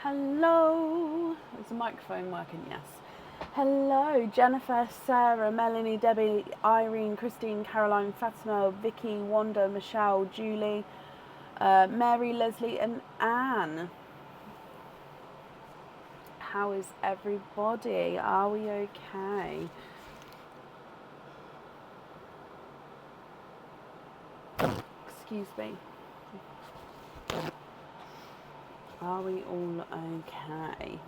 Hello. Is the microphone working? Yes. Hello, Jennifer, Sarah, Melanie, Debbie, Irene, Christine, Caroline, Fatima, Vicky, Wanda, Michelle, Julie, Mary, Leslie, and Anne. How is everybody? Are we okay? Excuse me. Are we all okay?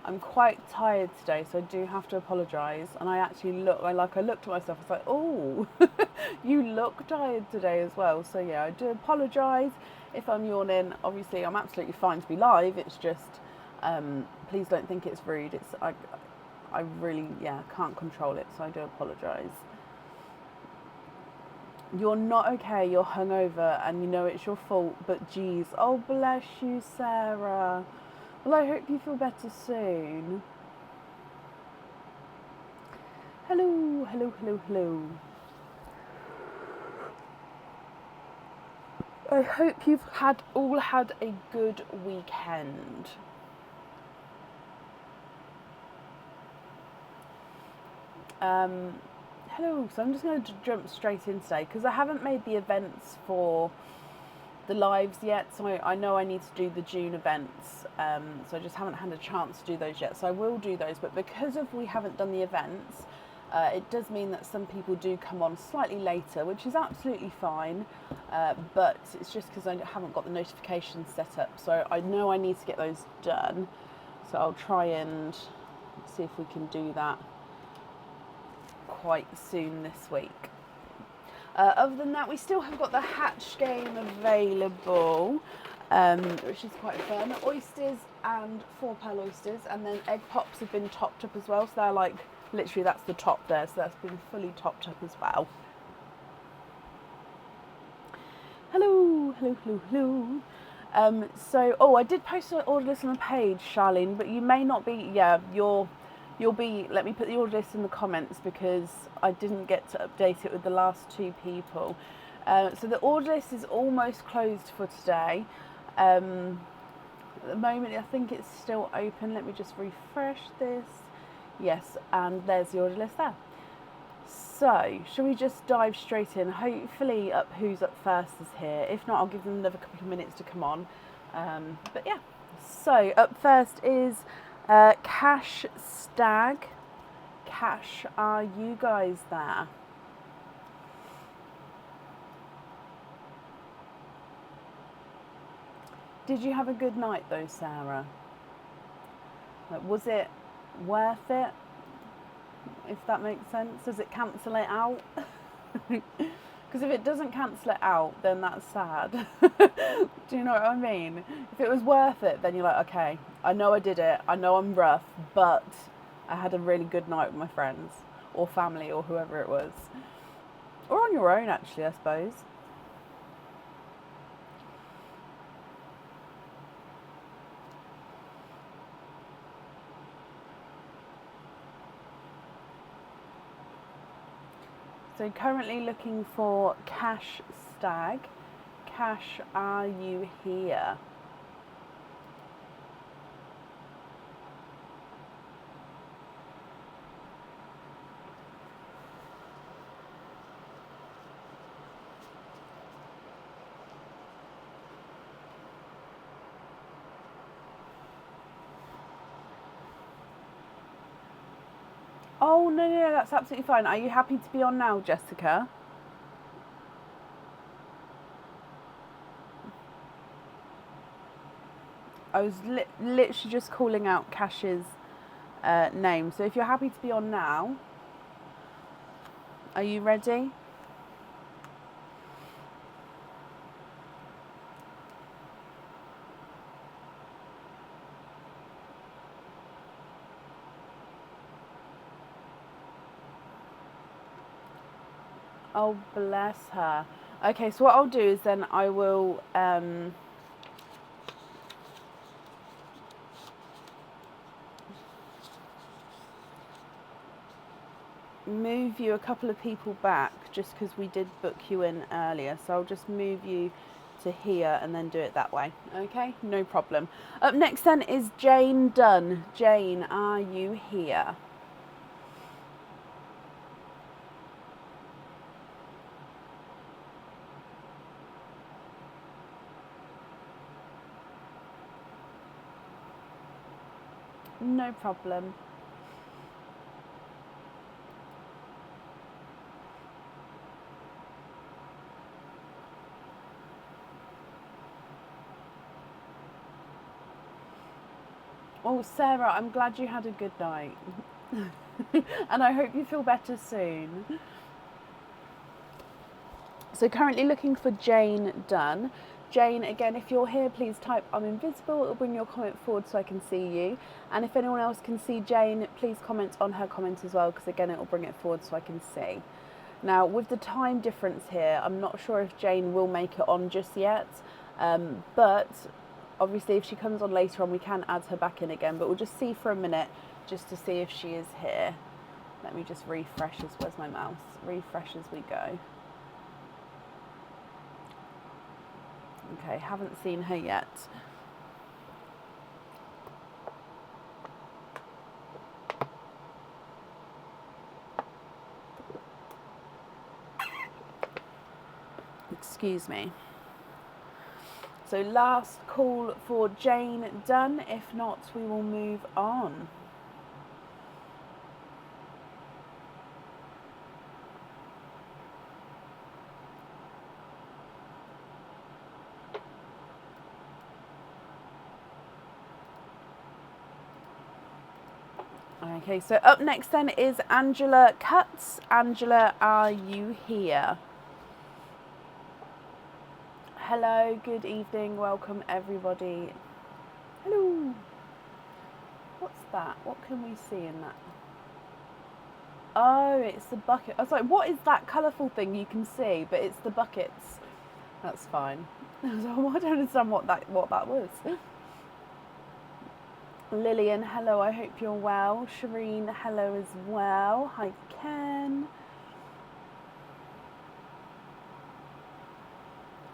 I'm quite tired today, so I do have to apologise. And I actually looked at myself, I was like, oh, you look tired today as well. So yeah, I do apologise if I'm yawning. Obviously, I'm absolutely fine to be live. It's just, please don't think it's rude. I really, can't control it, so I do apologise. You're not okay, you're hungover, and you know it's your fault, but geez, oh bless you, Sarah. Well, I hope you feel better soon. Hello, hello, hello, hello. I hope you've all had a good weekend. Hello, so I'm just going to jump straight in today because I haven't made the events for the lives yet, so I know I need to do the June events, so I just haven't had a chance to do those yet, so I will do those, but because we haven't done the events, it does mean that some people do come on slightly later, which is absolutely fine, but it's just because I haven't got the notifications set up, so I know I need to get those done, so I'll try and see if we can do that quite soon this week. Other than that, we still have got the hatch game available, which is quite fun. Oysters and 4-pearl oysters, and then egg pops have been topped up as well. So they're like, literally that's the top there, so that's been fully topped up as well. Hello, hello, hello, hello. I did post an order list on the page, Charlene, but you may not be, you'll be, let me put the order list in the comments because I didn't get to update it with the last 2 people. So the order list is almost closed for today. At the moment, I think it's still open. Let me just refresh this. Yes, and there's the order list there. So, shall we just dive straight in? Hopefully Who's Up First is here. If not, I'll give them another couple of minutes to come on. But yeah, so up first is Cash Stag. Cash, are you guys there? Did you have a good night though, Sarah? Was it worth it? If that makes sense. Does it cancel it out? Because if it doesn't cancel it out, then that's sad. Do you know what I mean? If it was worth it, then you're like, okay, I know I did it, I know I'm rough, but I had a really good night with my friends, or family, or whoever it was. Or on your own, actually, I suppose. So currently looking for Cash Stag. Cash, are you here? Oh, no, that's absolutely fine. Are you happy to be on now, Jessica? I was literally just calling out Cash's name. So if you're happy to be on now, are you ready? Oh, bless her. Okay, so what I'll do is then I will move you a couple of people back just because we did book you in earlier. So I'll just move you to here and then do it that way. Okay, no problem. Up next then is Jane Dunn. Jane, are you here? No problem. Oh, Sarah, I'm glad you had a good night. And I hope you feel better soon. So currently looking for Jane Dunn. Jane, again, if you're here, please type I'm invisible. It'll bring your comment forward so I can see you. And if anyone else can see Jane, please comment on her comment as well, because again, it'll bring it forward so I can see. Now, with the time difference here, I'm not sure if Jane will make it on just yet. But obviously, if she comes on later on, we can add her back in again. But we'll just see for a minute, just to see if she is here. Let me just refresh where's my mouse? Refresh as we go. Okay, haven't seen her yet. Excuse me. So last call for Jane Dunn. If not, we will move on. Okay, so up next then is Angela Cutts. Angela, are you here? Hello, good evening, welcome everybody. Hello. What's that? What can we see in that? Oh, it's the bucket. I was like, what is that colourful thing you can see? But it's the buckets. That's fine. I was like, well, I don't understand what that was. Lillian, hello, I hope you're well. Shireen, hello as well. Hi, Ken.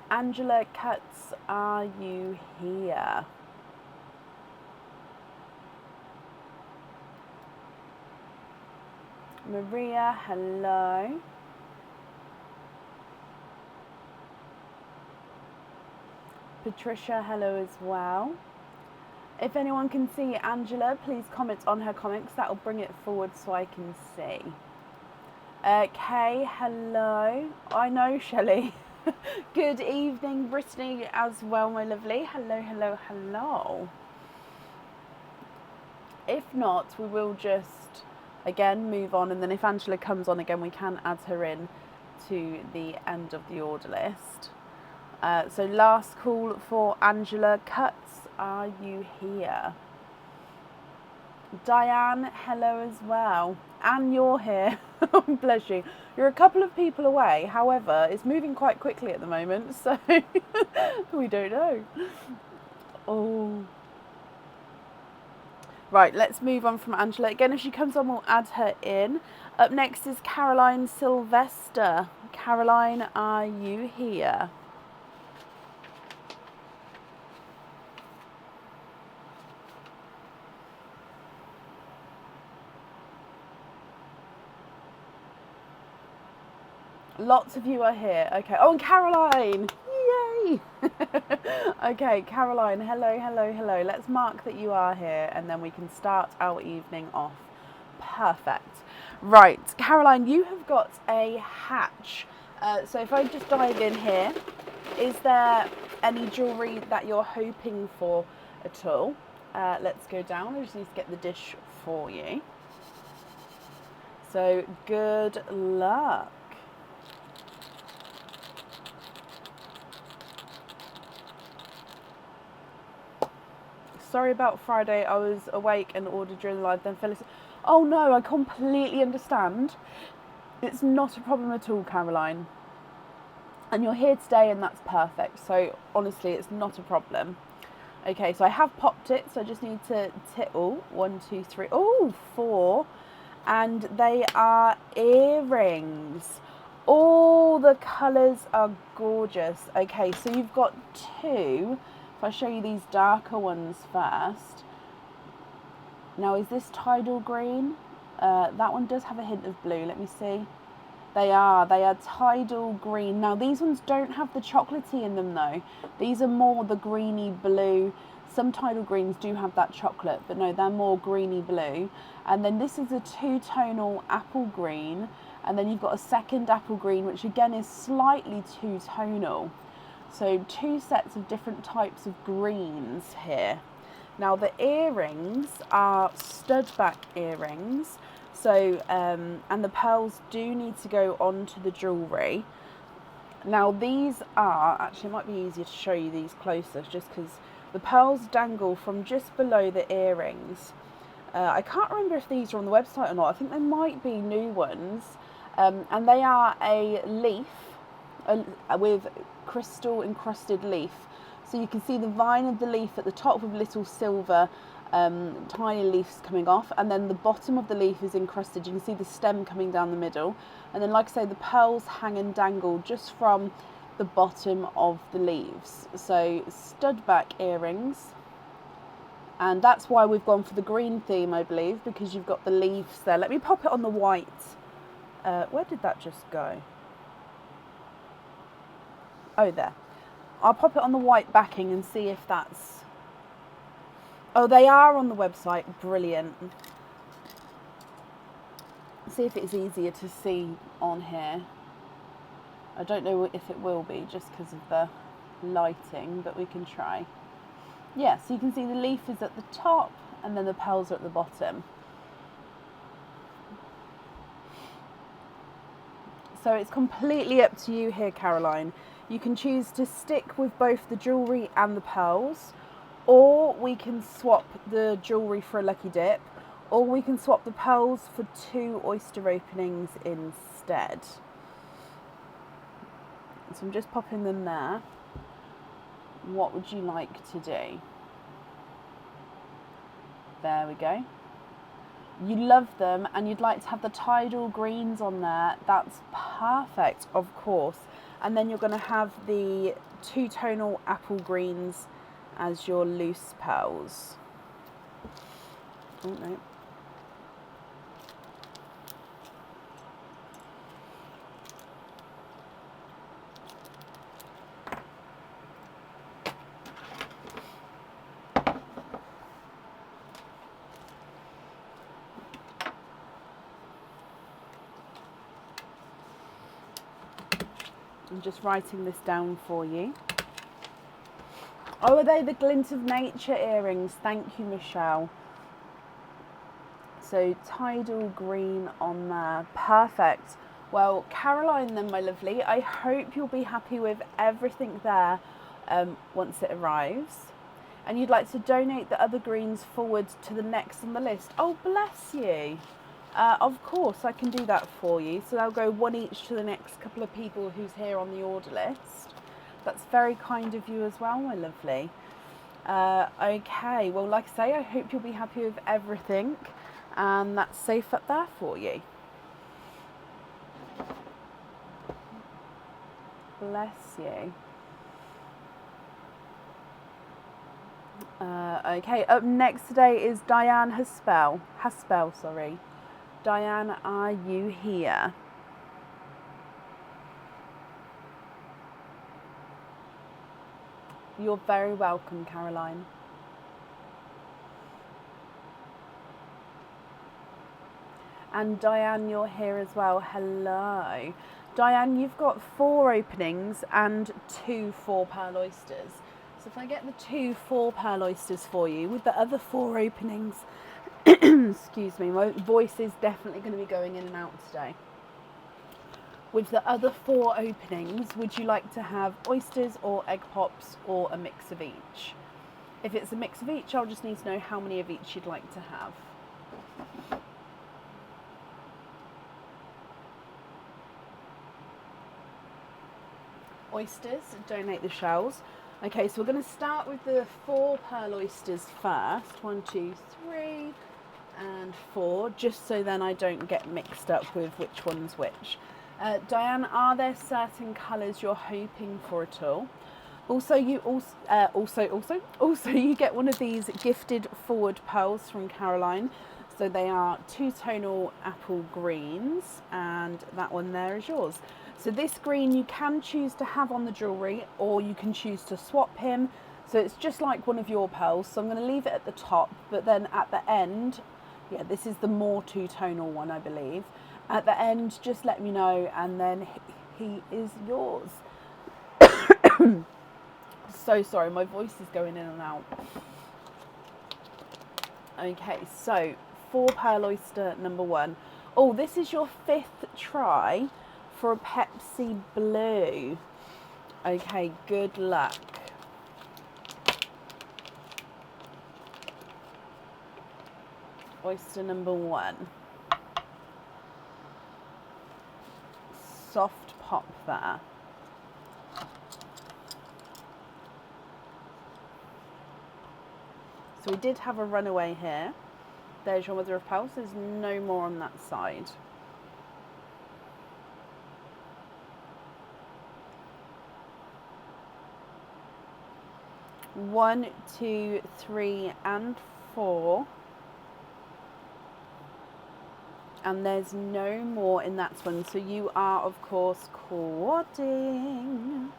Angela Cutts, are you here? Maria, hello. Patricia, hello as well. If anyone can see Angela, please comment on her comments. That will bring it forward so I can see. Kay, hello. I know, Shelley. Good evening, Brittany, as well, my lovely. Hello, hello, hello. If not, we will just, again, move on. And then if Angela comes on again, we can add her in to the end of the order list. So last call for Angela Cutts. Are you here? Diane, hello as well. And you're here. Bless you. You're a couple of people away. However, it's moving quite quickly at the moment, so we don't know. Oh. Right, let's move on from Angela. Again, if she comes on, we'll add her in. Up next is Caroline Sylvester. Caroline, are you here? Lots of you are here. Okay. Oh, and Caroline! Yay! Okay, Caroline, hello, hello, hello. Let's mark that you are here and then we can start our evening off. Perfect. Right, Caroline, you have got a hatch. So if I just dive in here, is there any jewellery that you're hoping for at all? Let's go down. I just need to get the dish for you. So good luck. Sorry about Friday, I was awake and ordered during the live, then fell asleep. Oh no, I completely understand. It's not a problem at all, Caroline. And you're here today and that's perfect. So honestly, it's not a problem. Okay, so I have popped it, so I just need to tittle. 1, 2, 3, oh, 4. And they are earrings. All the colours are gorgeous. Okay, so you've got two. If I show you these darker ones first. Now, is this tidal green? That one does have a hint of blue. Let me see. They are tidal green. Now, these ones don't have the chocolatey in them though. These are more the greeny blue. Some tidal greens do have that chocolate, but no, they're more greeny blue. And then this is a two-tonal apple green. And then you've got a second apple green, which again is slightly two-tonal. So two sets of different types of greens here. Now the earrings are stud back earrings. So, and the pearls do need to go onto the jewellery. Now these are, actually it might be easier to show you these closer just because the pearls dangle from just below the earrings. I can't remember if these are on the website or not. I think they might be new ones. And they are a leaf with crystal encrusted leaf. So you can see the vine of the leaf at the top with little silver tiny leaves coming off, and then the bottom of the leaf is encrusted. You can see the stem coming down the middle, and then like I say, the pearls hang and dangle just from the bottom of the leaves. So stud back earrings, and that's why we've gone for the green theme, I believe, because you've got the leaves there. Let me pop it on the white. Where did that just go? Oh, there. I'll pop it on the white backing and see if that's... Oh, they are on the website. Brilliant. See if it's easier to see on here. I don't know if it will be just because of the lighting, but we can try. Yeah, so you can see the leaf is at the top and then the pearls are at the bottom. So it's completely up to you here, Caroline. You can choose to stick with both the jewellery and the pearls, or we can swap the jewellery for a lucky dip, or we can swap the pearls for 2 oyster openings instead. So I'm just popping them there. What would you like to do? There we go. You love them and you'd like to have the tidal greens on there. That's perfect, of course. And then you're going to have the two-tonal apple greens as your loose pearls. Oh no. I'm just writing this down for you. Oh, are they the glint of nature earrings? Thank you, Michelle. So tidal green on there. Perfect. Well, Caroline then, my lovely, I hope you'll be happy with everything there once it arrives. And you'd like to donate the other greens forward to the next on the list. Oh, bless you. Of course, I can do that for you. So they'll go one each to the next couple of people who's here on the order list. That's very kind of you as well, my lovely. Okay, well, like I say, I hope you'll be happy with everything. And that's safe up there for you. Bless you. Okay, up next today is Diane Haspel. Sorry. Diane, are you here? You're very welcome, Caroline. And Diane, you're here as well. Hello. Diane, you've got 4 openings and 2 4-pearl oysters. So if I get the 2 4-pearl oysters for you with the other 4 openings, excuse me, my voice is definitely going to be going in and out today. With the other 4 openings, would you like to have oysters or egg pops or a mix of each? If it's a mix of each, I'll just need to know how many of each you'd like to have. Oysters, donate the shells. Okay, so we're going to start with the 4-pearl oysters first. 1, 2, 3, and 4, just so then I don't get mixed up with which one's which. Diane, are there certain colours you're hoping for at all? Also, you get one of these gifted forward pearls from Caroline. So they are two-tonal apple greens, and that one there is yours. So this green you can choose to have on the jewellery, or you can choose to swap him. So it's just like one of your pearls. So I'm going to leave it at the top, but then at the end, yeah, this is the more two-tonal one, I believe. At the end, just let me know, and then he is yours. So sorry, my voice is going in and out. Okay, so 4 pearl oyster number 1. Oh, this is your 5th try for a Pepsi Blue. Okay, good luck. Oyster number 1. Soft pop there. So we did have a runaway here. There's your mother of pearls. There's no more on that side. One, 2, 3, and 4. And there's no more in that one. So you are, of course, quadding.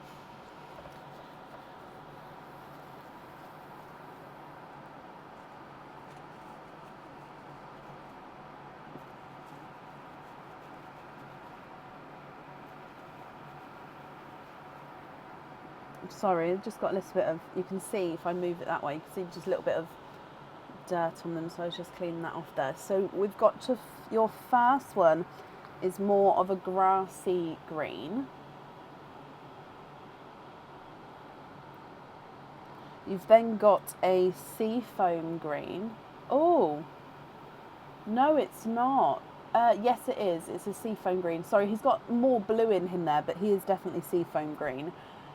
Sorry, I've just got a little bit of, you can see if I move it that way, you can see just a little bit of dirt on them, so I was just cleaning that off there. So we've got to, your first one is more of a grassy green. You've then got a sea foam green. Oh, no it's not. Yes it is, it's a sea foam green. Sorry, he's got more blue in him there, but he is definitely sea foam green.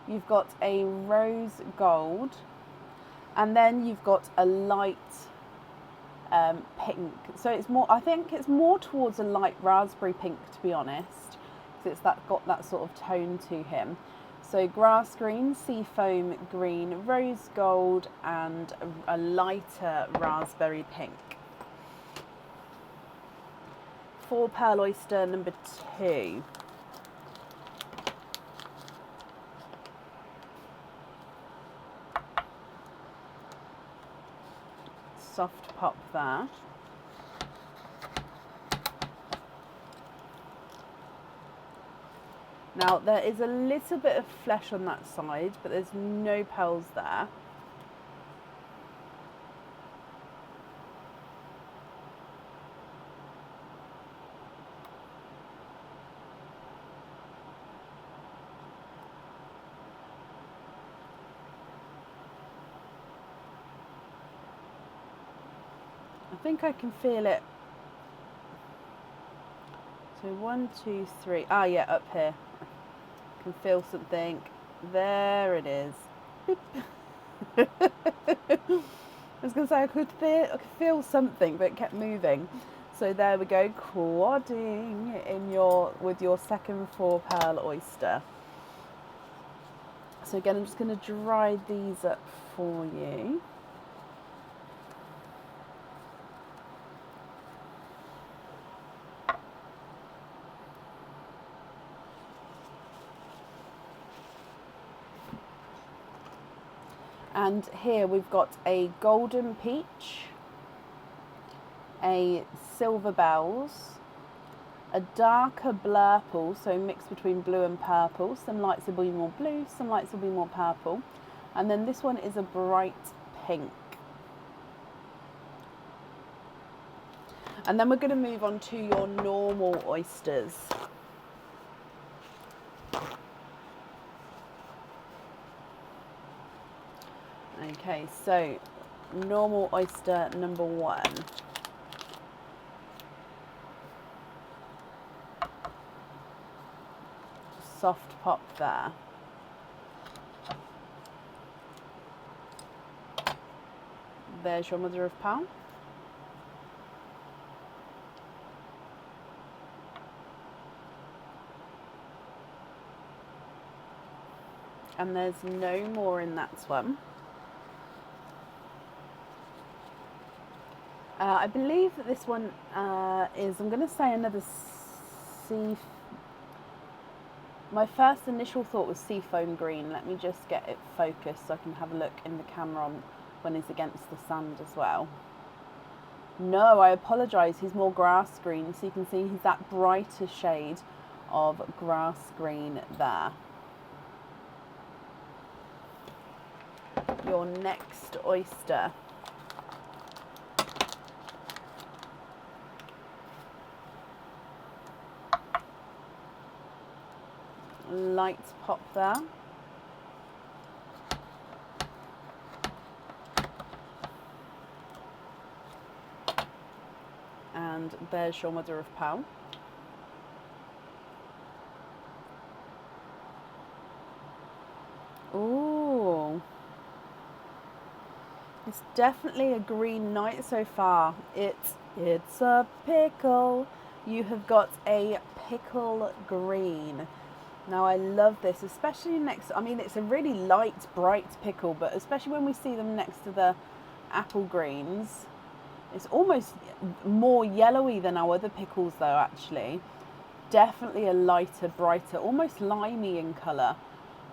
You've got a rose gold, and then you've got a light pink. So it's more, I think it's more towards a light raspberry pink, to be honest, because it's got that sort of tone to him. So grass green, sea foam green, rose gold, and a lighter raspberry pink. 4 pearl oyster number 2. Soft pop there. Now there is a little bit of flesh on that side, but there's no pearls there. I think I can feel it. So 1, 2, 3. Ah, yeah, up here. I can feel something. There it is. I was going to say I could feel something, but it kept moving. So there we go, quadding with your second 4 pearl oyster. So again, I'm just going to dry these up for you. And here we've got a golden peach, a silver bells, a darker blurple, so mixed between blue and purple. Some lights will be more blue, some lights will be more purple. And then this one is a bright pink. And then we're going to move on to your normal oysters. Okay, so normal oyster number 1. Soft pop there. There's your mother of pearl. And there's no more in that one. I believe that this one is, I'm going to say another sea. My first initial thought was seafoam green. Let me just get it focused so I can have a look in the camera on when he's against the sand as well. No, I apologise, he's more grass green, so you can see he's that brighter shade of grass green there. Your next oyster. Light pop there. And there's your mother of pearl. Ooh. It's definitely a green night so far. It's a pickle. You have got a pickle green. Now I love this, especially next, I mean it's a really light, bright pickle, but especially when we see them next to the apple greens. It's almost more yellowy than our other pickles though, actually. Definitely a lighter, brighter, almost limey in colour.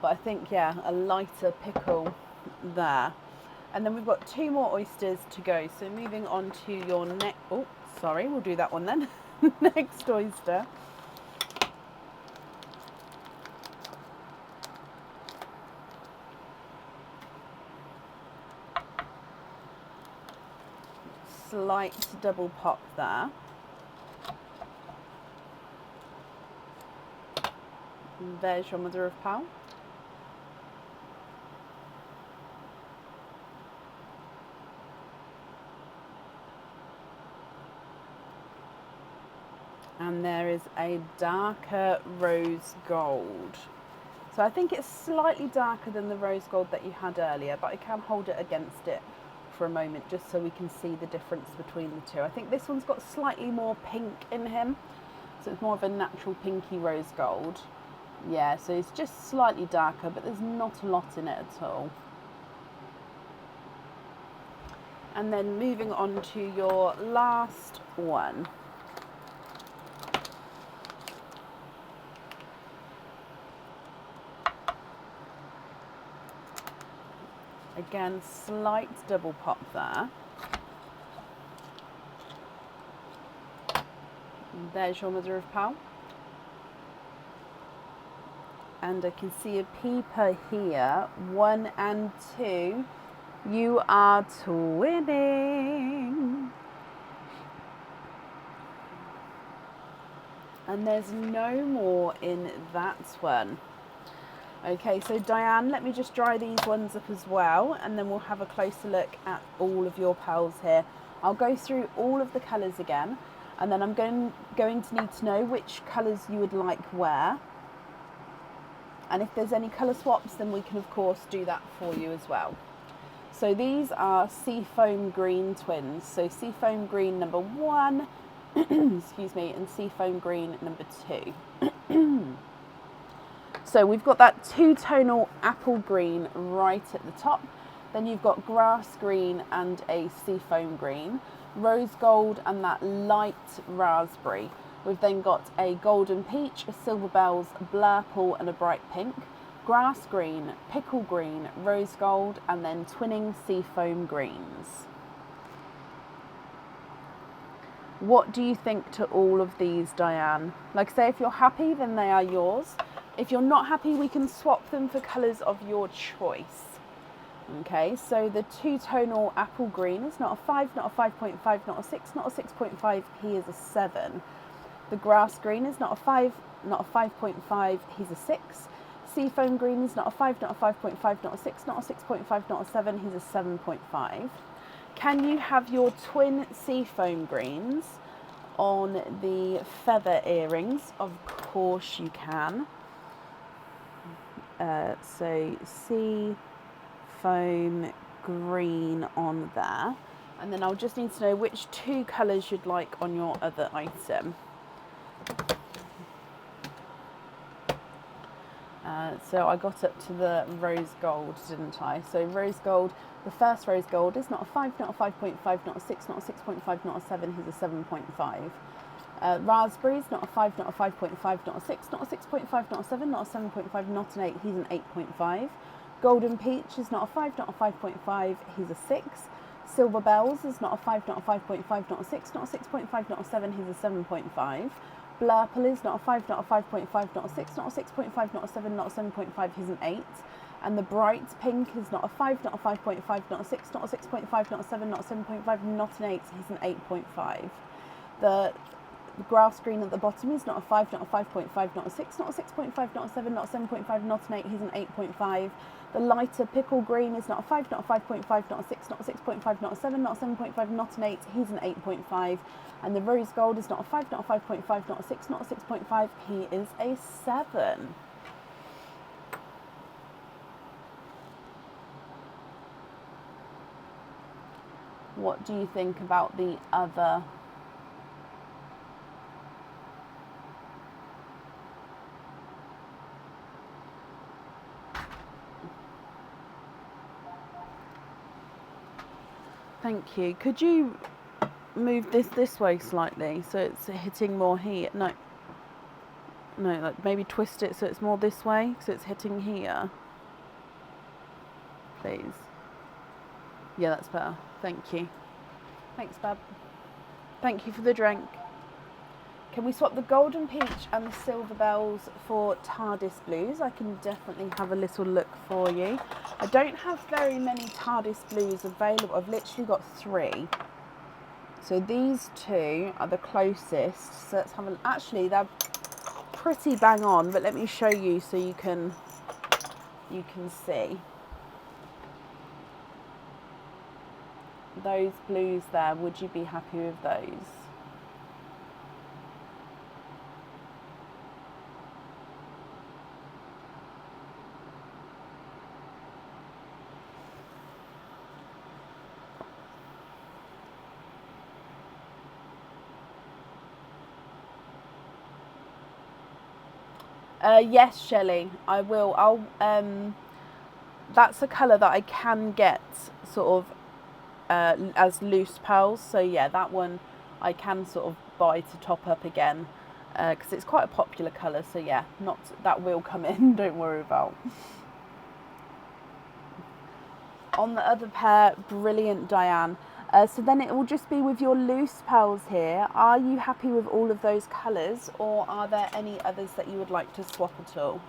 But I think, yeah, a lighter pickle there. And then we've got 2 more oysters to go. So moving on to your next, oh, sorry, we'll do that one then. Next oyster. Slight double pop there. And there's your mother of pearl. And there is a darker rose gold. So I think it's slightly darker than the rose gold that you had earlier, but I can hold it against it for a moment just so we can see the difference between the two. I think this one's got slightly more pink in him, so it's more of a natural pinky rose gold. Yeah, so it's just slightly darker, but there's not a lot in it at all. And then moving on to your last one. Again, slight double pop there. And there's your mother of pearl. And I can see a peeper here, 1 and 2. You are twinning. And there's no more in that one. Okay, so Diane, let me just dry these ones up as well, and then we'll have a closer look at all of your pearls here. I'll go through all of the colours again, and then I'm going to need to know which colours you would like where. And if there's any colour swaps, then we can of course do that for you as well. So these are seafoam green twins. So seafoam green number 1, excuse me, and seafoam green number 2. So we've got that 2-tonal apple green right at the top. Then you've got grass green and a seafoam green, rose gold and that light raspberry. We've then got a golden peach, a silver bells, a blurple and a bright pink, grass green, pickle green, rose gold, and then twinning seafoam greens. What do you think to all of these, Diane? Like I say, if you're happy, then they are yours. If you're not happy, we can swap them for colours of your choice. Okay, so the 2-tonal apple green is not a 5, not a 5.5, not a 6, not a 6.5, he is a 7. The grass green is not a 5, not a 5.5, he's a 6. Seafoam green is not a 5, not a 5.5, not a 6, not a 6.5, not a 7, he's a 7.5. Can you have your twin seafoam greens on the feather earrings? Of course you can. So seafoam green on there. And then I'll just need to know which 2 colours you'd like on your other item. So I got up to the rose gold, didn't I? So rose gold, the first rose gold is not a 5, not a 5.5, not a 6, not a 6.5, not a 7, he's a 7.5. Raspberries, not a 5, not a 5.5, not a 6, not a 6.5, not a 7, not a 7.5, not an 8, he's an 8.5. Golden peach is not a 5, not a 5.5, he's a 6. Silver bells is not a 5, not a 5.5, not a 6, not a 6.5, not a 7, he's a 7.5. Blurple is not a 5, not a 5.5, not a 6, not a 6.5, not a 7, not a 7.5, he's an 8. And the bright pink is not a 5, not a 5.5, not a 6, not a 6.5, not a 7, not a 7.5, not an 8, he's an 8.5. The grass green at the bottom is not a 5, not a 5.5, not a 6, not a 6.5, not a 7, not a 7.5, not an 8, he's an 8.5. The lighter pickle green is not a 5, not a 5.5, not a 6, not a 6.5, not a 7, not a 7.5, not an 8, he's an 8.5. And the rose gold is not a 5, not a 5.5, not a 6, not a 6.5, he is a 7. What do you think about the other? Thank you. Could you move this way slightly so it's hitting more here? No, like maybe twist it so it's more this way so it's hitting here. Please. Yeah, that's better. Thank you. Thanks, Bab. Thank you for the drink. Can we swap the golden peach and the silver bells for TARDIS blues? I can definitely have a little look for you. I don't have very many TARDIS blues available. I've literally got 3. So these two are the closest. So let's have a, actually they're pretty bang on, but let me show you so you can see. Those blues there, would you be happy with those? Yes, Shelley, I will. That's a colour that I can get sort of as loose pearls. So yeah, that one I can sort of buy to top up again because it's quite a popular colour. So yeah, that will come in. Don't worry about. On the other pair, brilliant, Diane. So then it will just be with your loose pearls here. Are you happy with all of those colours, or are there any others that you would like to swap at all?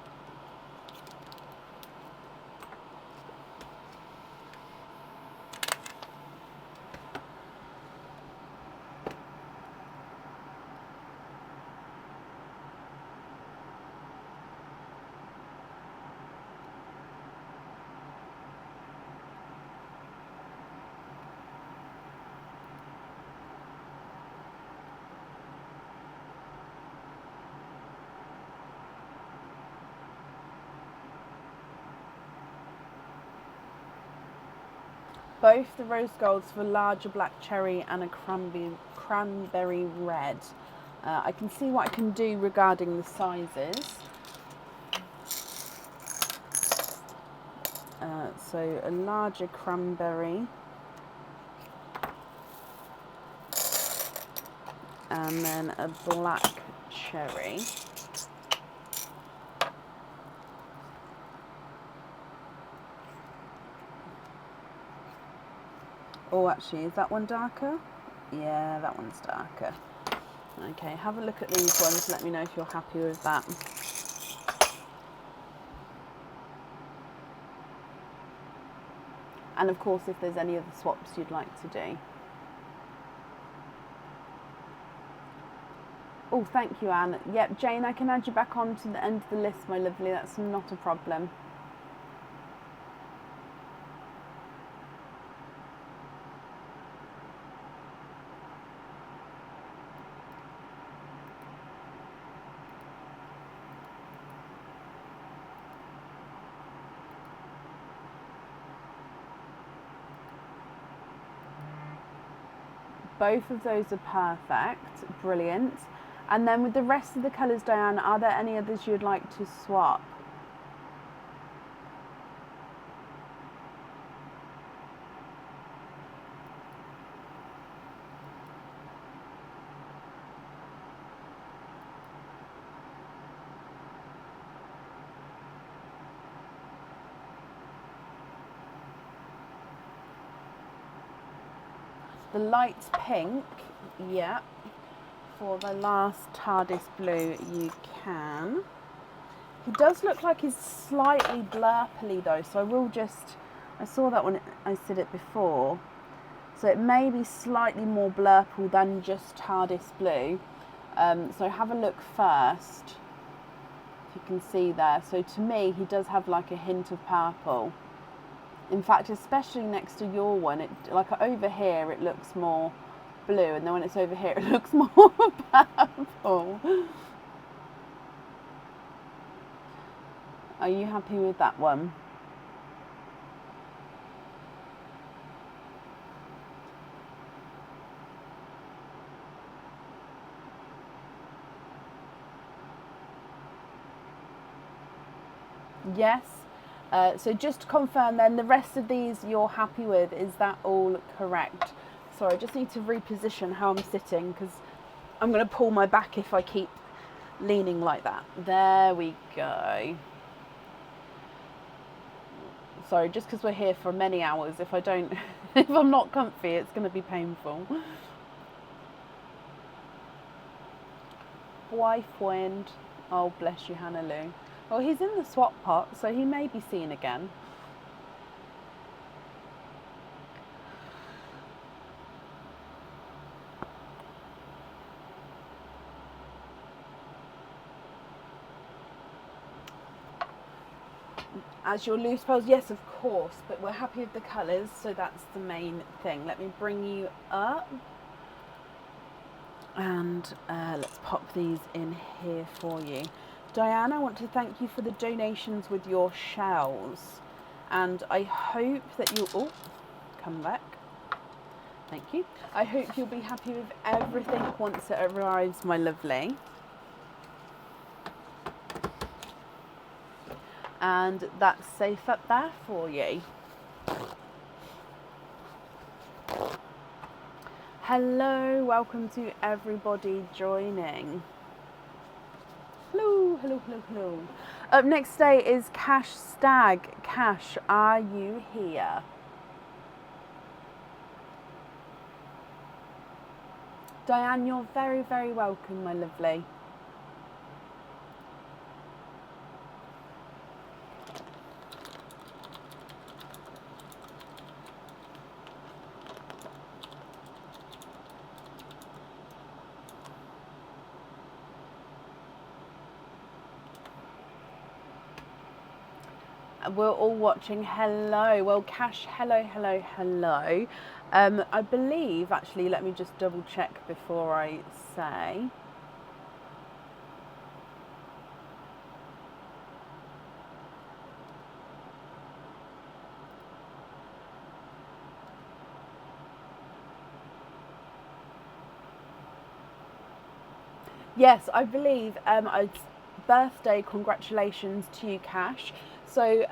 Both the rose golds for larger black cherry and a cranberry red. I can see what I can do regarding the sizes. So a larger cranberry and then a black cherry. Oh, actually, is that one darker? Yeah, that one's darker. Okay, have a look at these ones. Let me know if you're happy with that. And of course, if there's any other swaps you'd like to do. Oh, thank you, Anne. Yep, Jane, I can add you back on to the end of the list, my lovely. That's not a problem. Both of those are perfect, brilliant. And then with the rest of the colours, Diane, are there any others you'd like to swap? the light pink, yeah. For the last TARDIS blue, you can. He does look like he's slightly blurply though, so I will just, I saw that when I said it before, so it may be slightly more blurple than just TARDIS blue. So have a look first, if you can see there. So to me, he does have like a hint of purple. In fact, especially next to your one, it, like over here, it looks more blue, and then when it's over here, it looks more purple. Are you happy with that one? Yes. So just to confirm then, the rest of these you're happy with, is that all correct? Sorry, I just need to reposition how I'm sitting because I'm going to pull my back if I keep leaning like that. There we go. Sorry, just because we're here for many hours, if I don't, if I'm not comfy, it's going to be painful. Boyfriend. Oh, bless you, Hannah Lou. Well, he's in the swap pot, so he may be seen again. As your loose pearls, yes, of course, but we're happy with the colours, so that's the main thing. Let me bring you up. And let's pop these in here for you. Diane, I want to thank you for the donations with your shells. And I hope that you'll... Oh, come back. Thank you. I hope you'll be happy with everything once it arrives, my lovely. And that's safe up there for you. Hello, welcome to everybody joining. Hello, hello, hello, hello. Up next today is Cash Stag. Cash, are you here? Diane, you're very, very welcome, my lovely. We're all watching. Hello. Well, Cash, hello, hello, hello. I believe, actually, let me just double check before I say. Yes, I believe birthday congratulations to you, Cash. So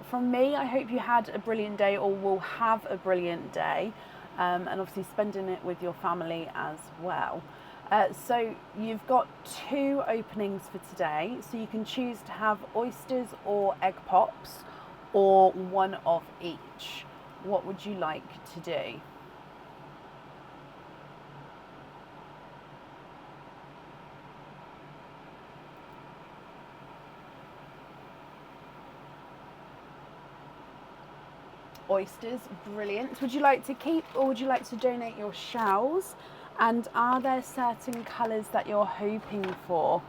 from me, I hope you had a brilliant day or will have a brilliant day, and obviously spending it with your family as well. So you've got 2 openings for today, so you can choose to have oysters or egg pops, or one of each. What would you like to do? Oysters, brilliant. Would you like to keep or would you like to donate your shells? And are there certain colours that you're hoping for?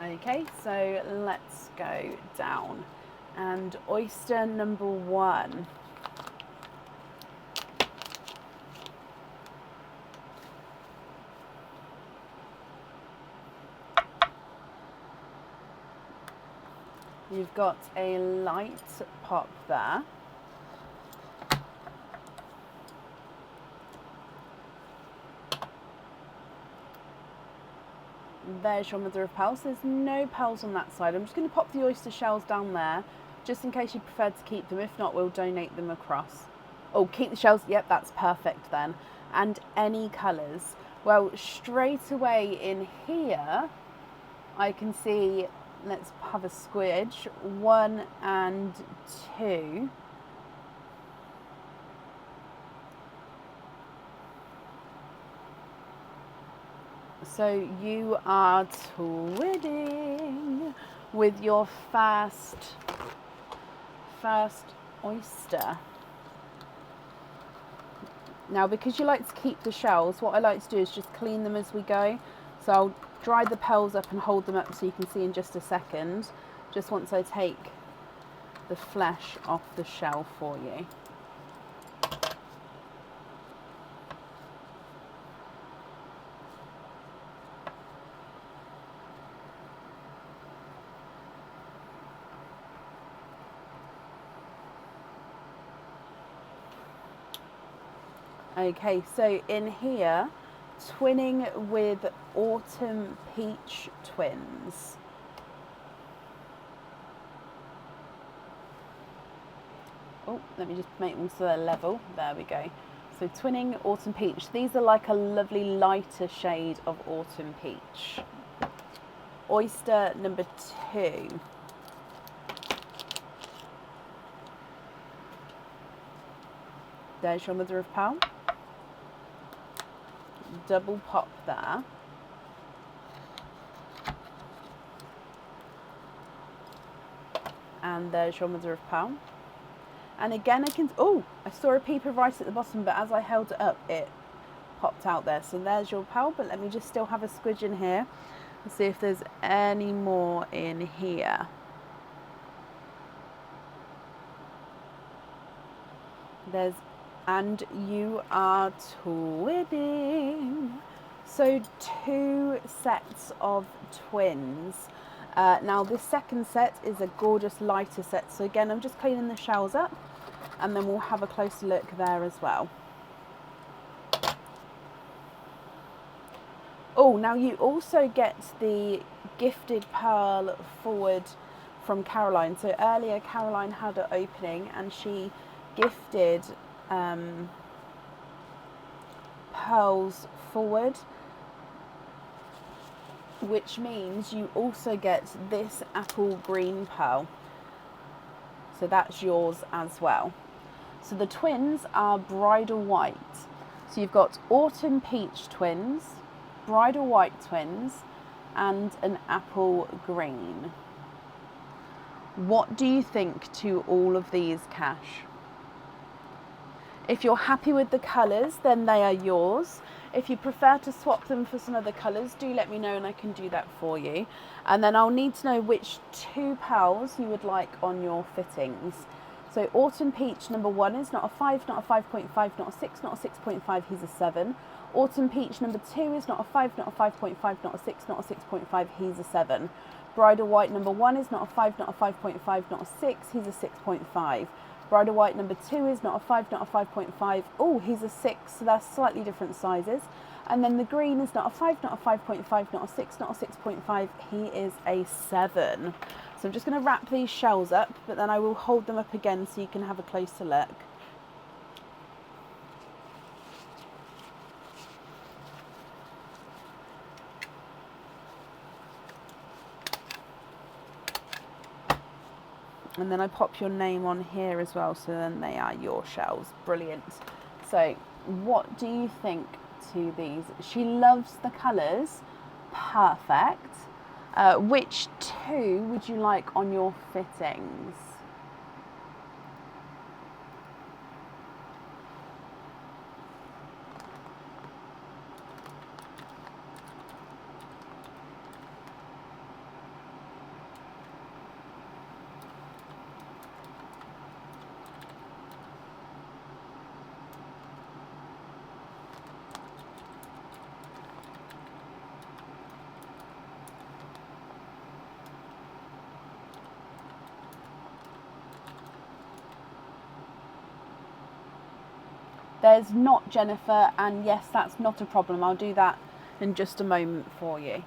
Okay, so let's go down. And oyster number 1. You've got a light pop there. There's your mother of pearls. There's no pearls on that side. I'm just going to pop the oyster shells down there, just in case you prefer to keep them. If not, we'll donate them across. Oh, keep the shells. Yep, that's perfect then. And any colours. Well, straight away in here, I can see... Let's have a squidge. 1 and 2. So you are twidding with your first oyster. Now, because you like to keep the shells, what I like to do is just clean them as we go. So I'll dry the pearls up and hold them up so you can see in just a second, just once I take the flesh off the shell for you. Okay, so in here, twinning with Autumn Peach Twins. Oh, let me just make them so they're level. There we go. So twinning Autumn Peach. These are like a lovely lighter shade of Autumn Peach. Oyster number 2. There's your mother of pearl. Double pop there. And there's your mother of pearl. And again, I saw a peep of rice at the bottom, but as I held it up, it popped out there. So there's your pearl, but let me just still have a squidge in here and see if there's any more in here. And you are twinning. So 2 sets of twins. Now this second set is a gorgeous lighter set. So again, I'm just cleaning the shells up and then we'll have a closer look there as well. Oh, now you also get the gifted pearl forward from Caroline. So earlier Caroline had an opening and she gifted pearls forward, which means you also get this apple green pearl. So that's yours as well. So the twins are bridal white. So you've got autumn peach twins, bridal white twins, and an apple green. What do you think to all of these, Cash? If you're happy with the colours, then they are yours. If you prefer to swap them for some other colours, do let me know and I can do that for you. And then I'll need to know which 2 pearls you would like on your fittings. So Autumn Peach number 1 is not a 5, not a 5.5, not a 6, not a 6.5, he's a 7. Autumn Peach number 2 is not a 5, not a 5.5, not a 6, not a 6.5, he's a 7. Bridal White number 1 is not a 5, not a 5.5, not a 6, he's a 6.5. Bridal White number 2 is not a 5, not a 5.5. Oh, he's a 6, so they're slightly different sizes. And then the green is not a 5, not a 5.5, not a 6, not a 6.5. He is a 7. So I'm just going to wrap these shells up, but then I will hold them up again so you can have a closer look. And then I pop your name on here as well, so then they are your shells. Brilliant. So what do you think to these? She loves the colours. Perfect. Which 2 would you like on your fittings? There's not, Jennifer, and yes, that's not a problem. I'll do that in just a moment for you.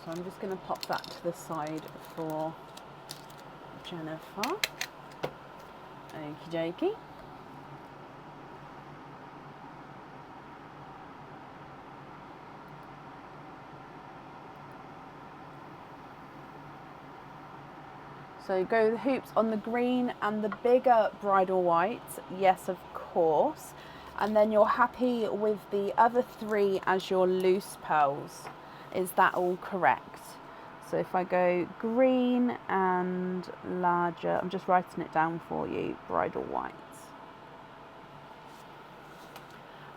So I'm just going to pop that to the side for Jennifer. Okie dokie. So go the hoops on the green and the bigger bridal white, yes of course. And then you're happy with the other 3 as your loose pearls. Is that all correct? So if I go green and larger, I'm just writing it down for you, bridal white.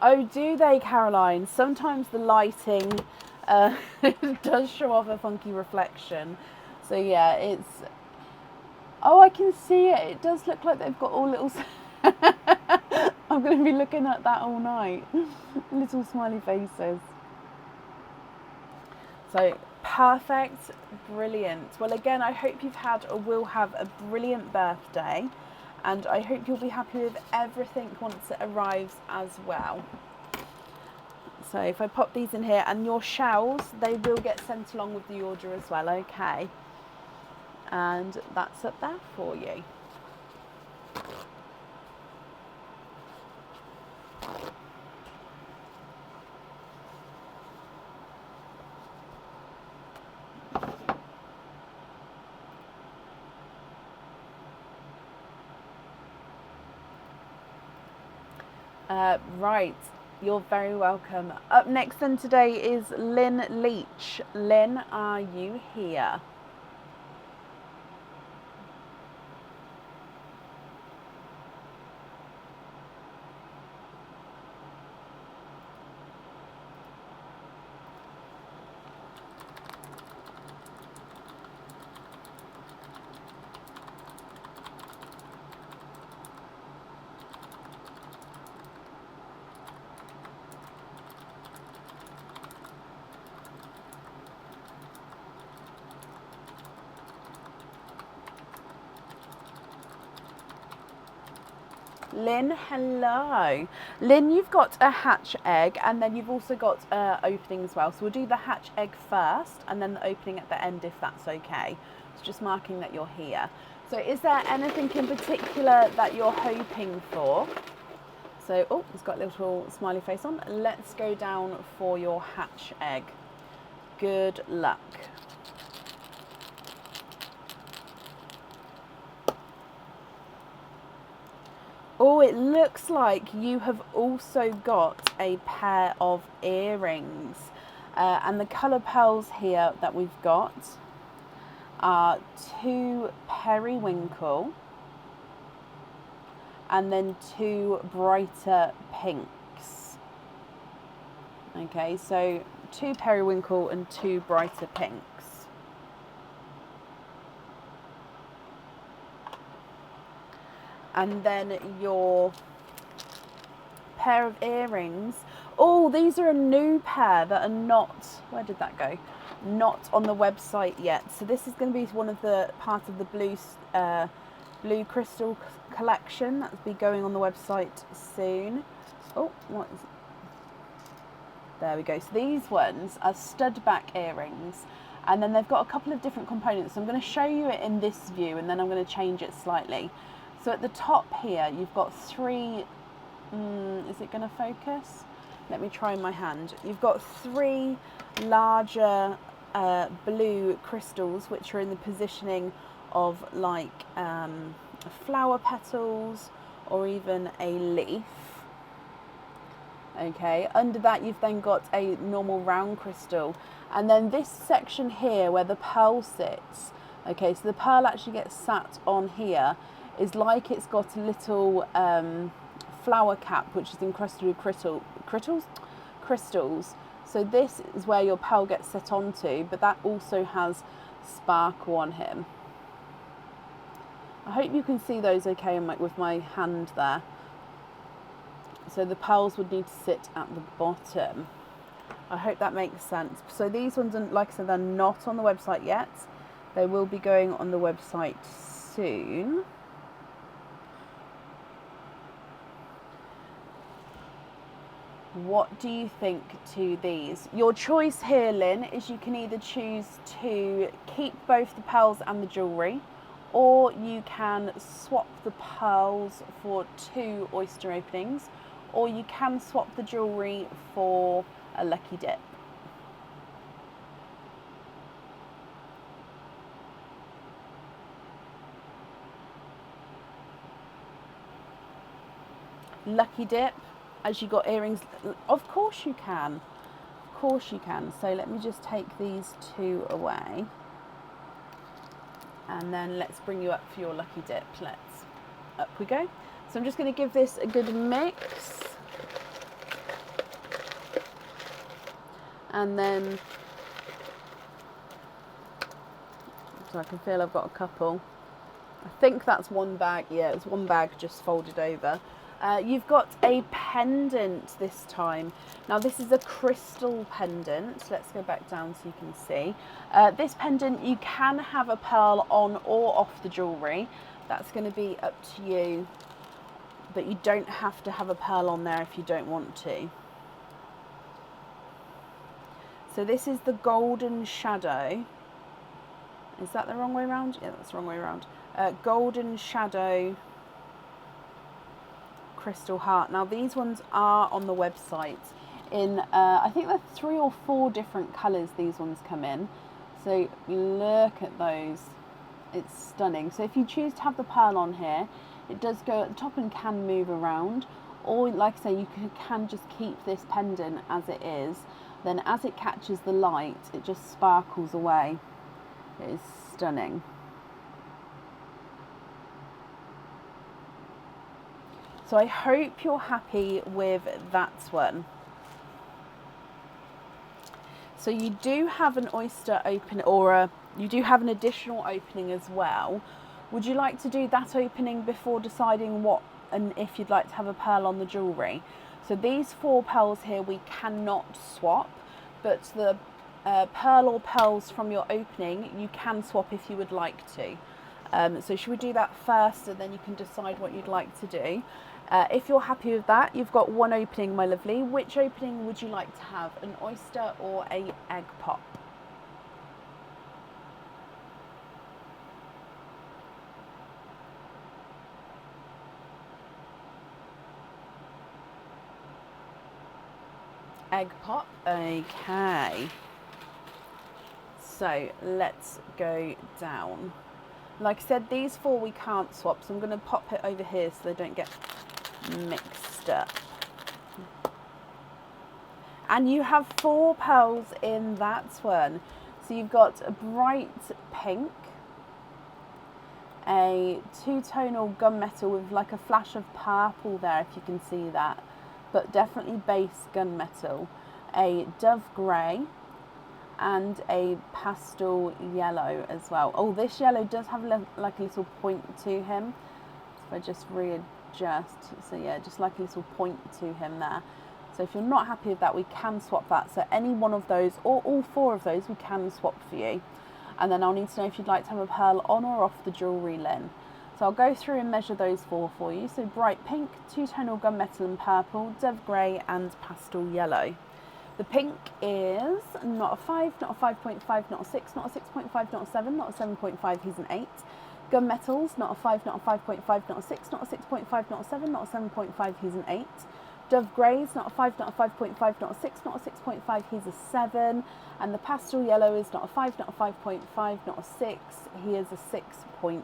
Oh, do they, Caroline? Sometimes the lighting does show off a funky reflection. So yeah, it's... Oh, I can see it. It does look like they've got all little... I'm going to be looking at that all night. Little smiley faces. So, perfect. Brilliant. Well, again, I hope you've had or will have a brilliant birthday. And I hope you'll be happy with everything once it arrives as well. So, if I pop these in here, and your shells, they will get sent along with the order as well, okay? And that's up there for you. Right, you're very welcome. Up next then today is Lynn Leach. Lynn, are you here? Lynn, hello. Lynn, you've got a hatch egg and then you've also got opening as well. So we'll do the hatch egg first and then the opening at the end if that's okay. So just marking that you're here. So is there anything in particular that you're hoping for? So, oh, it's got a little smiley face on. Let's go down for your hatch egg. Good luck. Oh, it looks like you have also got a pair of earrings. And the colour pearls here that we've got are 2 periwinkle and then 2 brighter pinks. Okay, so 2 periwinkle and 2 brighter pinks. And then your pair of earrings. Oh, these are a new pair that are not, where did that go? Not on the website yet. So this is going to be one of the part of the blue crystal collection that'll be going on the website soon. Oh, what is it? There we go. So these ones are stud back earrings. And then they've got a couple of different components. So I'm going to show you it in this view and then I'm going to change it slightly. So at the top here, you've got 3, is it going to focus? Let me try my hand. You've got 3 larger blue crystals, which are in the positioning of like flower petals or even a leaf. Okay, under that you've then got a normal round crystal. And then this section here where the pearl sits, okay, so the pearl actually gets sat on here, is like it's got a little flower cap which is encrusted with crystals. So this is where your pearl gets set onto, but that also has sparkle on him. I hope you can see those okay with my hand there. So the pearls would need to sit at the bottom. I hope that makes sense. So these ones, like I said, they're not on the website yet. They will be going on the website soon. What do you think to these? Your choice here, Lynn, is you can either choose to keep both the pearls and the jewellery, or you can swap the pearls for 2 oyster openings, or you can swap the jewellery for a lucky dip. Lucky dip, as you got earrings, of course you can. Of course you can. So let me just take these 2 away. And then let's bring you up for your lucky dip. Up we go. So I'm just going to give this a good mix. And then, so I can feel I've got a couple. I think that's 1 bag. Yeah, it's 1 bag just folded over. You've got a pendant this time. Now this is a crystal pendant. Let's go back down so you can see. This pendant, you can have a pearl on or off the jewellery. That's going to be up to you. But you don't have to have a pearl on there if you don't want to. So this is the golden shadow. Is that the wrong way around? Yeah, that's the wrong way around. Golden shadow crystal heart. Now these ones are on the website in I think there's 3 or 4 different colours these ones come in, so look at those, it's stunning. So if you choose to have the pearl on here, it does go at the top and can move around, or like I say, you can just keep this pendant as it is, then as it catches the light it just sparkles away. It is stunning. So I hope you're happy with that one. So you do have an oyster open, or you do have an additional opening as well. Would you like to do that opening before deciding what and if you'd like to have a pearl on the jewellery? So these 4 pearls here we cannot swap, but the pearl or pearls from your opening you can swap if you would like to. So should we do that first and then you can decide what you'd like to do? If you're happy with that, you've got 1 opening, my lovely. Which opening would you like to have, an oyster or a egg pop? Egg pop, okay. So let's go down. Like I said, these 4 we can't swap, so I'm going to pop it over here so they don't get mixed up. And you have 4 pearls in that one. So you've got a bright pink, a 2-tonal gunmetal with like a flash of purple there, if you can see that, but definitely base gunmetal, a dove grey, and a pastel yellow as well. Oh, this yellow does have like a little point to him. If I just readjust, so yeah, just like a little point to him there. So if you're not happy with that, we can swap that. So any one of those, or all 4 of those, we can swap for you. And then I'll need to know if you'd like to have a pearl on or off the jewellery, Lynn. So I'll go through and measure those 4 for you. So bright pink, 2-tonal gunmetal and purple, dove grey and pastel yellow. The pink is not a 5, not a 5.5, not a 6, not a 6.5, not a 7, not a 7.5, he's an 8. Gunmetals, not a 5, not a 5.5, not a 6, not a 6.5, not a 7, not a 7.5, he's an 8. Dove greys, not a 5, not a 5.5, not a 6, not a 6.5, he's a 7. And the pastel yellow is not a 5, not a 5.5, not a 6, he is a 6.5.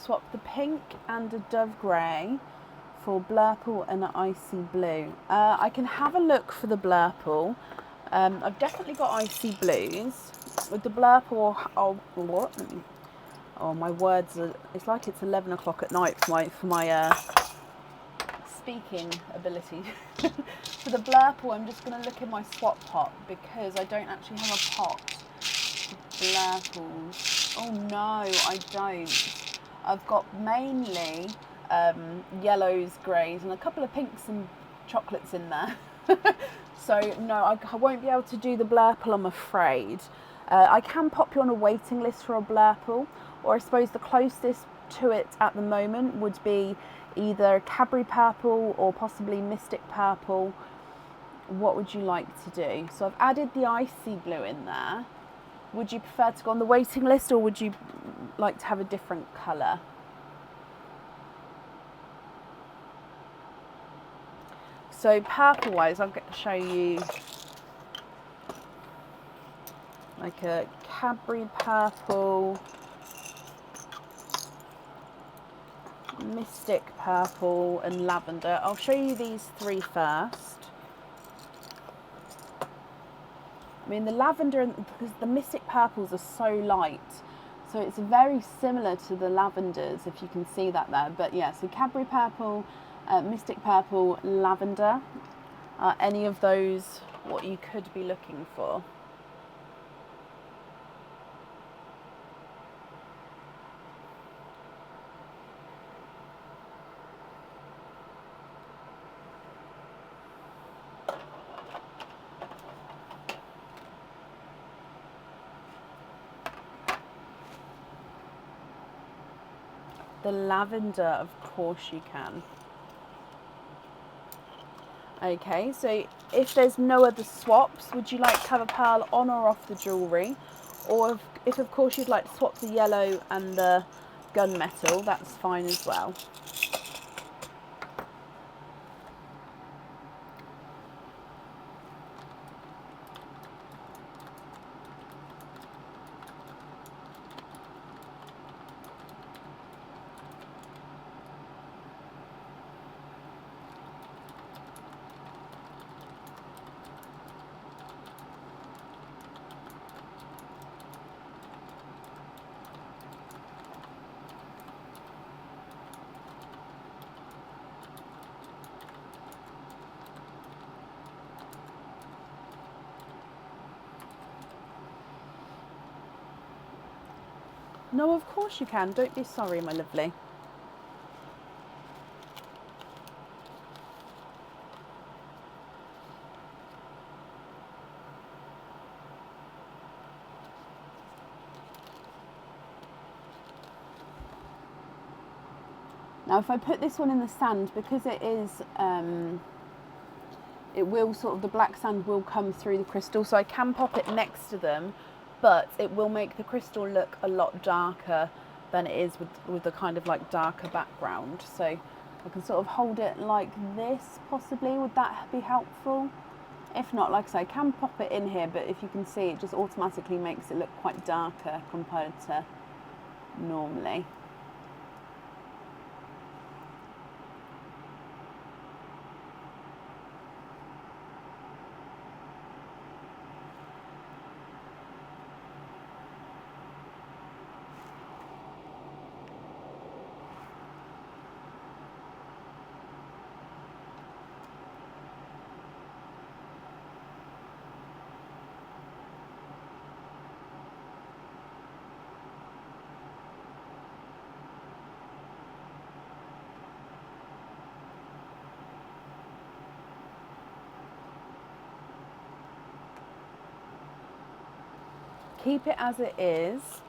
swap the pink and a dove grey for Blurple and an icy blue. I can have a look for the Blurple. I've definitely got icy blues. With the Blurple, oh, my words are, it's like it's 11 o'clock at night for my speaking ability. For the Blurple, I'm just going to look in my swap pot because I don't actually have a pot for Blurples. Oh no, I don't. I've got mainly yellows, greys, and a couple of pinks and chocolates in there. So no, I won't be able to do the Blurple, I'm afraid. I can pop you on a waiting list for a Blurple, or I suppose the closest to it at the moment would be either Cadbury Purple or possibly Mystic Purple. What would you like to do? So I've added the icy blue in there. Would you prefer to go on the waiting list, or would you like to have a different colour? So purple wise, I'll show you like a Cadbury Purple, Mystic Purple and Lavender. I'll show you these three first. I mean, the lavender, because the Mystic Purples are so light, so it's very similar to the lavenders, if you can see that there. But yeah, so Cadbury Purple, Mystic Purple, Lavender. Are any of those what you could be looking for? The lavender, of course you can. Okay, so if there's no other swaps, would you like to have a pearl on or off the jewellery? Or if of course you'd like to swap the yellow and the gunmetal, that's fine as well. No, of course you can. Don't be sorry, my lovely. Now, if I put this one in the sand, because it is, it will sort of, the black sand will come through the crystal, so I can pop it next to them, but it will make the crystal look a lot darker than it is with the kind of like darker background. So I can sort of hold it like this, possibly. Would that be helpful? If not, like I say, I can pop it in here, but if you can see, it just automatically makes it look quite darker compared to normally. Keep it as it is.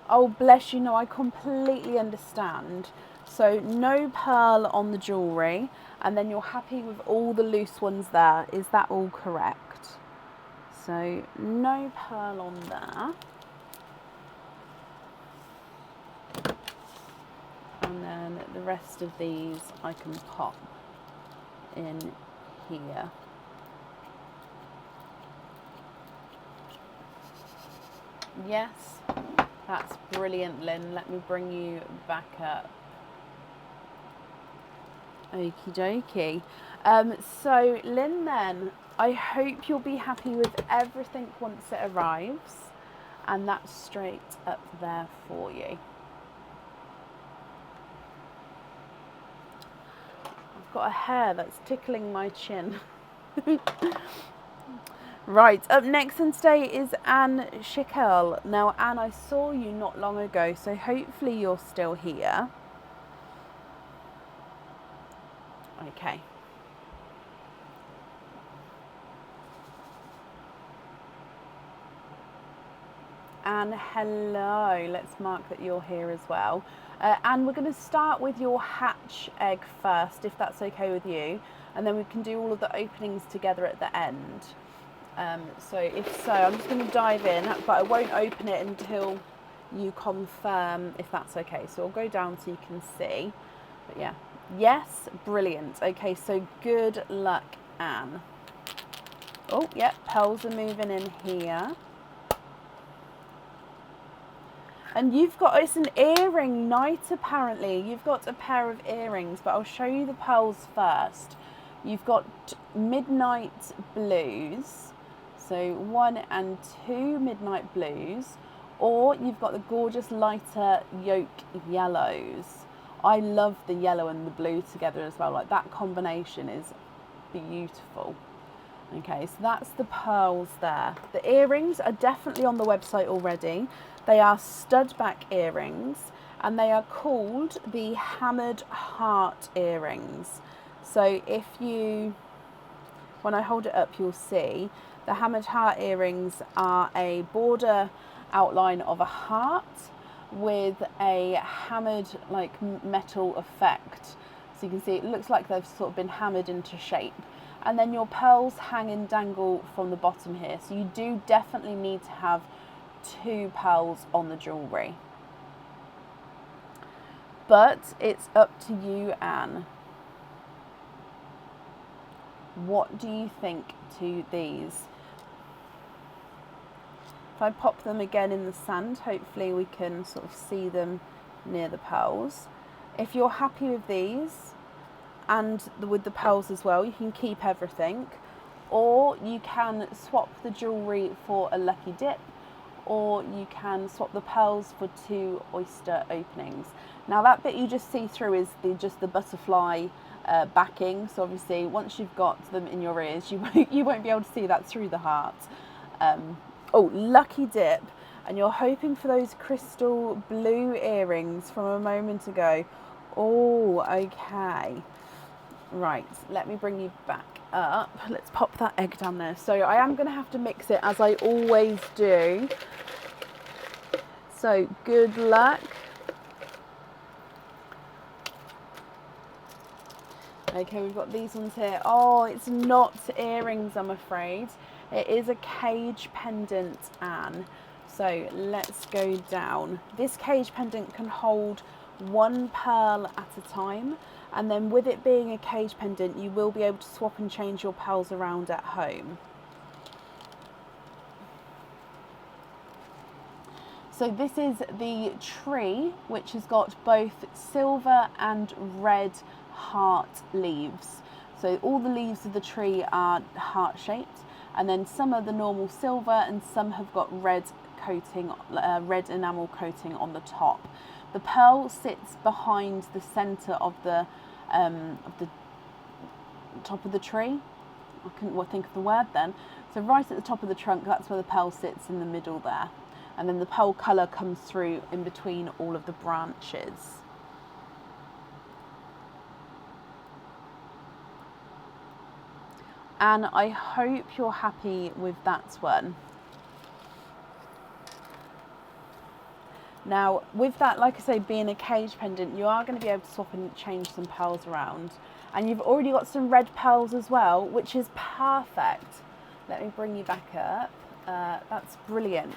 Oh, bless you, no, I completely understand. So no pearl on the jewellery, and then you're happy with all the loose ones there. Is that all correct? So no pearl on there. And then the rest of these I can pop in here. Yes. That's brilliant, Lynn. Let me bring you back up. Okie dokie. So Lynn, then, I hope you'll be happy with everything once it arrives, and that's straight up there for you. I've got a hair that's tickling my chin. Right, up next on today is Anne Schickel. Now, Anne, I saw you not long ago, so hopefully you're still here. Okay. Anne, hello. Let's mark that you're here as well. Anne, we're going to start with your hatch egg first, if that's okay with you, and then we can do all of the openings together at the end. So if so, I'm just going to dive in, but I won't open it until you confirm if that's okay. So I'll go down so you can see. But yeah, yes, brilliant. Okay, so good luck, Anne. Oh, yeah, pearls are moving in here. And you've got, it's an earring night apparently. You've got a pair of earrings, but I'll show you the pearls first. You've got midnight blues. So 1 and 2 midnight blues, or you've got the gorgeous lighter yolk yellows. I love the yellow and the blue together as well. Like, that combination is beautiful. Okay, so that's the pearls there. The earrings are definitely on the website already. They are stud back earrings, and they are called the hammered heart earrings. So if you, when I hold it up, you'll see the hammered heart earrings are a border outline of a heart with a hammered like metal effect. So you can see it looks like they've sort of been hammered into shape. And then your pearls hang and dangle from the bottom here. So you do definitely need to have 2 pearls on the jewellery. But it's up to you, Anne. What do you think to these? If I pop them again in the sand, hopefully we can sort of see them near the pearls. If you're happy with these, and with the pearls as well, you can keep everything, or you can swap the jewellery for a lucky dip, or you can swap the pearls for 2 oyster openings. Now that bit you just see through is just the butterfly backing, so obviously once you've got them in your ears, you won't be able to see that through the heart. Oh, lucky dip, and you're hoping for those crystal blue earrings from a moment ago. Oh, okay. Right, let me bring you back up. Let's pop that egg down there. So I am going to have to mix it as I always do. So good luck. Okay, we've got these ones here. Oh, it's not earrings, I'm afraid. It is a cage pendant, Anne. So let's go down. This cage pendant can hold 1 pearl at a time. And then with it being a cage pendant, you will be able to swap and change your pearls around at home. So this is the tree, which has got both silver and red heart leaves. So all the leaves of the tree are heart shaped, and then some are the normal silver and some have got red coating, red enamel coating on the top. The pearl sits behind the center of the top of the tree. I couldn't think of the word then. So right at the top of the trunk, that's where the pearl sits, in the middle there. And then the pearl colour comes through in between all of the branches. And I hope you're happy with that one. Now, with that, like I say, being a cage pendant, you are going to be able to swap and change some pearls around. And you've already got some red pearls as well, which is perfect. Let me bring you back up. That's brilliant.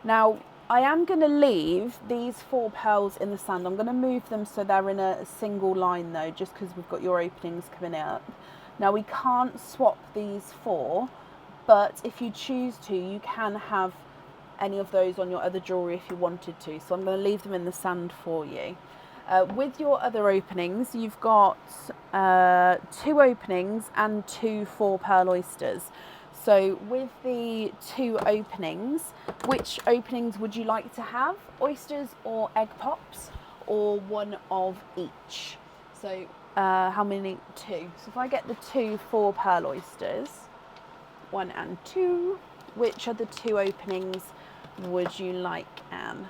Now, I am going to leave these 4 pearls in the sand. I'm going to move them so they're in a single line though, just because we've got your openings coming up. Now, we can't swap these 4, but if you choose to, you can have any of those on your other jewellery if you wanted to. So I'm going to leave them in the sand for you. With your other openings, you've got 2 openings and 2 4-pearl oysters. So with the 2 openings, which openings would you like to have? Oysters or egg pops, or one of each? So how many? 2. So if I get the 2 4-pearl oysters, 1 and 2, which are the 2 openings would you like, Anne?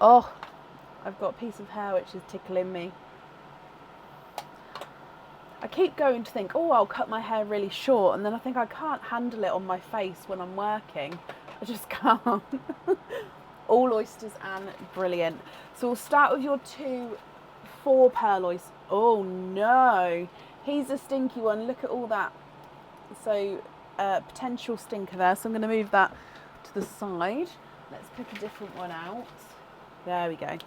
Oh, I've got a piece of hair which is tickling me. I keep going to think, oh, I'll cut my hair really short, and then I think I can't handle it on my face when I'm working. I just can't. All oysters, and brilliant. So we'll start with your 2 4-pearl oysters. Oh no, he's a stinky one. Look at all that. So potential stinker there. So I'm going to move that to the side. Let's pick a different one out. There we go.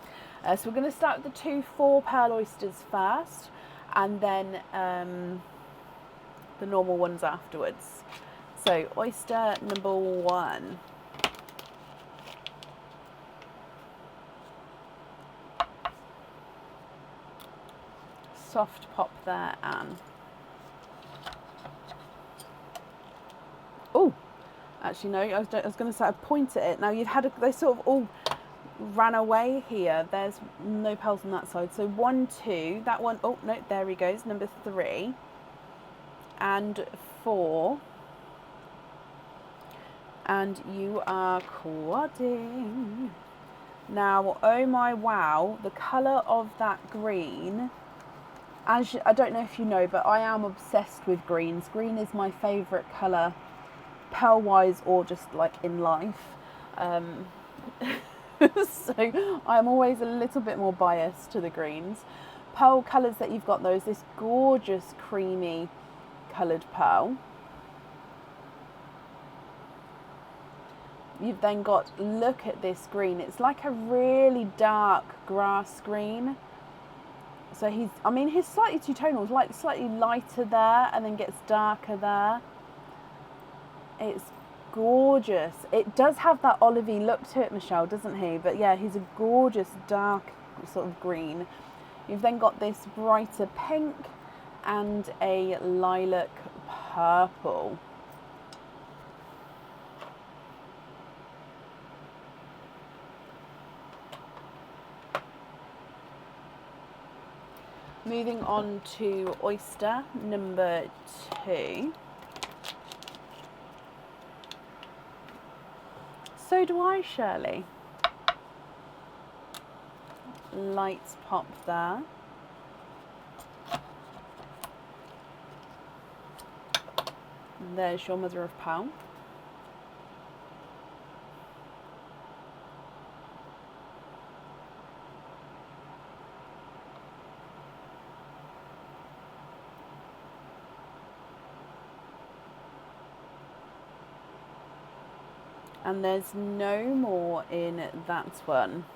So we're going to start with the 2 4-pearl oysters first, and then the normal ones afterwards. So oyster number 1. Soft pop there, Anne. Oh, actually no, I was going to say I'd point at it. Now you've had they sort of all ran away here. There's no pearls on that side. So 1, 2, that one, oh no, there he goes, number 3 and 4, and you are quadding. Now, oh my wow, the colour of that green, as I don't know if you know, but I am obsessed with greens. Green is my favourite colour, pearl wise or just like in life. So I'm always a little bit more biased to the greens. Pearl colours that you've got, though, is this gorgeous creamy coloured pearl. You've then got, look at this green, it's like a really dark grass green. So he's slightly two-tonal, like slightly lighter there and then gets darker there. It's gorgeous. It does have that olivey look to it, Michelle, doesn't he? But yeah, he's a gorgeous dark sort of green. You've then got this brighter pink and a lilac purple. Moving on to oyster number 2. So do I, Shirley. Light pop there. There's your mother of pearl. And there's no more in that one.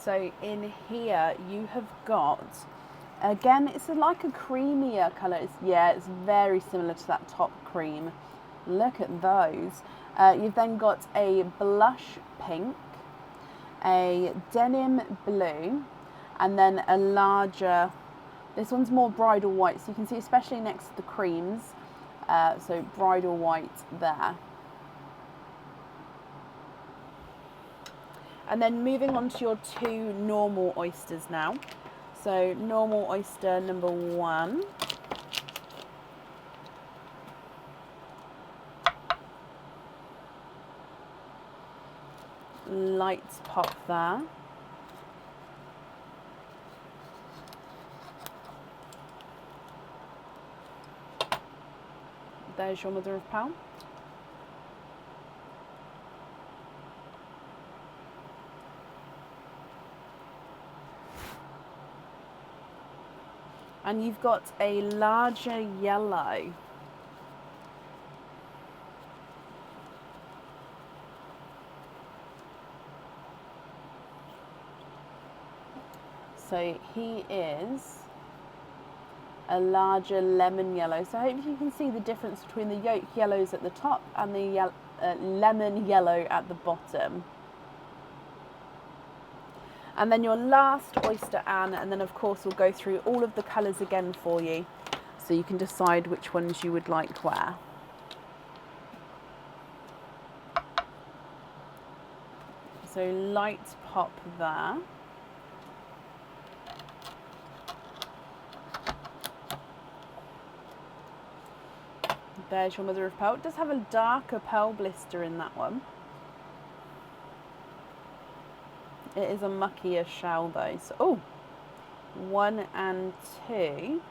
So in here you have got, again, it's like a creamier colour. It's very similar to that top cream. Look at those. You've then got a blush pink, a denim blue, and then a larger, this one's more bridal white, so you can see especially next to the creams, so bridal white there. And then moving on to your 2 normal oysters now. So normal oyster number 1. Light pop there. There's your mother of pearl. And you've got a larger yellow. So he is a larger lemon yellow. So I hope you can see the difference between the yolk yellows at the top and the lemon yellow at the bottom. And then your last oyster, Anne, and then of course we'll go through all of the colours again for you, so you can decide which ones you would like where. So light pop there. There's your mother of pearl. It does have a darker pearl blister in that one. It is a muckier shell though. So, oh, 1 and 2.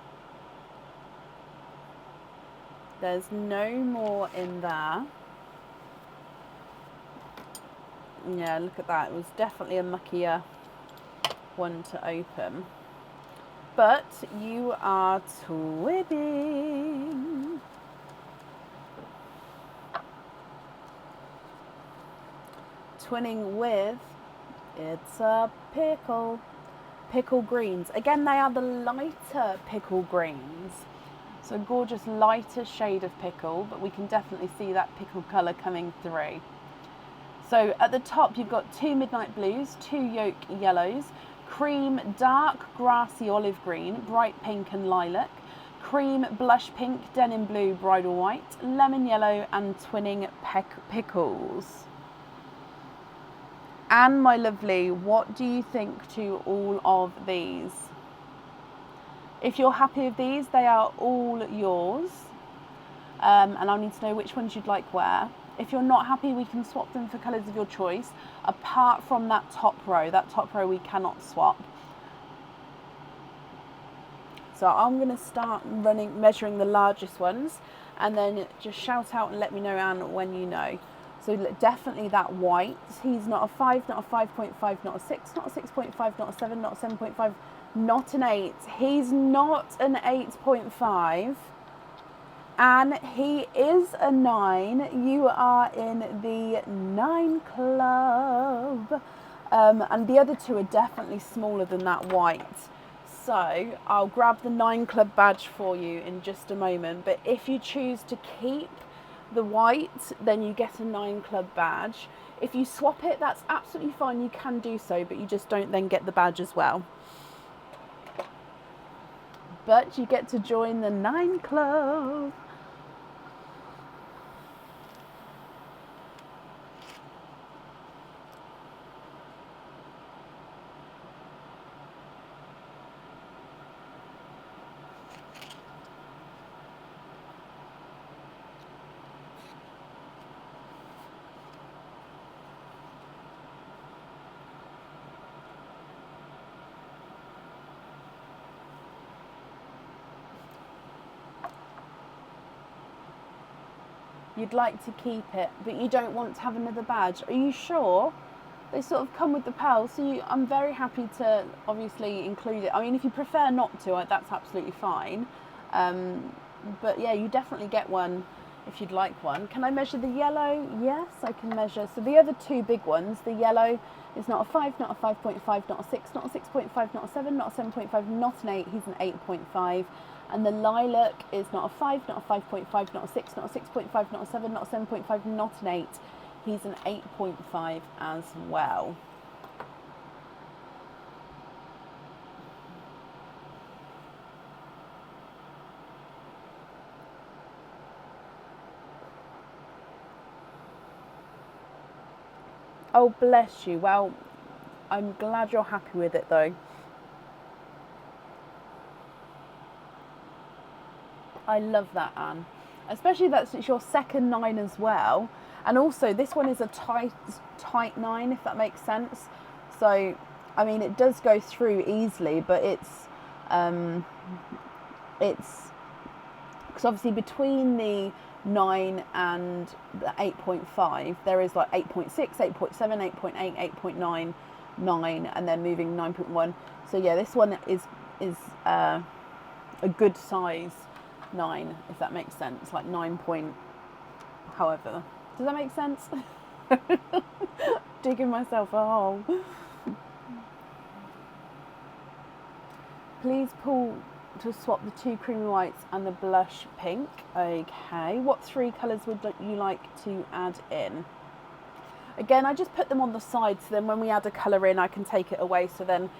There's no more in there. Yeah, look at that. It was definitely a muckier one to open. But you are twinning. Twinning with, it's a pickle. Pickle greens. Again, they are the lighter pickle greens. So gorgeous lighter shade of pickle, but we can definitely see that pickle colour coming through. So at the top you've got 2 midnight blues, 2 yolk yellows, cream, dark grassy olive green, bright pink and lilac, cream, blush pink, denim blue, bridal white, lemon yellow and twinning pickles. Anne, my lovely, what do you think to all of these? If you're happy with these, they are all yours. And I'll need to know which ones you'd like where. If you're not happy, we can swap them for colours of your choice, apart from that top row. That top row we cannot swap. So I'm going to start measuring the largest ones, and then just shout out and let me know, Anne, when you know. So definitely that white. He's not a 5, not a 5.5, not a 6, not a 6.5, not a 7, not a 7.5, not an 8. He's not an 8.5. And he is a 9. You are in the 9 club. And the other two are definitely smaller than that white. So I'll grab the 9 club badge for you in just a moment. But if you choose to keep the white, then you get a 9 club badge. If you swap it, that's absolutely fine. You can do so, but you just don't then get the badge as well. But you get to join the 9 club. You'd like to keep it, but you don't want to have another badge. Are you sure? They sort of come with the pearls, so I'm very happy to obviously include it. I mean, if you prefer not to, that's absolutely fine. But yeah, you definitely get one if you'd like one. Can I measure the yellow? Yes, I can measure. So the other 2 big ones, the yellow is not a 5, not a 5.5, not a 6, not a 6.5, not a 7, not a 7.5, not an 8. He's an 8.5. And the lilac is not a 5, not a 5.5, not a 6, not a 6.5, not a 7, not a 7.5, not an 8. He's an 8.5 as well. Oh, bless you. Well, I'm glad you're happy with it though. I love that, Anne. Especially that it's your second 9 as well. And also this one is a tight 9, if that makes sense. So, I mean, it does go through easily, but it's because obviously between the 9 and the 8.5, there is like 8.6, 8.7, 8.8, 8.9, 9, and then moving 9.1. So yeah, this one is a good size 9, if that makes sense, like 9 point however. Does that make sense? Digging myself a hole. Please pull to swap the 2 creamy whites and the blush pink. Okay, what 3 colours would you like to add in? Again, I just put them on the side, so then when we add a colour in, I can take it away, so then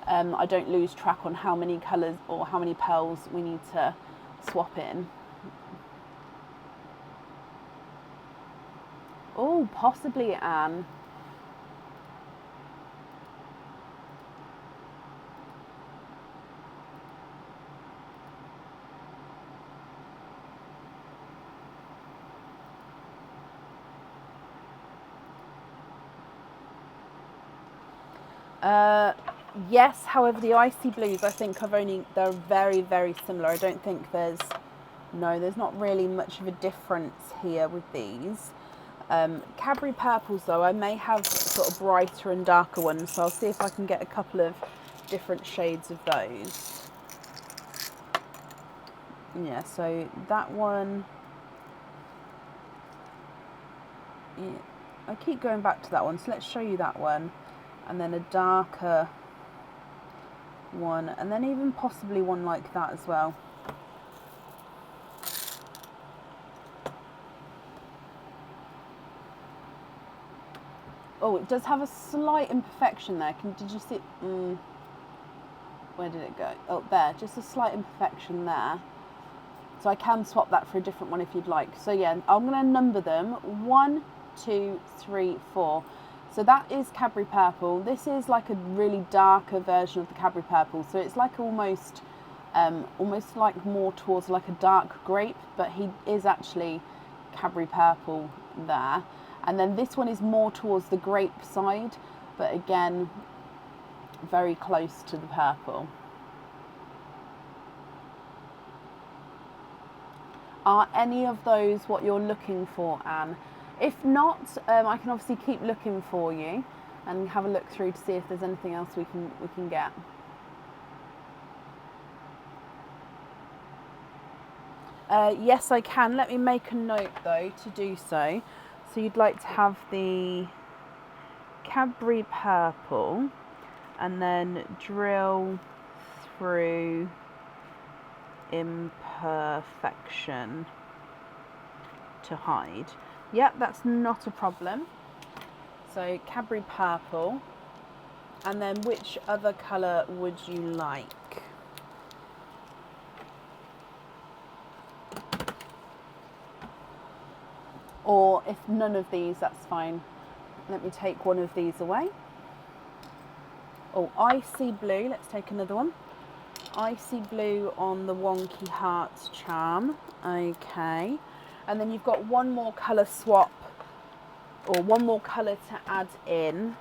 I don't lose track on how many colours or how many pearls we need to swap in. Oh, possibly Anne. Yes, however, the icy blues, I think they're very, very similar. I don't think there's not really much of a difference here with these. Cadbury purples, though, I may have sort of brighter and darker ones, so I'll see if I can get a couple of different shades of those. Yeah, so that one, yeah, I keep going back to that one, so let's show you that one, and then a darker one, and then even possibly one like that as well. Oh, it does have a slight imperfection there. Did you see? Where did it go? Oh, there. Just a slight imperfection there. So I can swap that for a different one if you'd like. So yeah, I'm going to number them. 1, 2, 3, 4. So that is Cadbury purple. This is like a really darker version of the Cadbury purple. So it's like almost like more towards like a dark grape, but he is actually Cadbury purple there. And then this one is more towards the grape side, but again, very close to the purple. Are any of those what you're looking for, Anne? If not, I can obviously keep looking for you and have a look through to see if there's anything else we can get. Yes, I can. Let me make a note though to do so. So you'd like to have the Cadbury purple and then drill through imperfection to hide. Yep, that's not a problem. So Cadbury purple, and then which other colour would you like? Or if none of these, that's fine. Let me take one of these away. Oh, icy blue. Let's take another one. Icy blue on the Wonky Hearts charm. Okay. And then you've got one more colour swap, or one more colour to add in.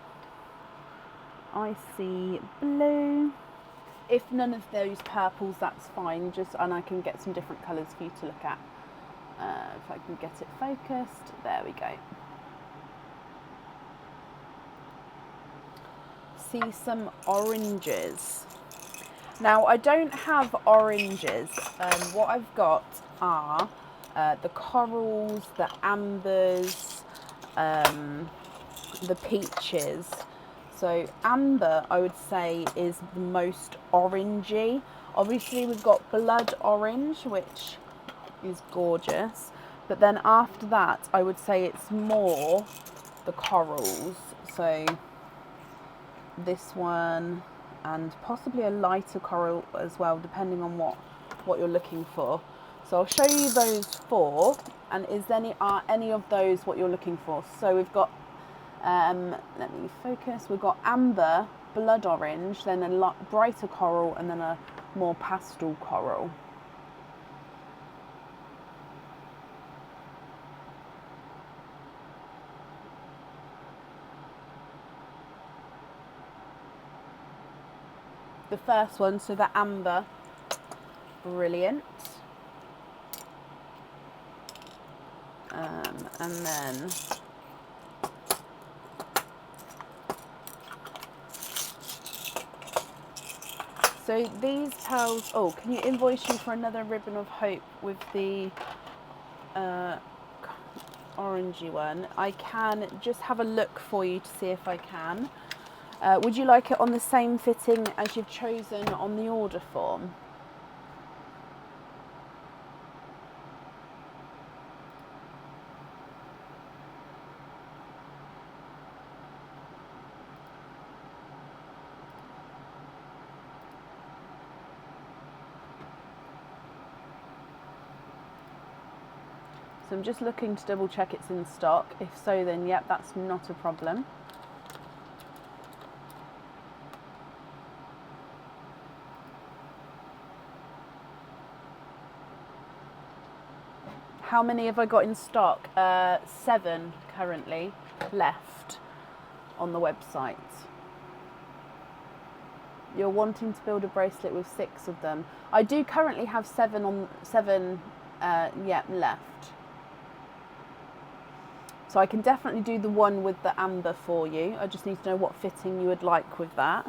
Icy blue. If none of those purples, that's fine. And I can get some different colours for you to look at. If I can get it focused. There we go. See some oranges. Now, I don't have oranges. What I've got are the corals, the ambers, the peaches. So amber, I would say, is the most orangey. Obviously, we've got blood orange, which is gorgeous. But then after that, I would say it's more the corals. So this one, and possibly a lighter coral as well, depending on what you're looking for. So I'll show you those 4, and are any of those what you're looking for? So we've got, let me focus, we've got amber, blood orange, then a brighter coral, and then a more pastel coral. The first one, so the amber, brilliant. And then so these pearls, oh, can you invoice you for another ribbon of hope with the orangey one? I can just have a look for you to see if I can. Would you like it on the same fitting as you've chosen on the order form? So I'm just looking to double check it's in stock. If so, then yep, that's not a problem. How many have I got in stock? 7 currently left on the website. You're wanting to build a bracelet with 6 of them. I do currently have 7 left. So I can definitely do the one with the amber for you. I just need to know what fitting you would like with that.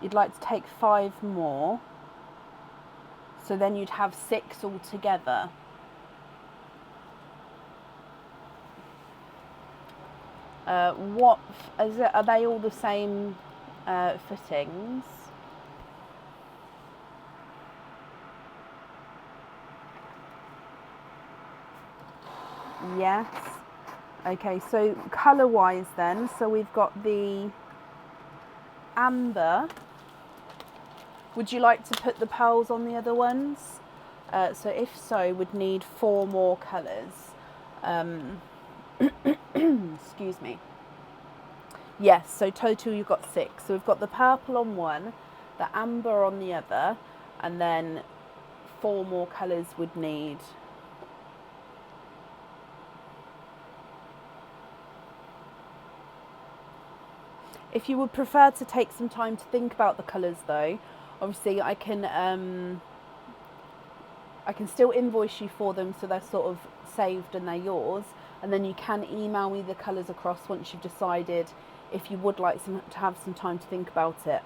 You'd like to take 5 more. So then you'd have 6 altogether. Are they all the same fittings? Yes. Okay, so colour wise then, so we've got the amber. Would you like to put the pearls on the other ones? So if so, would need 4 more colours. Excuse me. Yes, so total you've got 6. So we've got the purple on one, the amber on the other, and then 4 more colours would need. If you would prefer to take some time to think about the colours though, obviously I can still invoice you for them so they're sort of saved and they're yours, and then you can email me the colours across once you've decided if you would like to have some time to think about it.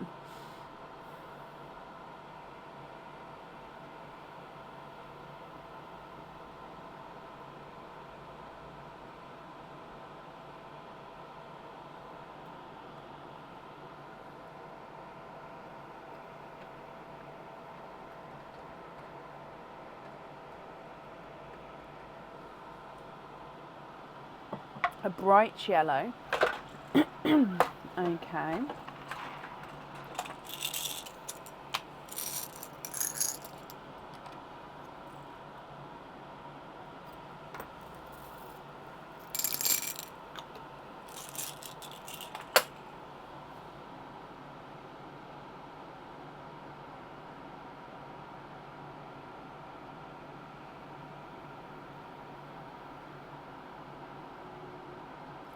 A bright yellow. Okay.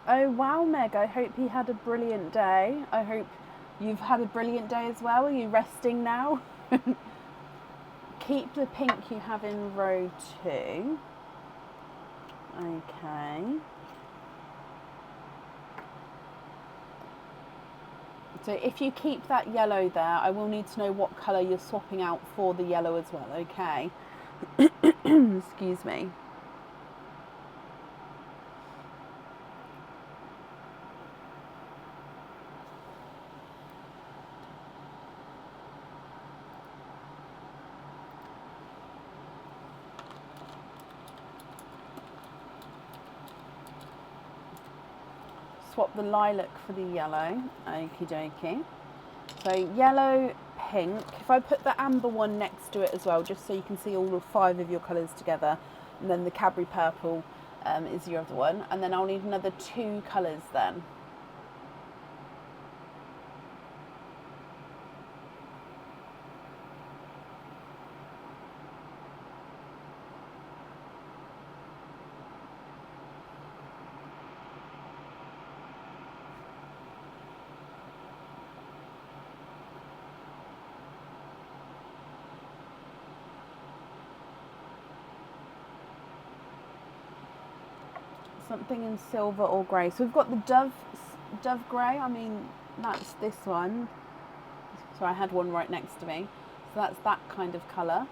Oh wow, Meg, I hope you had a brilliant day. I hope you've had a brilliant day as well. Are you resting now? Keep the pink you have in row 2. Okay. So if you keep that yellow there, I will need to know what colour you're swapping out for the yellow as well, okay? Excuse me. Swap the lilac for the yellow. Okie dokie. So yellow, pink. If I put the amber one next to it as well, just so you can see all 5 of your colours together, and then the Cadbury purple is your other one, and then I'll need another 2 colours then. Something in silver or grey. So we've got the dove grey. I mean, that's this one. So I had one right next to me. So that's that kind of colour.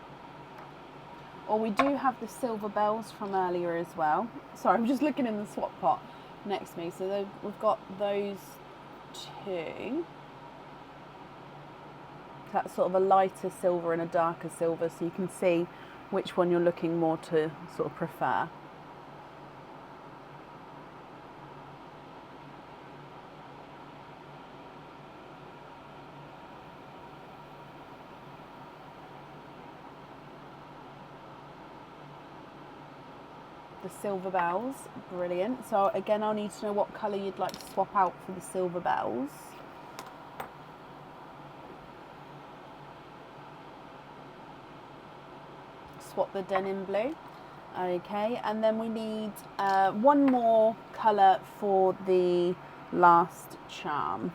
Or we do have the silver bells from earlier as well. Sorry, I'm just looking in the swap pot next to me. So we've got those two. That's sort of a lighter silver and a darker silver, so you can see which one you're looking more to sort of prefer. The silver bells, brilliant. So again, I'll need to know what colour you'd like to swap out for the silver bells. Swap the denim blue. Okay, and then we need one more colour for the last charm.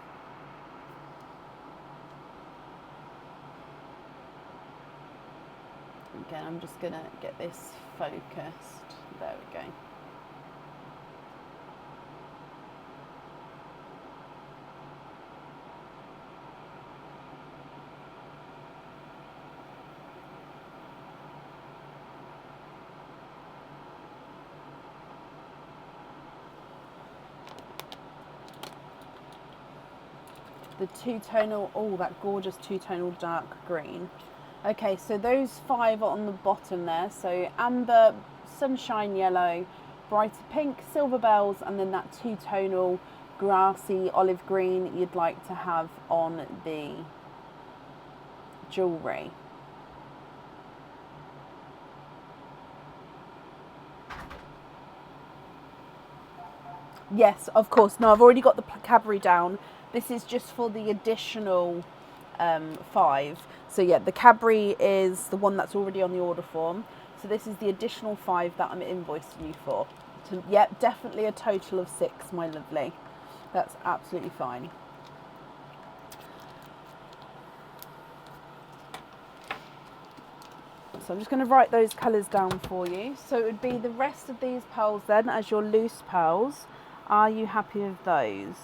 Again, I'm just going to get this focused. There we go. The two-tonal, oh, that gorgeous two-tonal dark green. Okay, so those 5 are on the bottom there. So amber, sunshine yellow, brighter pink, silver bells, and then that two-tonal grassy olive green you'd like to have on the jewellery. Yes, of course. No, I've already got the Cadbury down. This is just for the additional 5. So yeah, the Cadbury is the one that's already on the order form. So this is the additional 5 that I'm invoicing you for. So, yep, definitely a total of 6, my lovely. That's absolutely fine. So I'm just going to write those colours down for you. So it would be the rest of these pearls then as your loose pearls. Are you happy with those?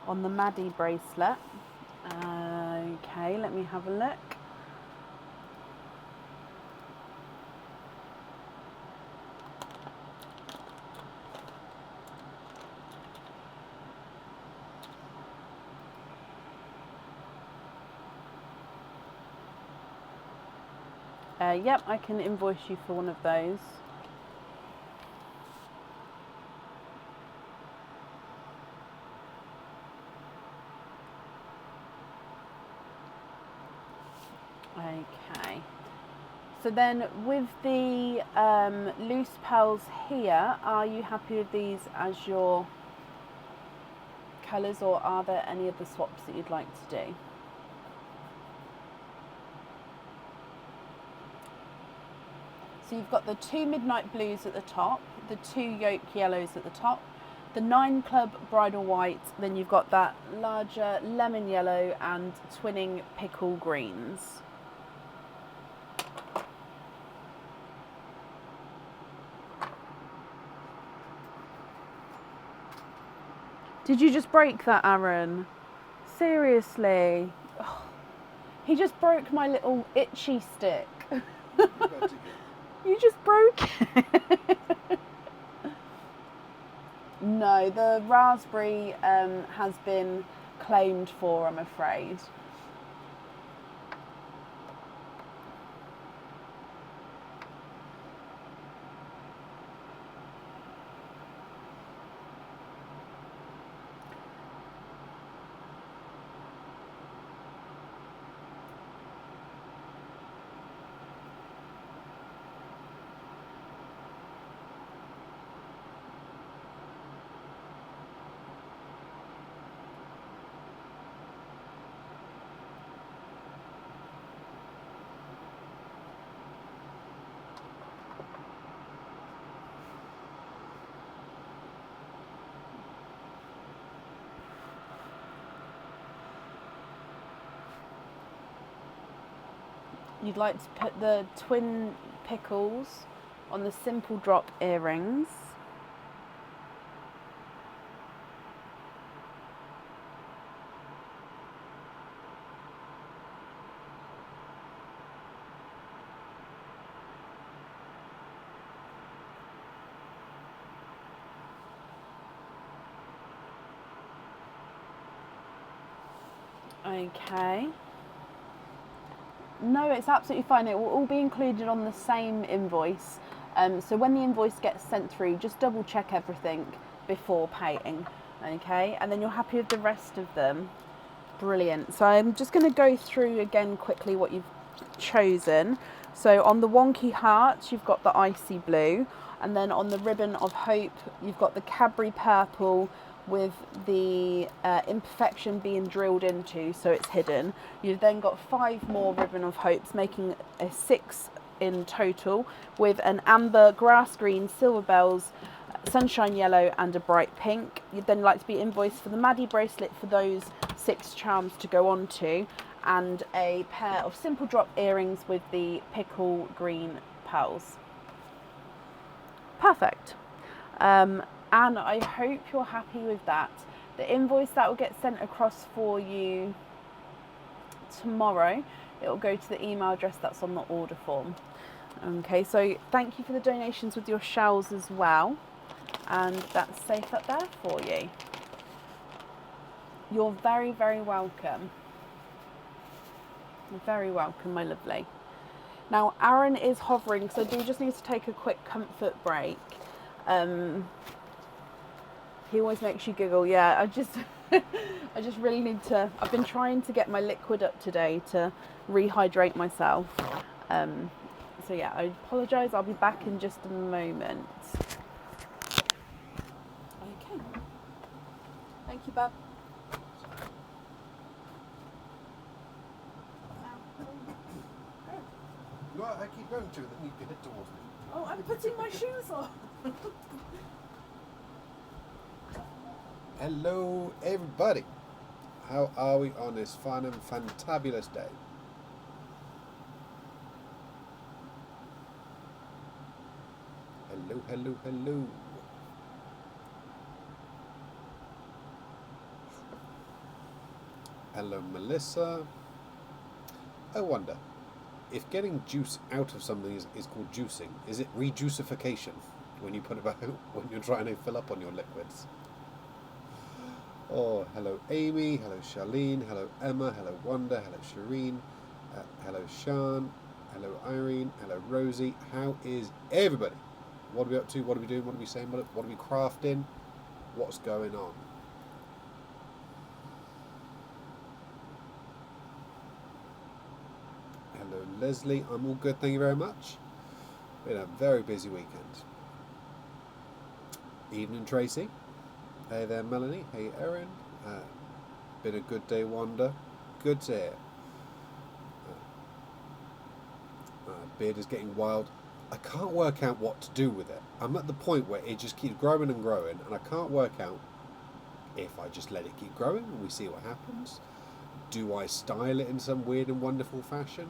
On the Maddie bracelet. Okay, let me have a look. Yep, I can invoice you for one of those. Okay. So then with the loose pearls here, are you happy with these as your colours, or are there any other swaps that you'd like to do? So you've got the 2 midnight blues at the top, the 2 yolk yellows at the top, the 9 club bridal white, then you've got that larger lemon yellow and twinning pickle greens. Did you just break that, Aaron? Seriously? Oh, he just broke my little itchy stick. You just broke it. No, the raspberry has been claimed for, I'm afraid. You'd like to put the twin pickles on the simple drop earrings. Okay. No, it's absolutely fine. It will all be included on the same invoice. So when the invoice gets sent through, just double check everything before paying. Okay, and then you're happy with the rest of them. Brilliant. So I'm just going to go through again quickly what you've chosen. So on the wonky hearts, you've got the icy blue, and then on the ribbon of hope, you've got the Cadbury purple with the imperfection being drilled into, so it's hidden. You've then got 5 more ribbon of hopes, making a 6 in total, with an amber, grass green, silver bells, sunshine yellow and a bright pink. You'd then like to be invoiced for the Maddie bracelet for those 6 charms to go on to, and a pair of simple drop earrings with the pickle green pearls. Perfect. And I hope you're happy with that. The invoice that will get sent across for you tomorrow, it will go to the email address that's on the order form. Okay, so thank you for the donations with your shells as well, and that's safe up there for you. You're very, very welcome. You're very welcome, my lovely. Now, Aaron is hovering, so I do just need to take a quick comfort break. He always makes you giggle. Yeah, I just really need to. I've been trying to get my liquid up today to rehydrate myself. So yeah, I apologise. I'll be back in just a moment. Okay. Thank you, Bab. No, I keep going to, then you can hit towards me. Oh, I'm putting my shoes on. Hello, everybody. How are we on this fun and fantabulous day? Hello, hello, hello. Hello, Melissa. I wonder, if getting juice out of something is called juicing, is it rejuicification when you put it back when you're trying to fill up on your liquids? Oh, hello Amy, hello Charlene, hello Emma, hello Wanda, hello Shireen, hello Sean, hello Irene, hello Rosie. How is everybody? What are we up to? What are we doing? What are we saying? What are we crafting? What's going on? Hello Leslie, I'm all good, thank you very much. Been a very busy weekend. Evening Tracy. Hey there Melanie, hey Erin. Been a good day Wanda. Good to hear. Beard is getting wild. I can't work out what to do with it. I'm at the point where it just keeps growing and growing, and I can't work out if I just let it keep growing and we see what happens. Do I style it in some weird and wonderful fashion?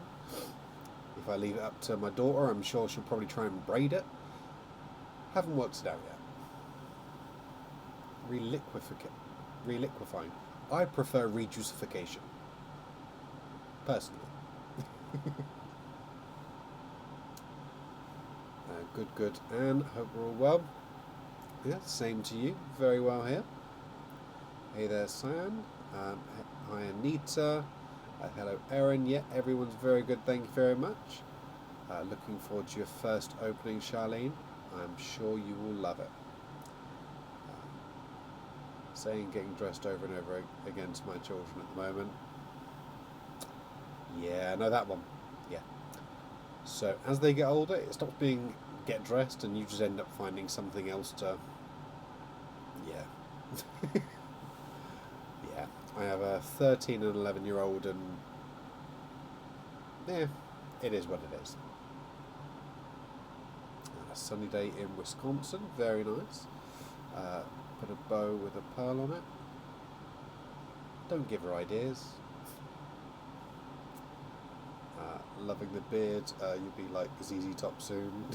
If I leave it up to my daughter, I'm sure she'll probably try and braid it. Haven't worked it out yet. Reliquifying. I prefer rejuicification. Personally. Good. Anne, hope we're all well. Yeah, same to you. Very well here. Hey there, Sam. Hi, Anita. Hello, Erin. Yeah, everyone's very good. Thank you very much. Looking forward to your first opening, Charlene. I'm sure you will love it. Saying getting dressed over and over again to my children at the moment. Yeah, I know that one. Yeah. So as they get older, it stops being get dressed and you just end up finding something else to... Yeah. Yeah. I have a 13 and 11-year-old and... Yeah, it is what it is. A sunny day in Wisconsin, very nice. Put a bow with a pearl on it. Don't give her ideas. Loving the beard. You'll be like ZZ Top soon.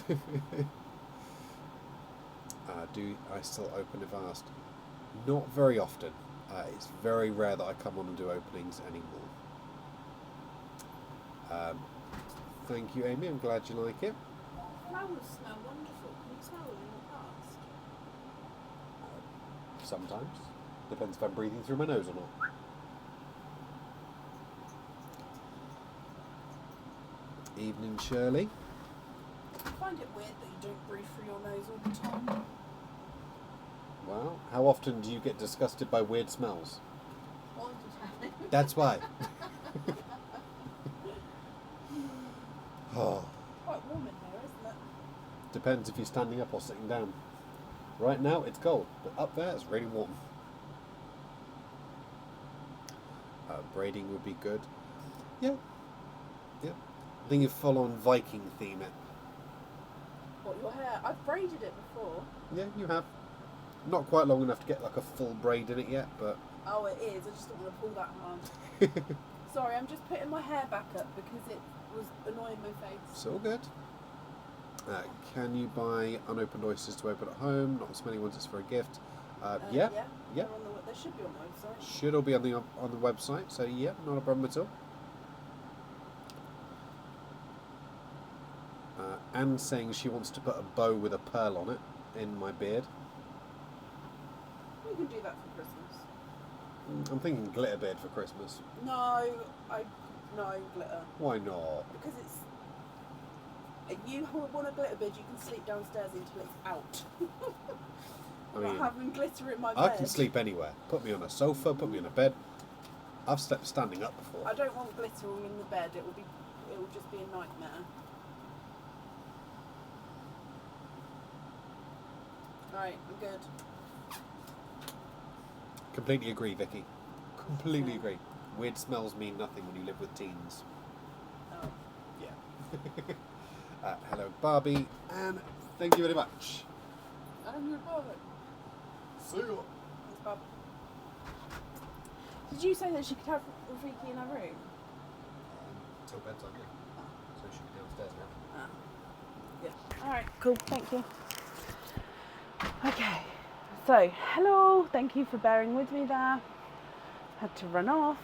Do I still open if asked? Not very often. It's very rare that I come on and do openings anymore. Thank you, Amy. I'm glad you like it. Flowers smell wonderful. Can you smell them in the past? Sometimes. Depends if I'm breathing through my nose or not. Evening, Shirley. I find it weird that you don't breathe through your nose all the time. Well, how often do you get disgusted by weird smells? All the time. That's why. Oh. Quite warm in there, isn't it? Depends if you're standing up or sitting down. Right now it's cold, but up there it's really warm. Braiding would be good. Yeah. Yeah. I think you full on Viking theme it. What, your hair? I've braided it before. Yeah, you have. Not quite long enough to get like a full braid in it yet, but... Oh, it is. I just don't want to pull that hard. Sorry, I'm just putting my hair back up because it was annoying my face. It's all good. Can you buy unopened oysters to open at home? Not the smelly ones, it's for a gift. Yeah. They should be on the website. Should all be on the website, so yeah, not a problem at all. Anne's saying she wants to put a bow with a pearl on it in my beard. You can do that for Christmas. I'm thinking glitter beard for Christmas. No glitter. Why not? Because it's... If you want a glitter beard, you can sleep downstairs until it's out. I'm not having glitter in my bed. I can sleep anywhere. Put me on a sofa, put me on a bed. I've slept standing up before. I don't want glitter in the bed. It will just be a nightmare. Right, I'm good. Completely agree, Vicky. Completely agree. Weird smells mean nothing when you live with teens. Oh. Yeah. Hello, Barbie, and thank you very much. I'm your Barbie. See you. Thanks, Bob. Did you say that she could have Rafiki in her room? Till bedtime, yeah. So she can be downstairs now. Yeah. Alright, cool, thank you. Okay, so hello, thank you for bearing with me there. Had to run off.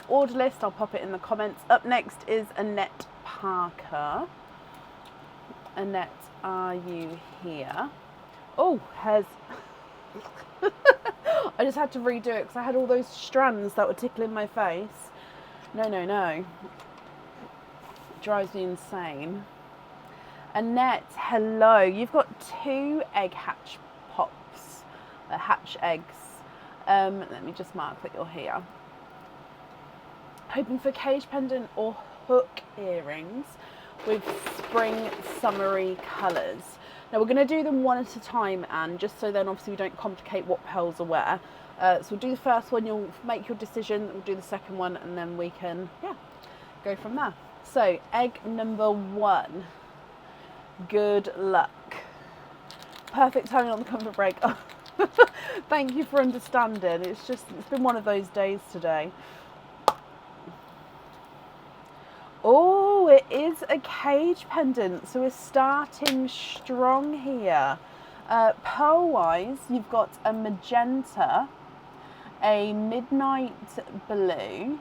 Order list, I'll pop it in the comments. Up next is Annette Parker. Annette, are you here? Oh, has... I just had to redo it because I had all those strands that were tickling my face. No. It drives me insane. Annette, hello. You've got 2 egg hatch pops, hatch eggs. Let me just mark that you're here. Hoping for cage pendant or hook earrings with spring summery colours. Now we're going to do them one at a time, Anne, just so then obviously we don't complicate what pearls are where. So we'll do the first one, you'll make your decision, we'll do the second one, and then we can, go from there. So, egg number 1. Good luck. Perfect timing on the comfort break. Thank you for understanding. It's been one of those days today. Oh, it is a cage pendant, so we're starting strong here. Pearl-wise, you've got a magenta, a midnight blue,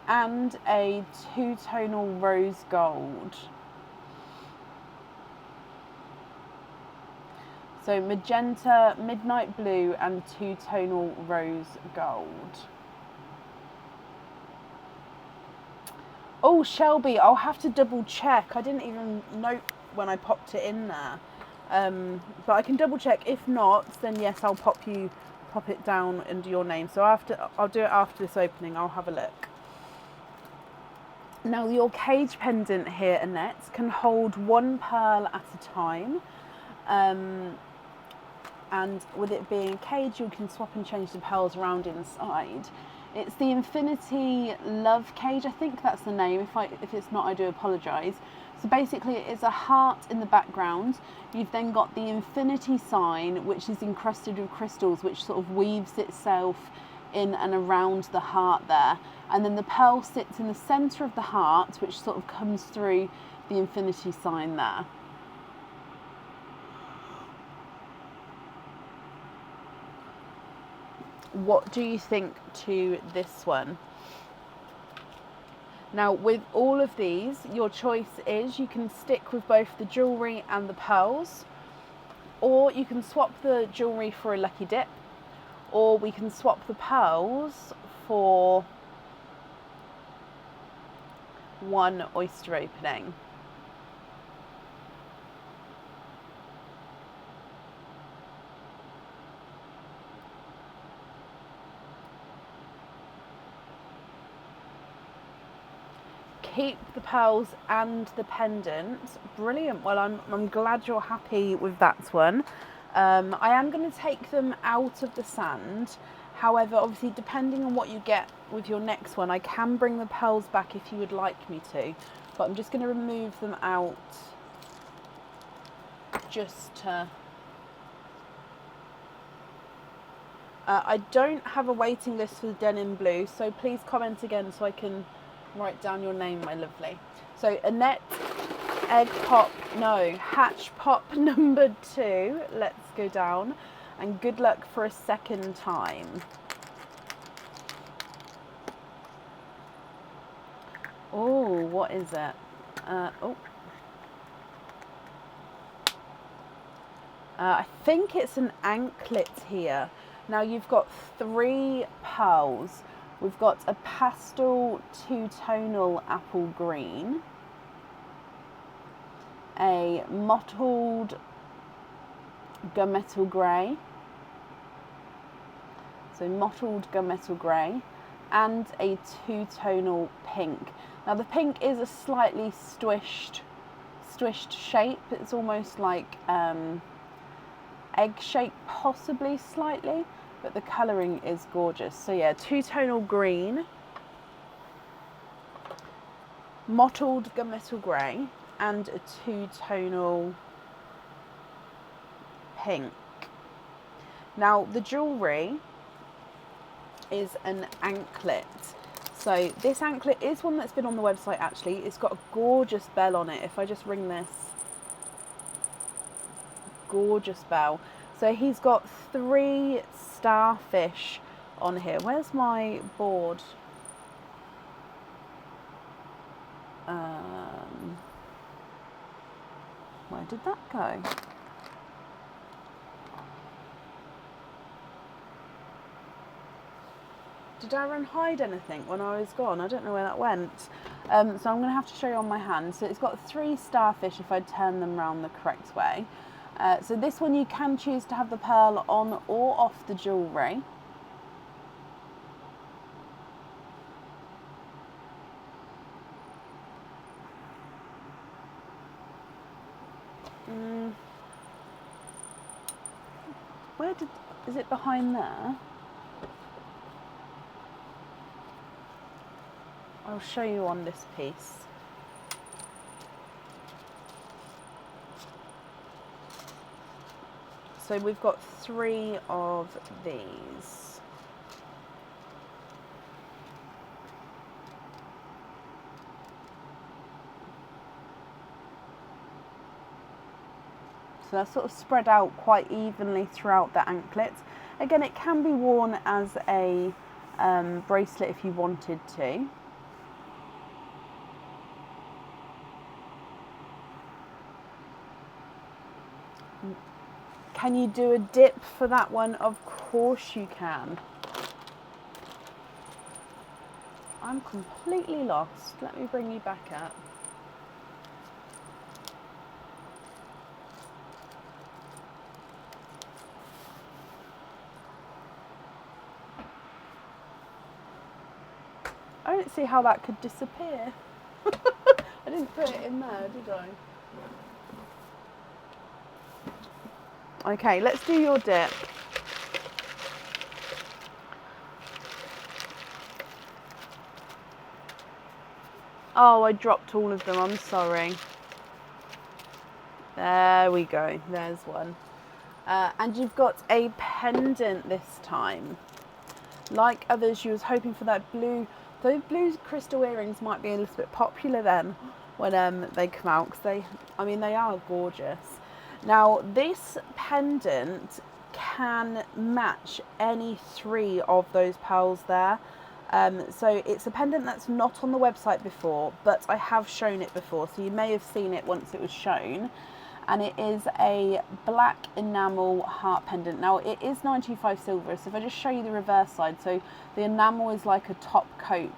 and a 2-tonal rose gold. So magenta, midnight blue, and 2-tonal rose gold. Oh, Shelby, I'll have to double check. I didn't even note when I popped it in there. But I can double check. If not, then yes, I'll pop it down under your name. So I'll do it after this opening. I'll have a look. Now your cage pendant here, Annette, can hold 1 pearl at a time. And with it being a cage, you can swap and change the pearls around inside. It's the Infinity Love Cage, I think that's the name. If it's not, I do apologise. So basically it is a heart in the background. You've then got the infinity sign, which is encrusted with crystals, which sort of weaves itself in and around the heart there. And then the pearl sits in the centre of the heart, which sort of comes through the infinity sign there. What do you think to this one? Now, with all of these, your choice is you can stick with both the jewellery and the pearls, or you can swap the jewellery for a lucky dip, or we can swap the pearls for one oyster opening. Keep the pearls and the pendant. Brilliant. Well, I'm glad you're happy with that one. I am going to take them out of the sand. However, obviously, depending on what you get with your next one, I can bring the pearls back if you would like me to. But I'm just going to remove them out just to... I don't have a waiting list for the denim blue, so please comment again so I can write down your name, my lovely. So Annette, hatch pop number 2. Let's go down, and good luck for a second time. Oh, what is it? I think it's an anklet here. Now you've got 3 pearls. We've got a pastel 2-tonal apple green, a mottled gunmetal grey, and a 2-tonal pink. Now the pink is a slightly swished shape. It's almost like egg shape, possibly slightly, but the colouring is gorgeous. So yeah, 2-tonal green, mottled gunmetal grey, and a 2-tonal pink. Now the jewellery is an anklet. So this anklet is one that's been on the website actually. It's got a gorgeous bell on it. If I just ring this, gorgeous bell. So he's got 3 starfish on here. Where's my board? Where did that go? Did I run hide anything when I was gone? I don't know where that went. So I'm going to have to show you on my hand. So it's got 3 starfish if I turn them round the correct way. So this one you can choose to have the pearl on or off the jewellery. Is it behind there? I'll show you on this piece. So we've got 3 of these. So they're sort of spread out quite evenly throughout the anklet. Again, it can be worn as a bracelet if you wanted to. Can you do a dip for that one? Of course you can. I'm completely lost. Let me bring you back up. I don't see how that could disappear. I didn't put it in there, did I? Okay, let's do your dip. Oh, I dropped all of them, I'm sorry. There we go, there's one. And you've got a pendant this time. Like others, you was hoping for that blue. Those blue crystal earrings might be a little bit popular then when they come out, because they are gorgeous. Now this pendant can match any 3 of those pearls there. So it's a pendant that's not on the website before, but I have shown it before, so you may have seen it once it was shown. And it is a black enamel heart pendant. Now it is 925 silver, so if I just show you the reverse side, so the enamel is like a top coat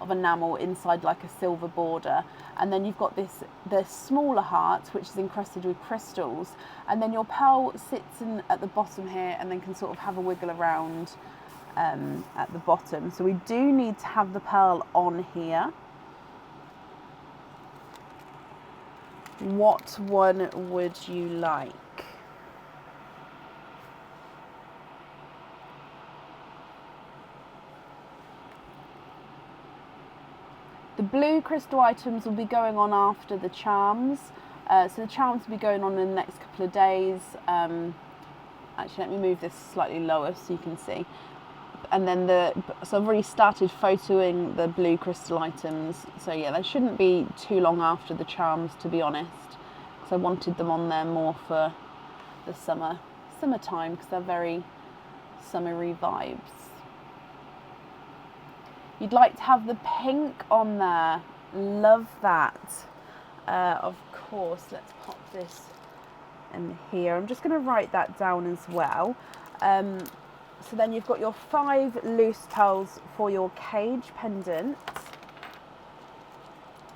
of enamel inside like a silver border, and then you've got the smaller heart which is encrusted with crystals, and then your pearl sits in at the bottom here and then can sort of have a wiggle around at the bottom. So we do need to have the pearl on here. What one would you like? The blue crystal items will be going on after the charms. So the charms will be going on in the next couple of days. Actually, let me move this slightly lower so you can see. And then so I've already started photoing the blue crystal items. So yeah, they shouldn't be too long after the charms, to be honest, because I wanted them on there more for the summertime, because they're very summery vibes. You'd like to have the pink on there. Love that. Of course, let's pop this in here. I'm just going to write that down as well. So then you've got your 5 loose pearls for your cage pendant,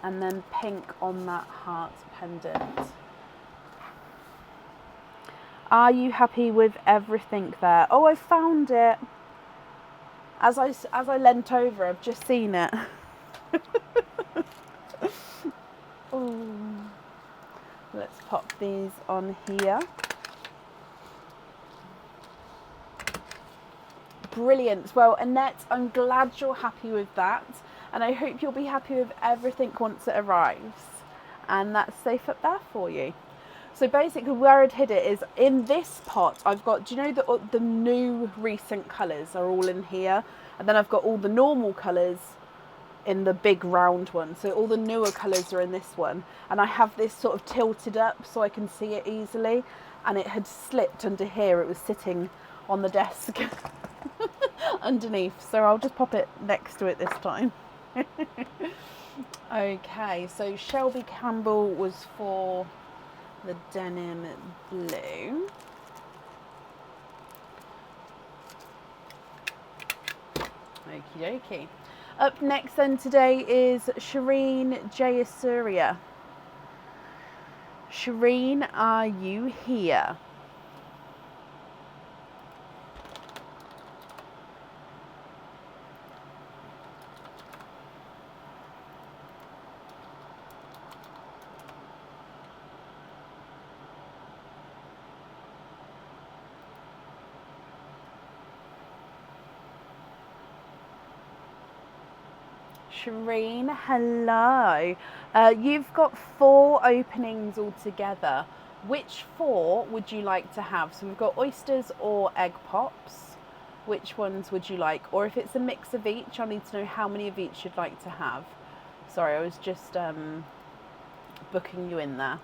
and then pink on that heart pendant. Are you happy with everything there? Oh, I found it. As I leant over, I've just seen it. Oh, let's pop these on here. Brilliant. Well, Annette, I'm glad you're happy with that, and I hope you'll be happy with everything once it arrives, and that's safe up there for you. So basically where I'd hid it is in this pot. I've got, do you know the new recent colours are all in here, and then I've got all the normal colours in the big round one. So all the newer colours are in this one, and I have this sort of tilted up so I can see it easily, and it had slipped under here. It was sitting on the desk underneath, so I'll just pop it next to it this time. Okay, so Shelby Campbell was for the denim blue. Okie dokie. Up next then today is Shireen Jayasuriya. Shireen, are you here? Shireen, hello. You've got 4 openings altogether. Which 4 would you like to have? So we've got oysters or egg pops. Which ones would you like? Or if it's a mix of each, I need to know how many of each you'd like to have. Sorry, I was just booking you in there.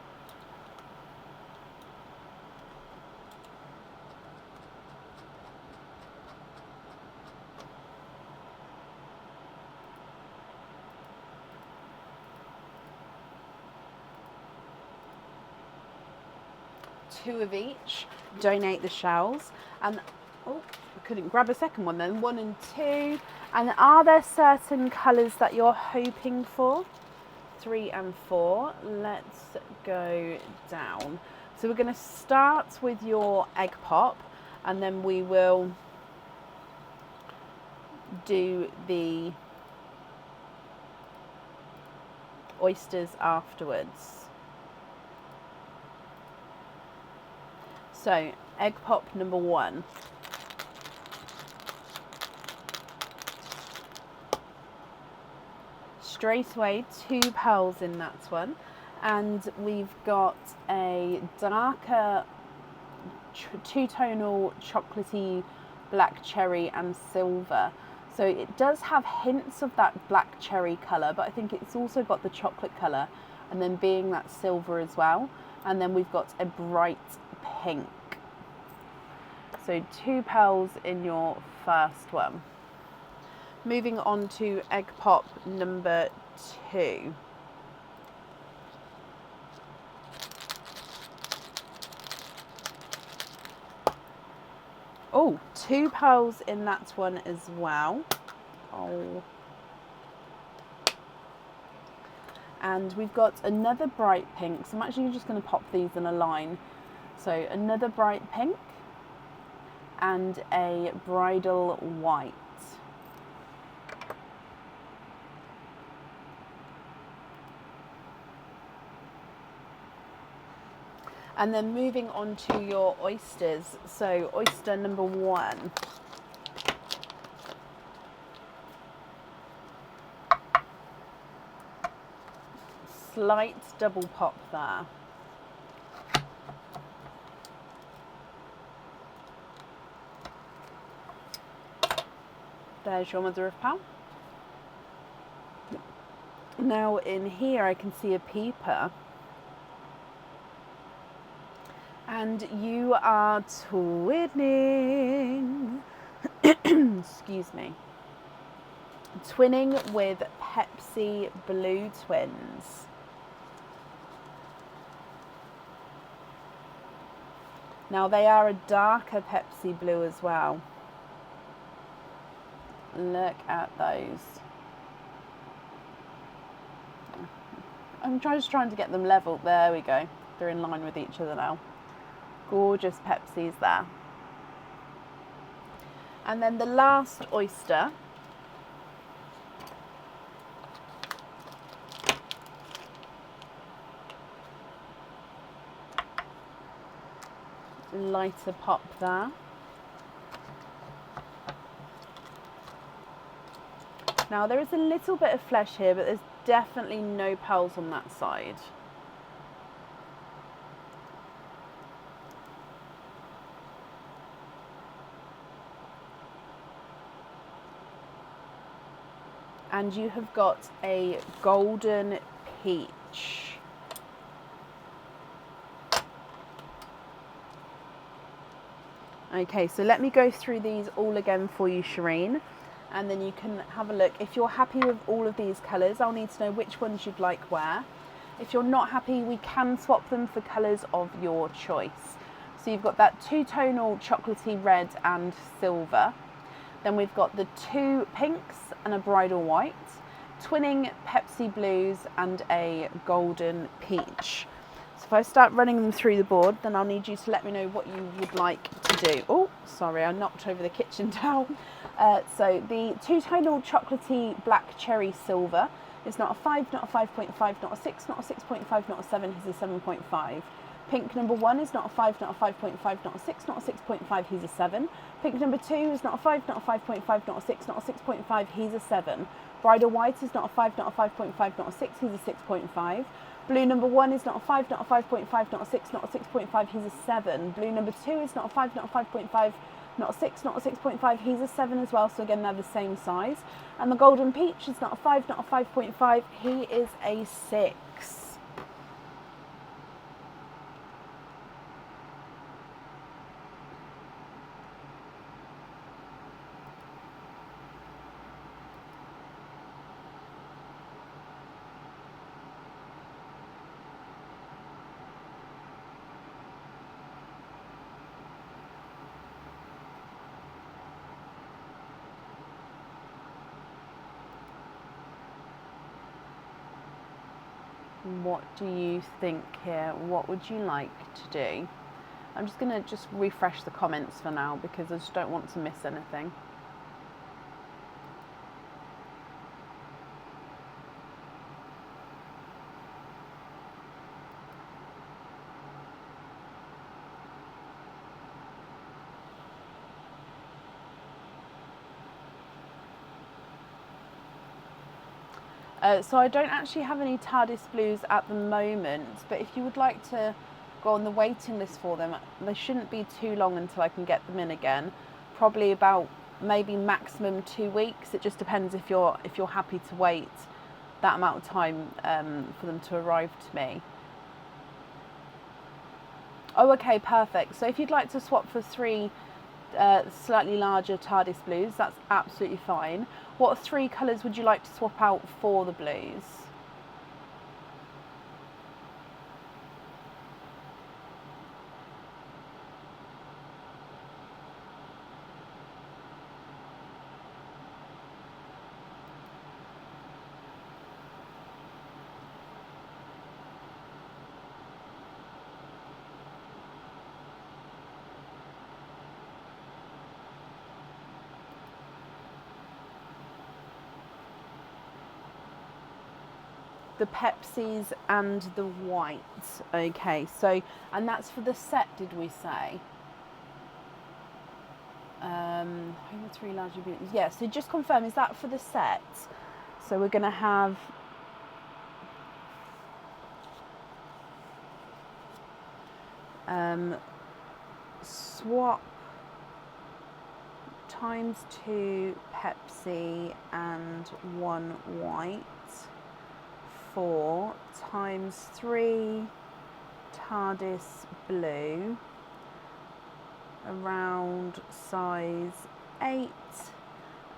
Two of each, donate the shells, and oh, I couldn't grab a second one then. 1 and 2. And are there certain colours that you're hoping for? 3 and 4. Let's go down. So we're going to start with your egg pop, and then we will do the oysters afterwards. So, egg pop number 1. Straight away, 2 pearls in that one. And we've got a darker two-tonal chocolatey black cherry and silver. So it does have hints of that black cherry colour, but I think it's also got the chocolate colour, and then being that silver as well. And then we've got a bright pink. So 2 pearls in your first one. Moving on to egg pop number 2. Oh, 2 pearls in that one as well. Oh. And we've got another bright pink. So I'm actually just going to pop these in a line. So another bright pink and a bridal white. And then moving on to your oysters. So oyster number 1. Slight double pop there. There's your mother of pearl. Now in here I can see a peeper. And you are twinning, excuse me, twinning with Pepsi Blue Twins. Now they are a darker Pepsi Blue as well. Look at those. I'm just trying to get them level. There we go. They're in line with each other now. Gorgeous Pepsis there. And then the last oyster. Lighter pop there. Now there is a little bit of flesh here, but there's definitely no pearls on that side. And you have got a golden peach. Okay, so let me go through these all again for you, Shireen, and then you can have a look. If you're happy with all of these colours, I'll need to know which ones you'd like where. If you're not happy, we can swap them for colours of your choice. So you've got that two-tonal chocolatey red and silver. Then we've got the 2 pinks and a bridal white, twinning Pepsi Blues and a golden peach. So if I start running them through the board, then I'll need you to let me know what you would like to do. Oh, sorry, I knocked over the kitchen towel. So the two-tonal chocolatey black cherry silver is not a 5, not a 5.5, not a 6, not a 6.5, not a 7, he's a 7.5. Pink number 1 is not a 5, not a 5.5, not a 6, not a 6.5, he's a 7. Pink number 2 is not a 5, not a 5.5, not a 6, not a 6.5, he's a 7. Bridal white is not a 5, not a 5.5, not a 6, he's a 6.5. Blue number 1 is not a 5, not a 5.5, not a 6, not a 6.5, he's a 7. Blue number 2 is not a 5, not a 5.5, not a 6, not a 6.5, he's a 7 as well, so again they're the same size. And the golden peach is not a 5, not a 5.5, he is a 6. What do you think here? What would you like to do? I'm just going to just refresh the comments for now because I just don't want to miss anything. So I don't actually have any TARDIS blues at the moment, but if you would like to go on the waiting list for them, they shouldn't be too long until I can get them in again. probably about maybe maximum 2 weeks. It just depends if you're happy to wait that amount of time for them to arrive to me. Oh, okay, perfect. So if you'd like to swap for 3 slightly larger TARDIS blues, that's absolutely fine. What 3 colours would you like to swap out for the blues? The Pepsis and the white. Okay, so, and that's for the set, did we say? Home with 3 larger blues. Yeah, so just confirm, is that for the set? So we're going to have swap ×2 Pepsi and 1 white for ×3 TARDIS blue, around size 8.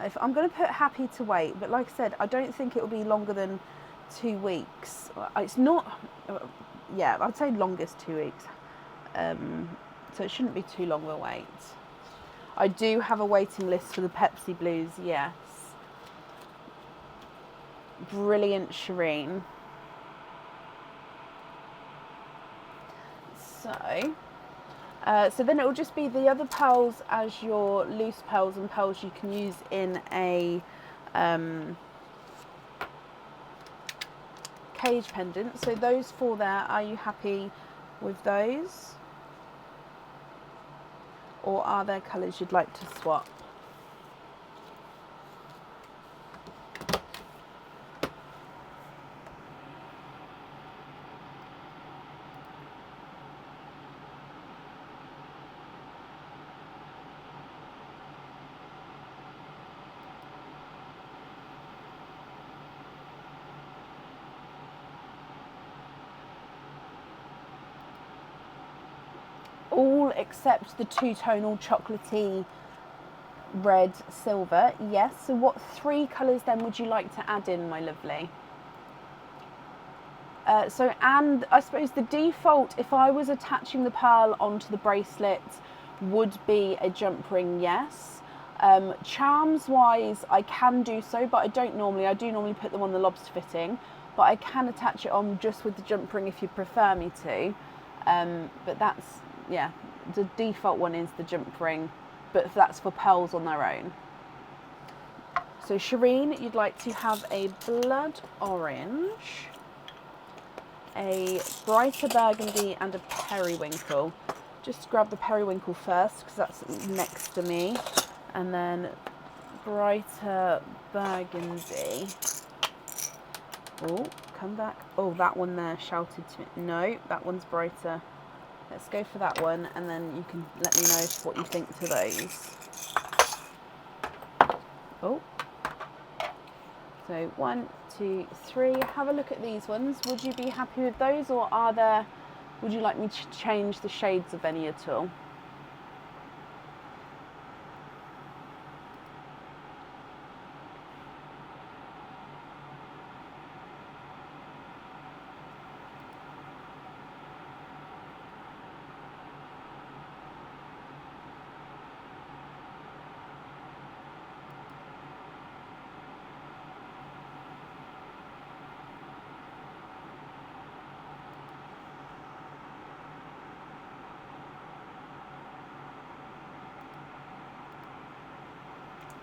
If I'm going to put happy to wait, but like I said, I don't think it will be longer than 2 weeks. It's not, yeah, I'd say longest 2 weeks. So it shouldn't be too long a wait. I do have a waiting list for the Pepsi blues, yes. Brilliant, Shireen. So then it will just be the other pearls as your loose pearls and pearls you can use in a cage pendant. So those 4 there, are you happy with those? Or are there colours you'd like to swap? All except the 2-tonal chocolatey red silver, yes. So what 3 colours then would you like to add in, my lovely? And I suppose the default, if I was attaching the pearl onto the bracelet, would be a jump ring, yes. Charms wise, I can do so, but I do normally put them on the lobster fitting, but I can attach it on just with the jump ring if you prefer me to. But that's, yeah, the default one is the jump ring, but that's for pearls on their own. So Shireen, you'd like to have a blood orange, a brighter burgundy and a periwinkle. Just grab the periwinkle first because that's next to me, and then brighter burgundy. Oh, come back. Oh, that one there shouted to me. No, that one's brighter. Let's go for that one, and then you can let me know what you think to those. Oh. So 1, 2, 3. Have a look at these ones. Would you be happy with those, or would you like me to change the shades of any at all?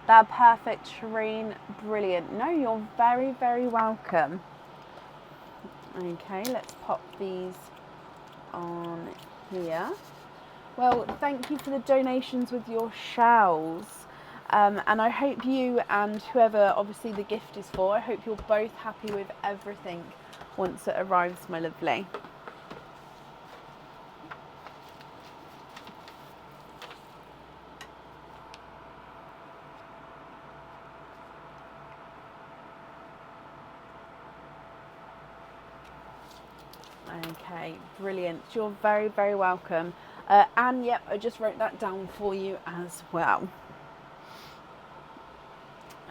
They're perfect, Shireen. Brilliant. No, you're very, very welcome. Okay, let's pop these on here. Well, thank you for the donations with your shells. And I hope you and whoever obviously the gift is for, I hope you're both happy with everything once it arrives, my lovely. Okay, brilliant. You're very, very welcome. And yep, I just wrote that down for you as well.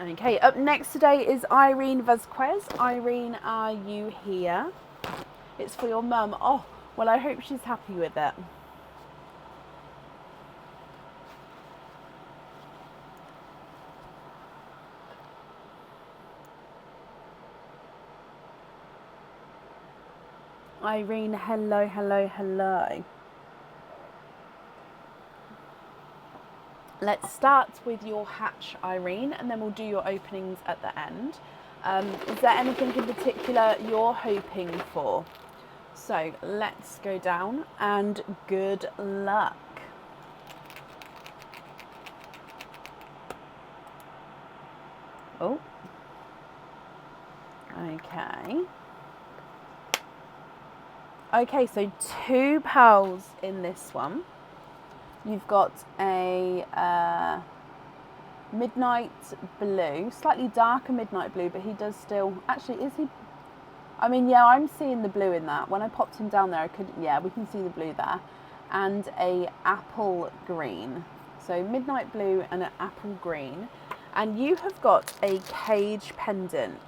Okay, up next today is Irene Vasquez. Irene, are you here? It's for your mum. Oh, well, I hope she's happy with it. Irene, hello, hello, hello. Let's start with your hatch, Irene, and then we'll do your openings at the end. Is there anything in particular you're hoping for? So let's go down and good luck. Oh, okay. Okay, so 2 pearls in this one. You've got a midnight blue, slightly darker midnight blue, but he does still, actually, is he? I mean, yeah, I'm seeing the blue in that. When I popped him down there, I could, yeah, we can see the blue there. And a apple green. So midnight blue and an apple green. And you have got a cage pendant.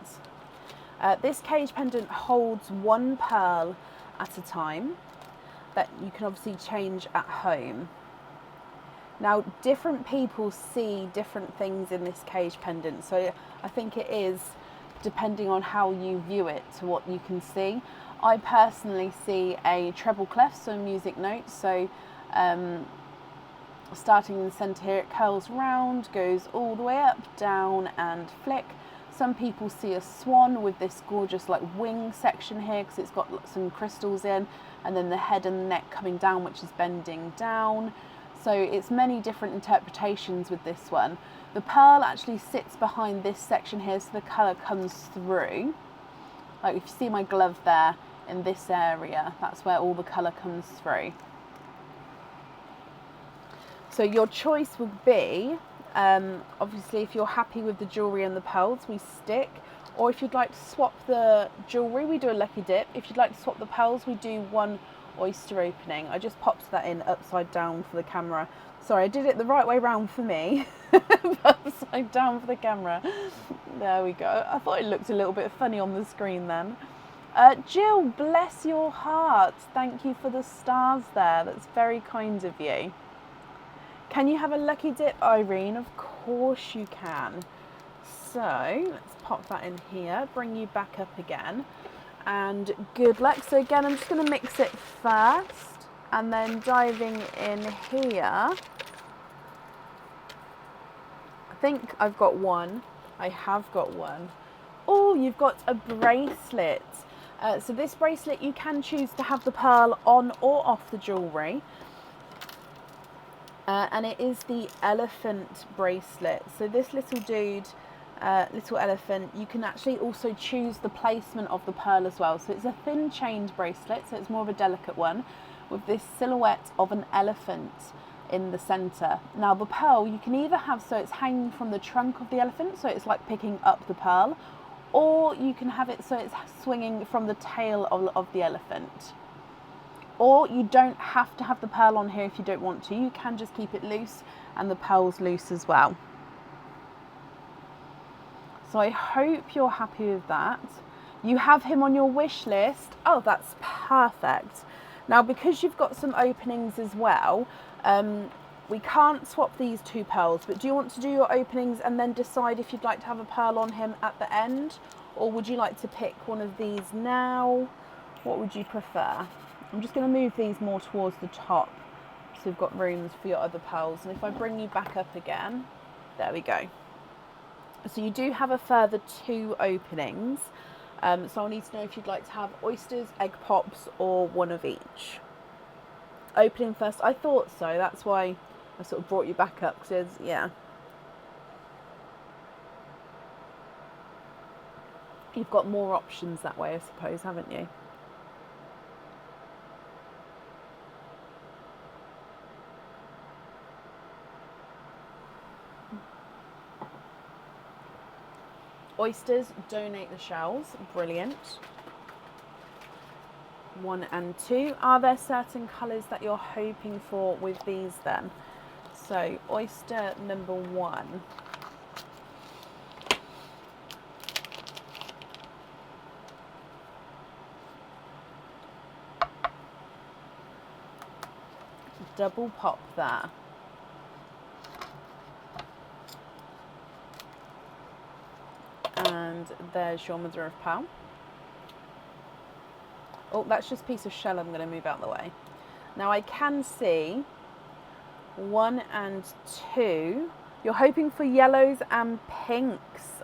This cage pendant holds 1 pearl at a time that you can obviously change at home. Now, different people see different things in this cage pendant, so I think it is depending on how you view it to what you can see. I personally see a treble clef, so music notes, so starting in the centre here, it curls round, goes all the way up, down and flick. Some people see a swan with this gorgeous like wing section here because it's got some crystals in, and then the head and the neck coming down, which is bending down. So it's many different interpretations with this one. The pearl actually sits behind this section here, so the colour comes through. Like if you see my glove there in this area, that's where all the colour comes through. So your choice will be, obviously if you're happy with the jewellery and the pearls, we stick. Or if you'd like to swap the jewellery, we do a lucky dip. If you'd like to swap the pearls, we do 1 oyster opening. I just popped that in upside down for the camera. Sorry, I did it the right way round for me, upside down for the camera. There we go. I thought it looked a little bit funny on the screen then. Jill, bless your heart. Thank you for the stars there. That's very kind of you. Can you have a lucky dip, Irene? Of course you can. So let's pop that in here, bring you back up again. And good luck. So again, I'm just going to mix it first and then diving in here. I think I've got 1. I have got 1. Oh, you've got a bracelet. So this bracelet, you can choose to have the pearl on or off the jewellery. And it is the elephant bracelet. So this little dude, little elephant, you can actually also choose the placement of the pearl as well. So it's a thin chained bracelet, so it's more of a delicate one, with this silhouette of an elephant in the centre. Now the pearl, you can either have so it's hanging from the trunk of the elephant, so it's like picking up the pearl, or you can have it so it's swinging from the tail of the elephant. Or you don't have to have the pearl on here if you don't want to. You can just keep it loose and the pearl's loose as well. So I hope you're happy with that. You have him on your wish list. Oh, that's perfect. Now, because you've got some openings as well, we can't swap these 2 pearls, but do you want to do your openings and then decide if you'd like to have a pearl on him at the end? Or would you like to pick one of these now? What would you prefer? I'm just going to move these more towards the top so we've got rooms for your other pearls. And if I bring you back up again, there we go. So you do have a further 2 openings. So I'll need to know if you'd like to have oysters, egg pops, or 1 of each. Opening first, I thought so. That's why I sort of brought you back up, because yeah. You've got more options that way, I suppose, haven't you? Oysters, donate the shells. Brilliant. 1 and 2. Are there certain colours that you're hoping for with these then? So oyster number 1. Double pop there. And there's your mother of pearl. Oh, that's just a piece of shell I'm going to move out of the way. Now I can see 1 and 2. You're hoping for yellows and pinks.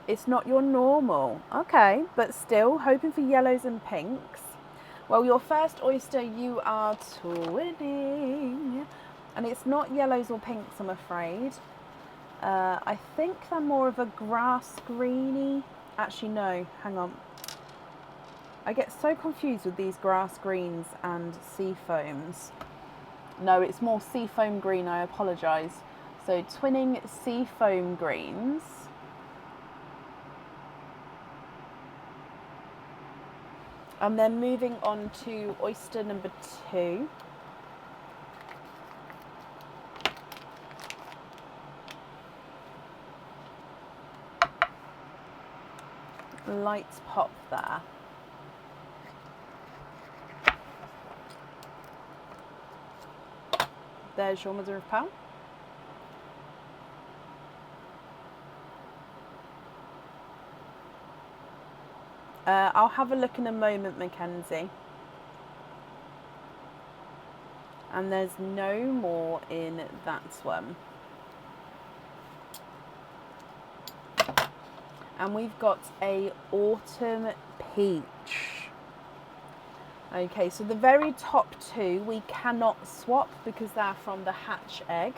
It's not your normal. Okay, but still hoping for yellows and pinks. Well, your first oyster, you are twinning. And it's not yellows or pinks, I'm afraid. I think they're more of a grass greeny. Actually, no, hang on. I get so confused with these grass greens and sea foams. No, it's more sea foam green, I apologise. So twinning sea foam greens. And then moving on to oyster number 2. Lights pop there. There's your mother of pearl. I'll have a look in a moment, Mackenzie. And there's no more in that one. And we've got a autumn peach. Okay, so the very top 2 we cannot swap because they're from the hatch egg.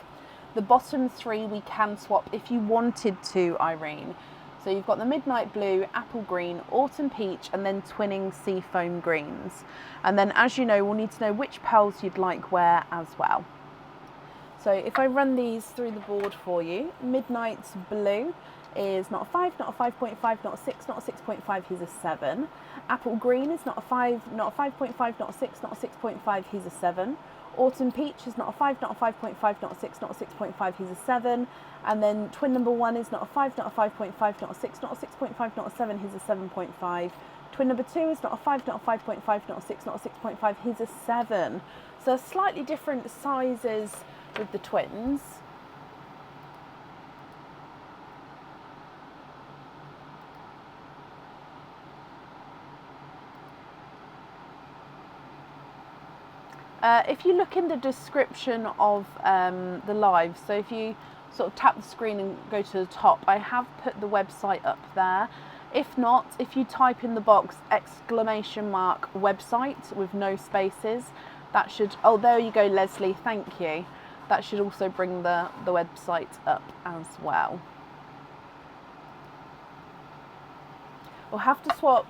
The bottom 3 we can swap if you wanted to, Irene. So you've got the midnight blue, apple green, autumn peach, and then twinning sea foam greens. And then, as you know, we'll need to know which pearls you'd like where as well. So if I run these through the board for you, midnight blue is not a 5, not a 5.5, not a 6, not a 6.5, he's a 7. Apple green is not a 5, not a 5.5, not a 6, not a 6.5, he's a 7. Autumn peach is not a 5, not a 5.5, not a 6, not a 6.5, he's a 7. And then twin number 1 is not a 5, not a 5.5, not a 6, not a 6.5, not a 7, he's a 7.5. Twin number 2 is not a 5, not a 5.5, not a 6, not a 6.5, he's a 7. So slightly different sizes with the twins. If you look in the description of the live, so if you sort of tap the screen and go to the top, I have put the website up there. If not, if you type in the box !website with no spaces, that should, oh there you go Leslie, thank you. That should also bring the website up as well. We'll have to swap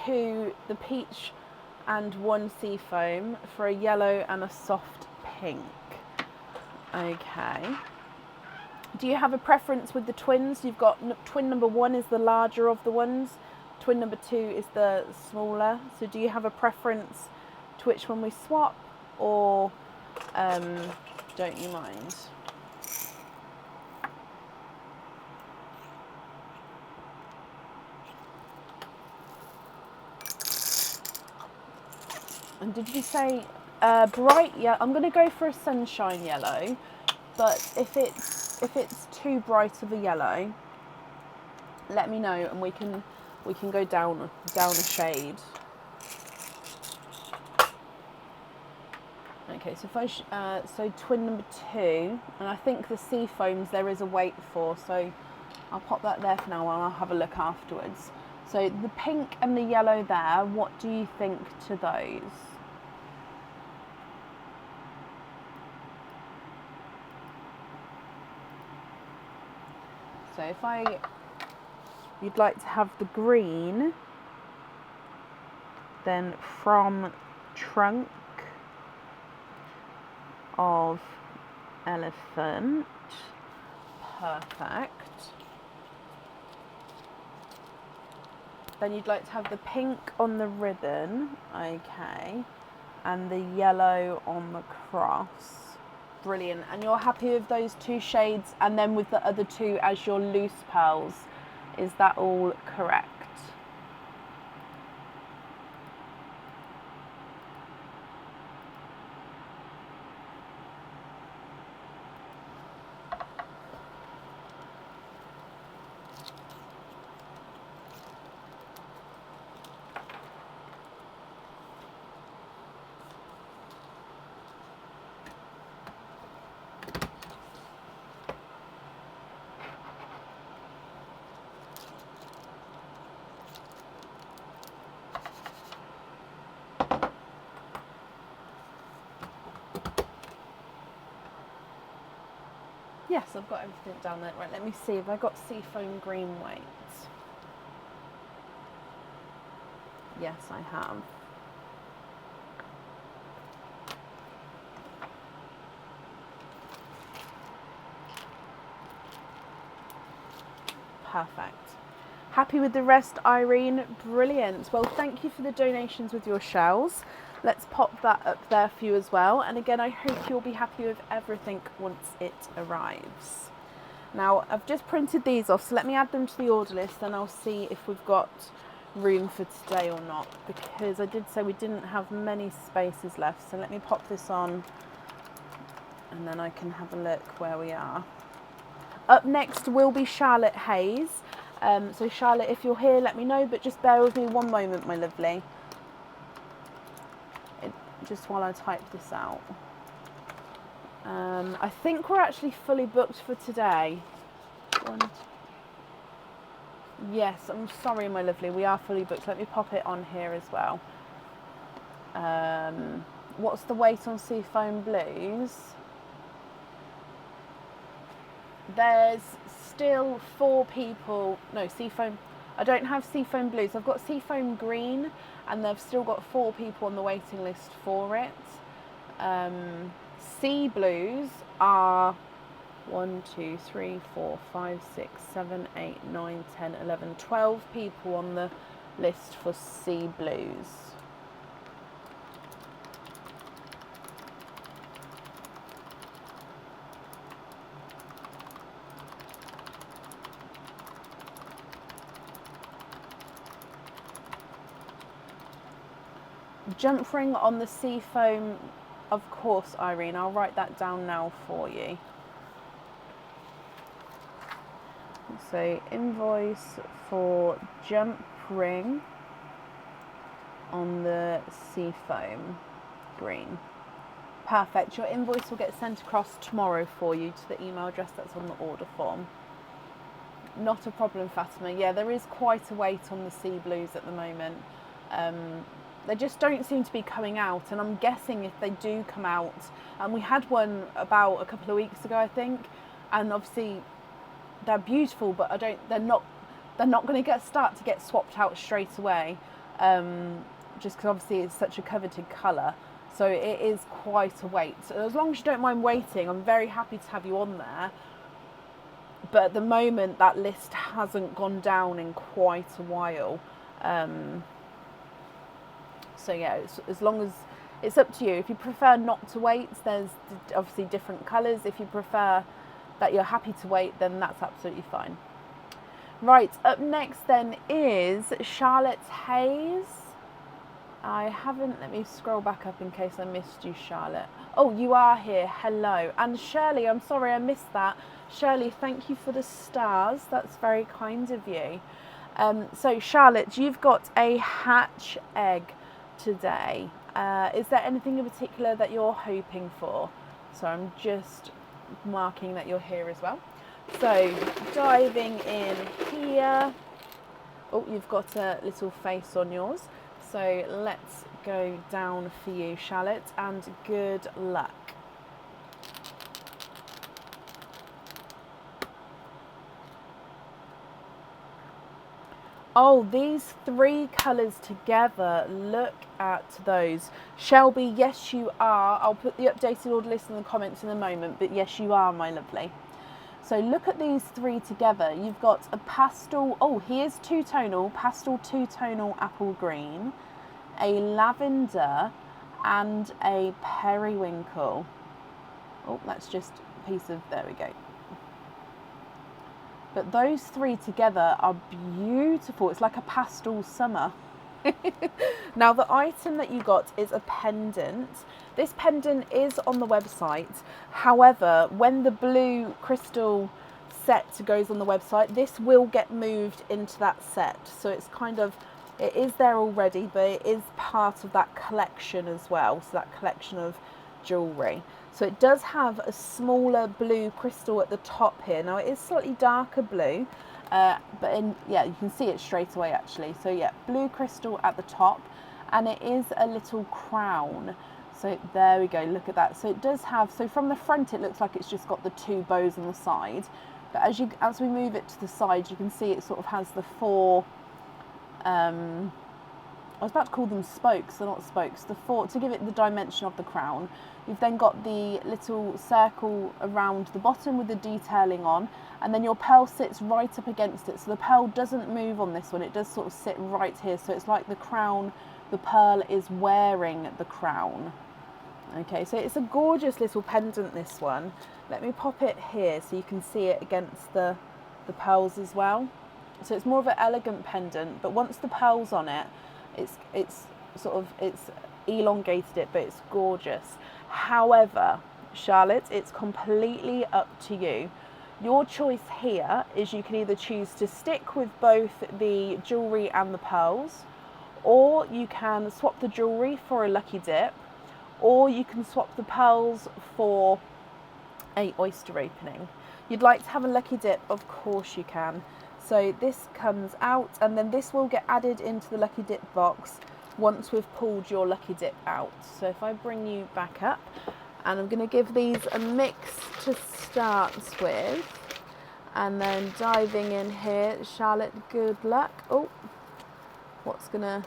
to the peach and 1 sea foam for a yellow and a soft pink. Okay. Do you have a preference with the twins? You've got twin number 1 is the larger of the ones. Twin number 2 is the smaller. So do you have a preference to which one we swap, or don't you mind? And did you say bright? Yeah, I'm going to go for a sunshine yellow, but if it's too bright of a yellow, let me know and we can go down a shade. Okay, so if so twin number 2, and I think the sea foams there is a weight for, so I'll pop that there for now and I'll have a look afterwards. So the pink and the yellow there, what do you think to those? So if you'd like to have the green, then from trunk of elephant, perfect. Then you'd like to have the pink on the ribbon, okay, and the yellow on the cross. Brilliant. And you're happy with those two shades, and then with the other two as your loose pearls. Is that all correct? Yes, I've got everything down there. Right, let me see if I got seafoam green weight. Yes, I have. Perfect. Happy with the rest, Irene? Brilliant. Well, thank you for the donations with your shells. Let's pop that up there for you as well. And again, I hope you'll be happy with everything once it arrives. Now, I've just printed these off, so let me add them to the order list and I'll see if we've got room for today or not, because I did say we didn't have many spaces left. So let me pop this on and then I can have a look where we are. Up next will be Charlotte Hayes. So Charlotte, if you're here, let me know, but just bear with me one moment, my lovely. Just while I type this out. I think we're actually fully booked for today. Yes, I'm sorry, my lovely, we are fully booked. Let me pop it on here as well. What's the weight on Seafoam Blues? There's still 4 people. No, Seafoam. I don't have Seafoam Blues. I've got Seafoam Green, and they've still got 4 people on the waiting list for it. Sea Blues are 1, 2, 3, 4, 5, 6, 7, 8, 9, 10, 11, 12 people on the list for Sea Blues. Jump ring on the Seafoam, of course, Irene. I'll write that down now for you. So invoice for jump ring on the Seafoam green. Perfect. Your invoice will get sent across tomorrow for you to the email address that's on the order form. Not a problem, Fatima. Yeah, there is quite a wait on the Sea Blues at the moment. They just don't seem to be coming out, and I'm guessing if they do come out, and we had one about a couple of weeks ago, I think, and obviously they're beautiful, but they're not going to start to get swapped out straight away, just because obviously it's such a coveted colour, so it is quite a wait. So as long as you don't mind waiting, I'm very happy to have you on there, but at the moment that list hasn't gone down in quite a while. So yeah, as long as it's up to you. If you prefer not to wait, there's obviously different colours. If you prefer that you're happy to wait, then that's absolutely fine. Right, up next then is Charlotte Hayes. Let me scroll back up in case I missed you, Charlotte. Oh, you are here, hello. And Shirley, I'm sorry I missed that. Shirley, thank you for the stars. That's very kind of you. So Charlotte, you've got a hatch egg today. Is there anything in particular that you're hoping for? So I'm just marking that you're here as well. So diving in here. Oh, you've got a little face on yours. So let's go down for you, Charlotte, and good luck. Oh, these 3 colours together, look at those. Shelby, yes you are. I'll put the updated order list in the comments in a moment, but yes you are, my lovely. So look at these three together. You've got a pastel, oh, here's two-tonal, pastel two-tonal apple green, a lavender, and a periwinkle. Oh, that's just a piece of, there we go. But those three together are beautiful. It's like a pastel summer. Now the item that you got is a pendant. This pendant is on the website. However, when the blue crystal set goes on the website, this will get moved into that set. So it's kind of, it is there already, but it is part of that collection as well. So that collection of jewellery. So it does have a smaller blue crystal at the top here. Now it is slightly darker blue, but yeah, you can see it straight away actually. So yeah, blue crystal at the top, and it is a little crown. So there we go, look at that. So it does have, so from the front it looks like it's just got the two bows on the side, but as we move it to the side, you can see it sort of has the four, I was about to call them spokes, they're not spokes, the four, to give it the dimension of the crown. You've then got the little circle around the bottom with the detailing on, and then your pearl sits right up against it. So the pearl doesn't move on this one, it does sort of sit right here. So it's like the crown, the pearl is wearing the crown. Okay, so it's a gorgeous little pendant, this one. Let me pop it here so you can see it against the pearls as well. So it's more of an elegant pendant, but once the pearl's on it, it's sort of, it's elongated it, but it's gorgeous. However, Charlotte, it's completely up to you. Your choice here is you can either choose to stick with both the jewellery and the pearls, or you can swap the jewellery for a lucky dip, or you can swap the pearls for a oyster opening. You'd like to have a lucky dip, of course you can. So this comes out, and then this will get added into the lucky dip box once we've pulled your lucky dip out. So if I bring you back up, and I'm going to give these a mix to start with, and then diving in here, Charlotte, good luck. Oh, what's going to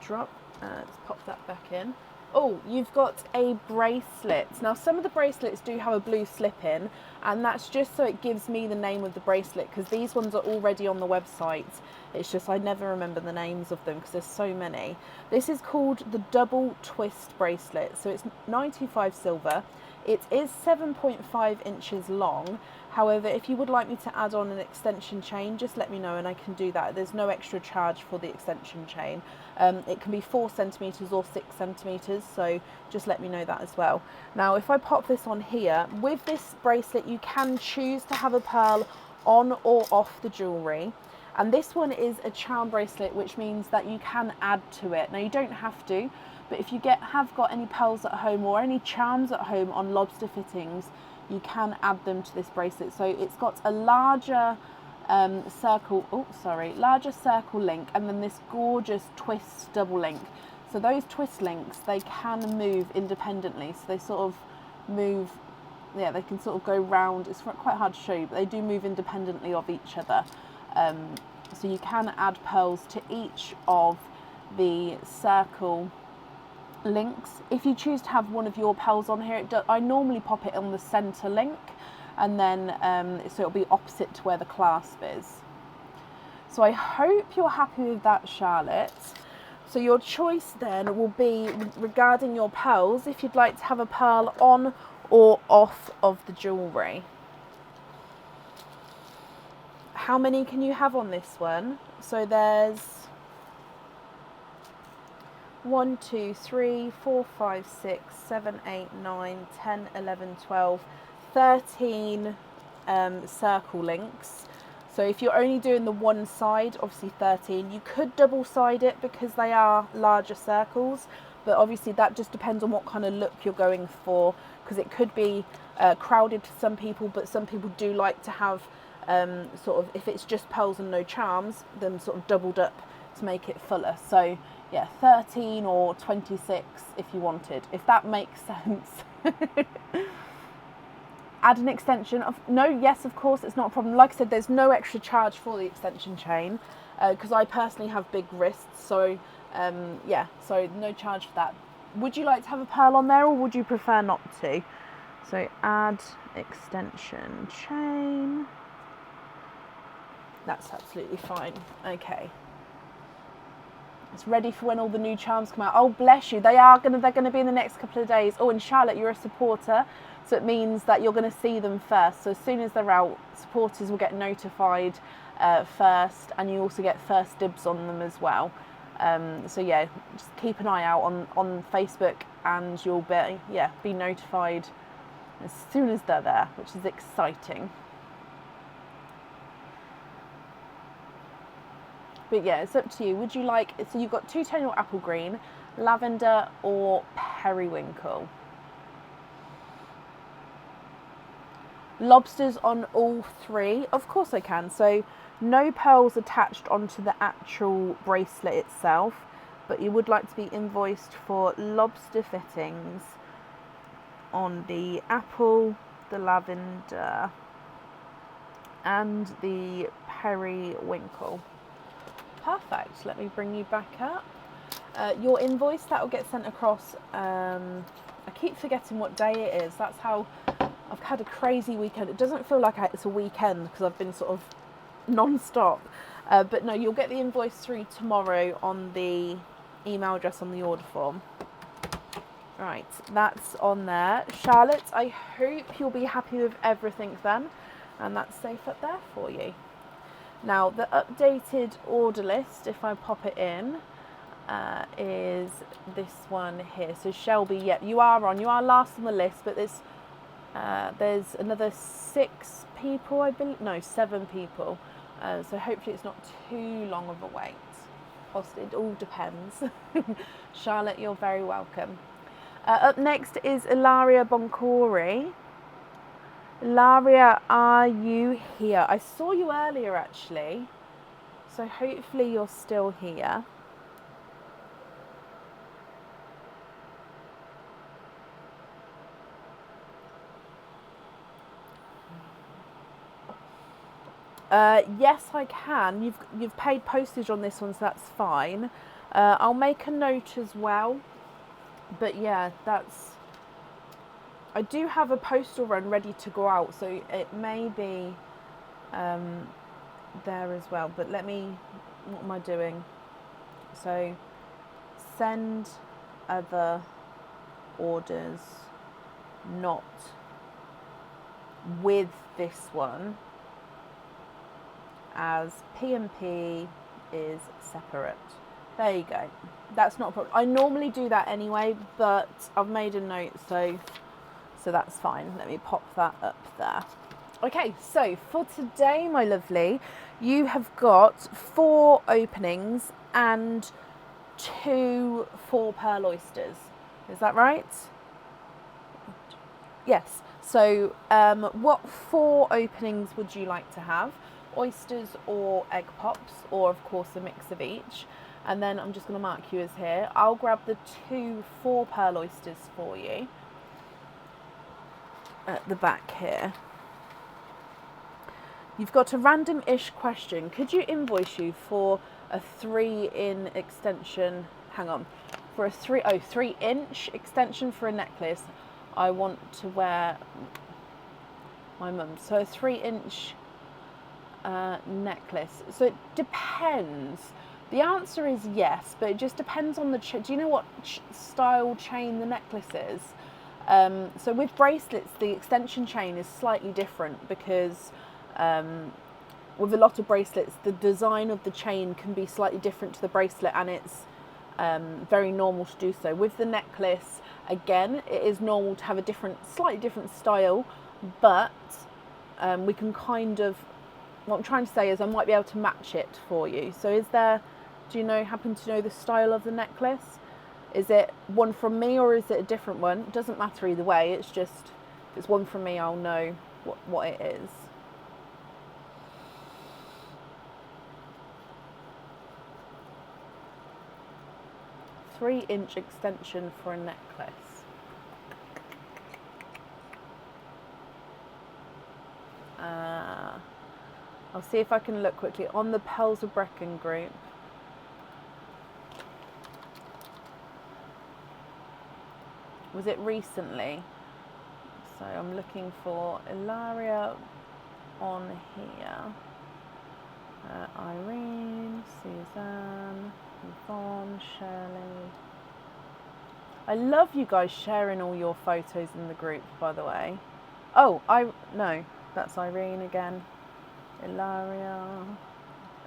drop? Let's pop that back in. Oh, you've got a bracelet. Now some of the bracelets do have a blue slip in, and that's just so it gives me the name of the bracelet, because these ones are already on the website. It's just I never remember the names of them because there's so many. This is called the double twist bracelet. So it's 95 silver. It is 7.5 inches long. However, if you would like me to add on an extension chain, just let me know and I can do that. There's no extra charge for the extension chain. It can be 4 centimetres or 6 centimetres, so just let me know that as well. Now, if I pop this on here, with this bracelet, you can choose to have a pearl on or off the jewellery. And this one is a charm bracelet, which means that you can add to it. Now, you don't have to, but if you have got any pearls at home or any charms at home on lobster fittings, you can add them to this bracelet. So it's got a larger larger circle link, and then this gorgeous twist double link. So those twist links, they can move independently. So they sort of move, yeah, they can sort of go round. It's quite hard to show you, but they do move independently of each other. So you can add pearls to each of the circle links. If you choose to have one of your pearls on here, I normally pop it on the center link, and then so it'll be opposite to where the clasp is. So I hope you're happy with that, Charlotte. So your choice then will be regarding your pearls, if you'd like to have a pearl on or off of the jewellery. How many can you have on this one? So there's 1, 2, 3, 4, 5, 6, 7, 8, 9, 10, 11, 12, 13 circle links. So if you're only doing the one side, obviously 13. You could double side it because they are larger circles, but obviously that just depends on what kind of look you're going for, because it could be crowded to some people, but some people do like to have sort of, if it's just pearls and no charms, them sort of doubled up to make it fuller. So yeah, 13 or 26 if you wanted, if that makes sense. Add an extension of, no, yes, of course, it's not a problem. Like I said, there's no extra charge for the extension chain, because I personally have big wrists, so yeah, so no charge for that. Would you like to have a pearl on there, or would you prefer not to? So add extension chain. That's absolutely fine. Okay. It's ready for when all the new charms come out. Oh, bless you. They're gonna be in the next couple of days. Oh, and Charlotte, you're a supporter, so it means that you're going to see them first. So as soon as they're out, supporters will get notified first, and you also get first dibs on them as well. So yeah, just keep an eye out on Facebook, and you'll be notified as soon as they're there, which is exciting. But yeah, it's up to you. Would you like, so you've got two-tonal apple green, lavender or periwinkle? Lobsters on all three? Of course I can. So no pearls attached onto the actual bracelet itself, but you would like to be invoiced for lobster fittings on the apple, the lavender and the periwinkle. Perfect. Let me bring you back up. Your invoice, that will get sent across. I keep forgetting what day it is. That's how I've had a crazy weekend. It doesn't feel like it's a weekend because I've been sort of non-stop. But no, you'll get the invoice through tomorrow on the email address on the order form. Right, that's on there. Charlotte, I hope you'll be happy with everything then. And that's safe up there for you. Now, the updated order list, if I pop it in, is this one here. So Shelby, yep, you are last on the list, but there's another 6 people, I believe, no, 7 people. So hopefully it's not too long of a wait. It all depends. Charlotte, you're very welcome. Up next is Ilaria Boncori. Ilaria, are you here? I saw you earlier actually, so hopefully you're still here. Yes, I can. You've paid postage on this one, so that's fine. I'll make a note as well. But yeah, I do have a postal run ready to go out, so it may be there as well. But what am I doing? So send other orders not with this one, as P&P is separate. There you go. That's not a problem. I normally do that anyway, but I've made a note, so that's fine. Let me pop that up there. Okay, so for today, my lovely, you have got 4 openings and 2 4-pearl oysters. Is that right? Yes. So what 4 openings would you like to have? Oysters or egg pops, or of course a mix of each. And then I'm just going to mark you as here. I'll grab the 2 4-pearl oysters for you at the back here. You've got a random-ish question. Could you invoice you for a 3-in extension? Hang on. For a 3-inch extension for a necklace. I want to wear my mum's. So a 3-inch necklace. So it depends. The answer is yes, but it just depends on the do you know what style chain the necklace is? So with bracelets, the extension chain is slightly different because with a lot of bracelets, the design of the chain can be slightly different to the bracelet, and it's very normal to do so. With the necklace, again, it is normal to have a slightly different style, but we can kind of, what I'm trying to say is I might be able to match it for you. So do you happen to know the style of the necklace? Is it one from me or is it a different one? It doesn't matter either way, it's just, if it's one from me, I'll know what it is. A 3-inch extension for a necklace. I'll see if I can look quickly on the Pearls of Brecon group. Was it recently? So I'm looking for Ilaria on here. Irene, Suzanne, Yvonne, Shirley. I love you guys sharing all your photos in the group, by the way. Oh, no, that's Irene again. Ilaria,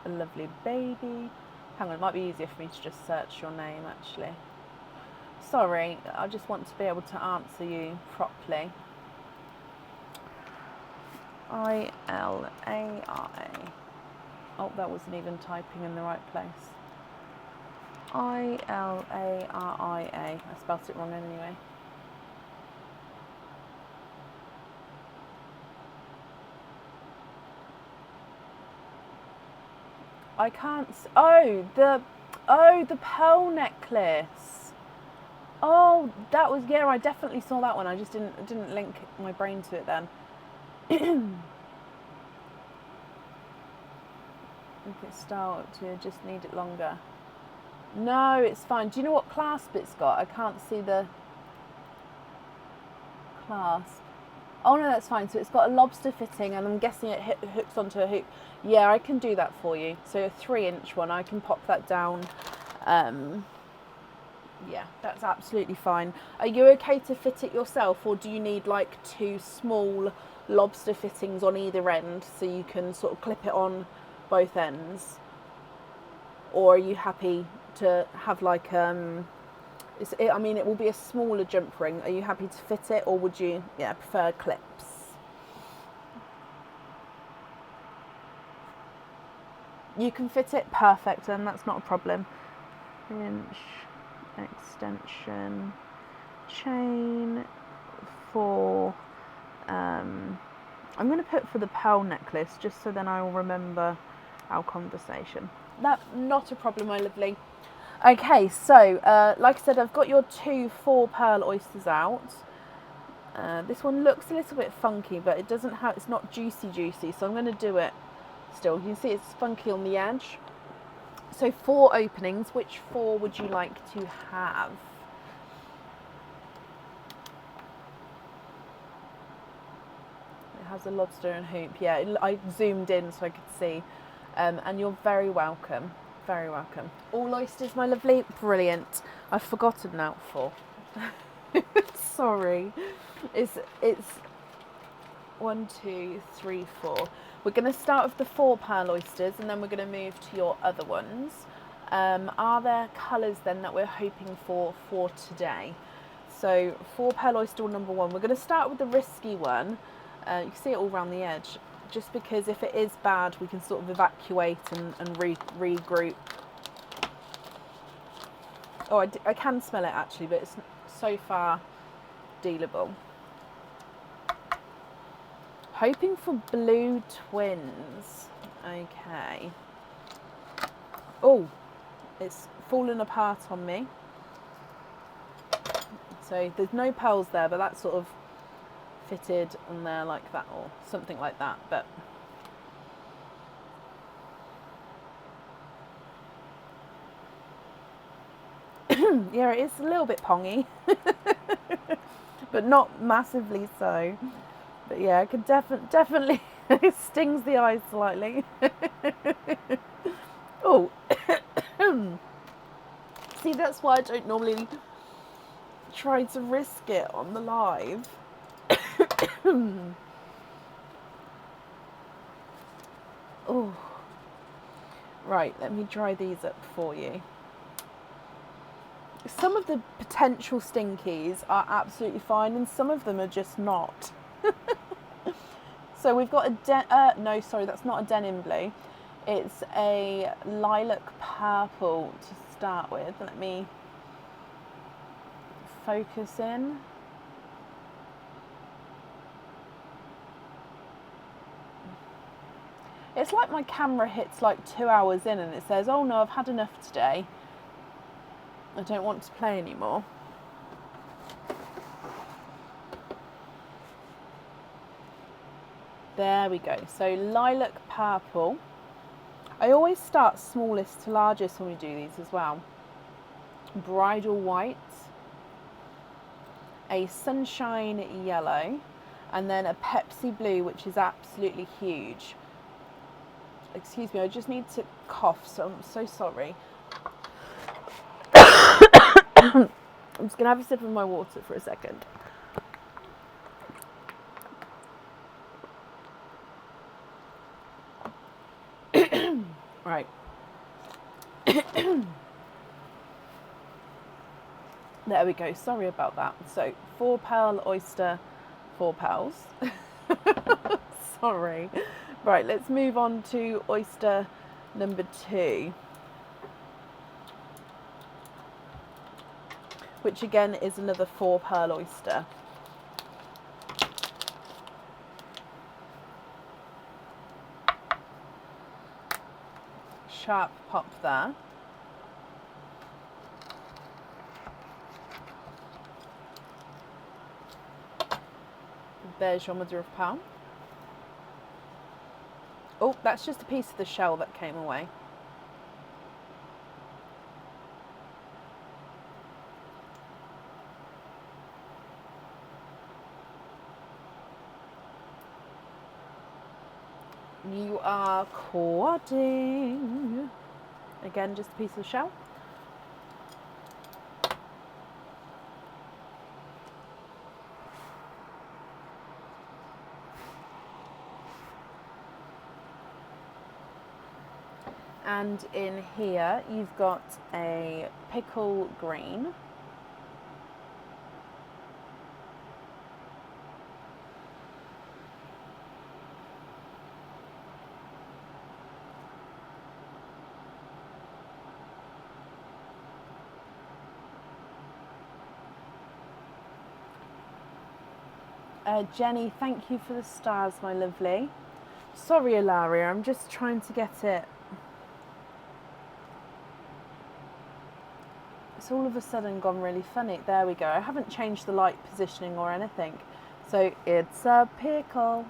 a lovely baby. Hang on, it might be easier for me to just search your name actually. Sorry, I just want to be able to answer you properly. I-L-A-R-A. Oh, that wasn't even typing in the right place. I-L-A-R-I-A. I spelt it wrong anyway. I can't. Oh, the pearl necklace. Oh, that was, yeah. I definitely saw that one. I just didn't link my brain to it then. We can start to just need it longer. No, it's fine. Do you know what clasp it's got? I can't see the clasp. Oh no, that's fine. So it's got a lobster fitting, and I'm guessing it hooks onto a hoop. Yeah, I can do that for you. So a 3-inch one, I can pop that down. Yeah, that's absolutely fine. Are you okay to fit it yourself, or do you need like 2 small lobster fittings on either end so you can sort of clip it on both ends? Or are you happy to have like I mean, it will be a smaller jump ring. Are you happy to fit it, or would you prefer clips? You can fit it, perfect, then that's not a problem. Inch extension chain for I'm going to put for the pearl necklace, just so then I will remember our conversation. That's not a problem, my lovely. Okay, so like I said, I've got your 2 4 pearl oysters out. This one looks a little bit funky, but it doesn't have, it's not juicy, so I'm going to do it still. You can see it's funky on the edge. So 4 openings. Which 4 would you like to have? It has a lobster and hoop. Yeah, I zoomed in so I could see. And you're very welcome. Very welcome. All oysters, my lovely. Brilliant. I've forgotten now 4. Sorry. It's 1, 2, 3, 4. We're going to start with the 4 pearl oysters, and then we're going to move to your other ones. Are there colours then that we're hoping for today? So 4 pearl oyster number 1. We're going to start with the risky one. You can see it all around the edge, just because if it is bad, we can sort of evacuate and regroup. Oh, I can smell it actually, but it's so far dealable. Hoping for blue twins. Okay. Oh, it's fallen apart on me. So there's no pearls there, but that's sort of fitted on there like that, or something like that. But yeah, it is a little bit pongy, but not massively so. But yeah, I could definitely it stings the eyes slightly. Oh, see, that's why I don't normally try to risk it on the live. Oh, right, let me dry these up for you. Some of the potential stinkies are absolutely fine, and some of them are just not. So we've got no, sorry, that's not a denim blue. It's a lilac purple to start with. Let me focus in. It's like my camera hits like 2 hours in and it says, oh no, I've had enough today. I don't want to play anymore. There we go. So lilac purple. I always start smallest to largest when we do these as well. Bridal white. A sunshine yellow. and then a Pepsi Blue, which is absolutely huge. Excuse me, I just need to cough, so I'm so sorry. I'm just going to have a sip of my water for a second. Right. There we go. Sorry about that. So 4-pearl oyster, 4 pearls. Sorry. Right, let's move on to oyster number 2, which again is another 4-pearl oyster. Sharp pop there. There's your mother of pearl. Oh, that's just a piece of the shell that came away. You are quadding. Again, just a piece of shell. And in here, you've got a pickle green. Jenny, thank you for the stars, my lovely. Sorry, Ilaria, I'm just trying to get it. It's all of a sudden gone really funny. There we go. I haven't changed the light positioning or anything. So it's a pickle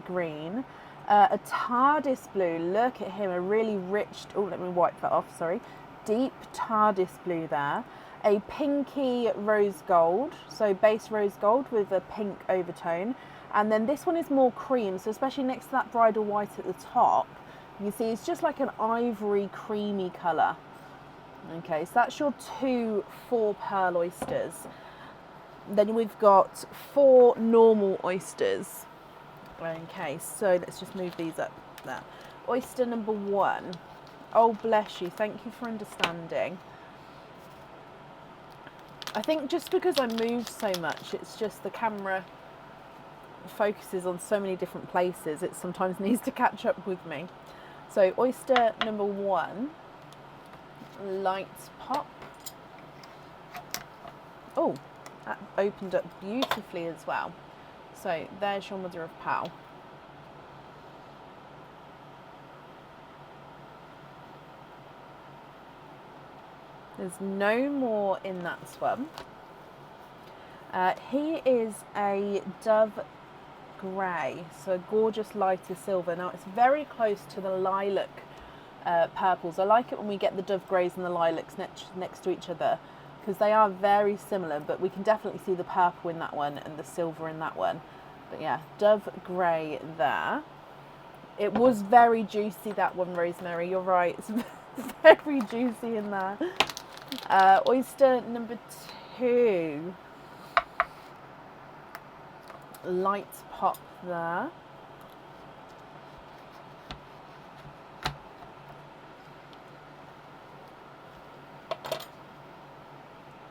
green. A TARDIS blue, look at him, a really rich, oh, let me wipe that off, sorry. Deep TARDIS blue there. A pinky rose gold, so base rose gold with a pink overtone. And then this one is more cream, so especially next to that bridal white at the top, you see it's just like an ivory creamy colour. Okay, so that's your 2 4-pearl oysters. Then we've got 4 normal oysters. Okay, so let's just move these up there. Oyster number 1. Oh, bless you. Thank you for understanding. I think just because I move so much, it's just the camera focuses on so many different places. It sometimes needs to catch up with me. So oyster number 1, light pop. Oh, that opened up beautifully as well. So there's your mother of pearl. There's no more in that one. He is a dove grey, so a gorgeous lighter silver. Now it's very close to the lilac purples. I like it when we get the dove greys and the lilacs next to each other, because they are very similar, but we can definitely see the purple in that one and the silver in that one. But yeah, dove grey there. It was very juicy, that one, Rosemary, you're right. It's very juicy in there. Oyster number 2. Light pop there.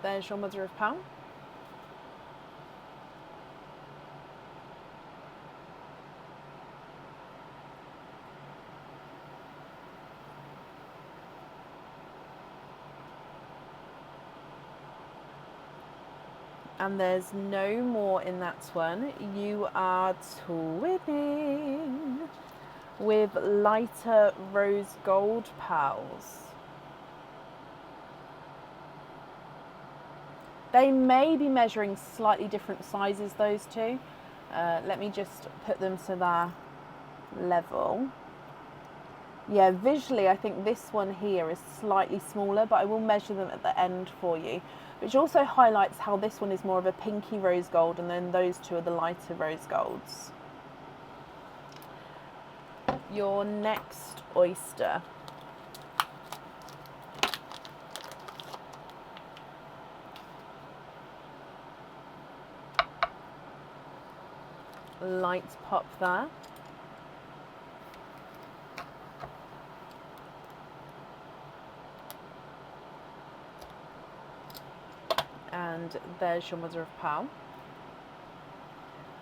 There's your mother of pearl. And there's no more in that one. You are twinning with lighter rose gold pearls. They may be measuring slightly different sizes, those two. Let me just put them to their level. Yeah, visually I think this one here is slightly smaller, but I will measure them at the end for you. Which also highlights how this one is more of a pinky rose gold, and then those two are the lighter rose golds. Your next oyster. Light pop there. And there's your mother of pearl.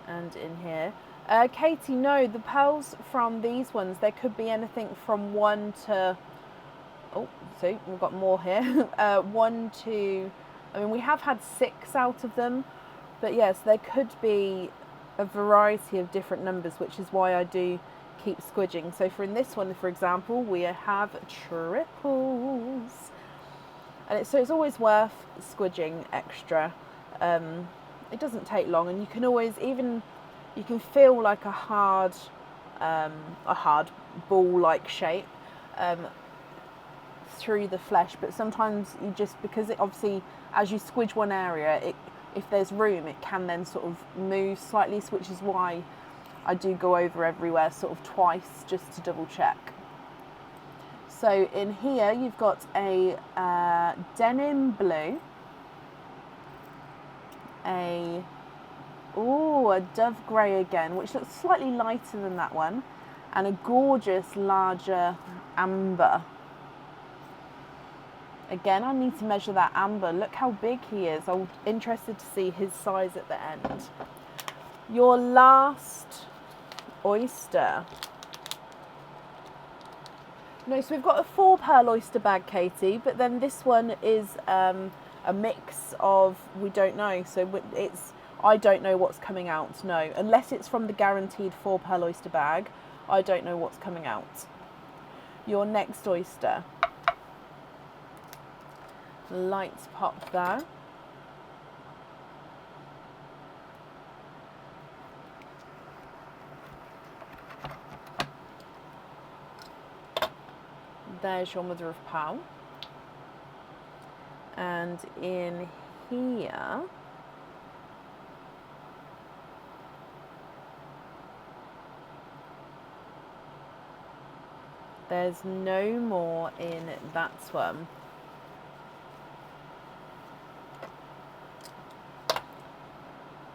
And in here, Katie, no, the pearls from these ones, there could be anything from 1 to, oh, see, we've got more here. 1 to, I mean, we have had 6 out of them, but yes, there could be a variety of different numbers, which is why I do keep squidging. So for in this one, for example, we have triples. And so it's always worth squidging extra. It doesn't take long, and you can always you can feel like a hard ball-like shape through the flesh. But sometimes you just, because it obviously, as you squidge one area, if there's room, it can then sort of move slightly, which is why I do go over everywhere sort of twice just to double check. So in here you've got a denim blue, a dove grey again, which looks slightly lighter than that one, and a gorgeous larger amber. Again, I need to measure that amber. Look how big he is. I'm interested to see his size at the end. Your last oyster. No, so we've got a 4 pearl oyster bag, Katie, but then this one is a mix of, we don't know, so I don't know what's coming out, no. Unless it's from the guaranteed 4 pearl oyster bag, I don't know what's coming out. Your next oyster. Lights pop there. There's your mother of pearl. And in here, there's no more in that one.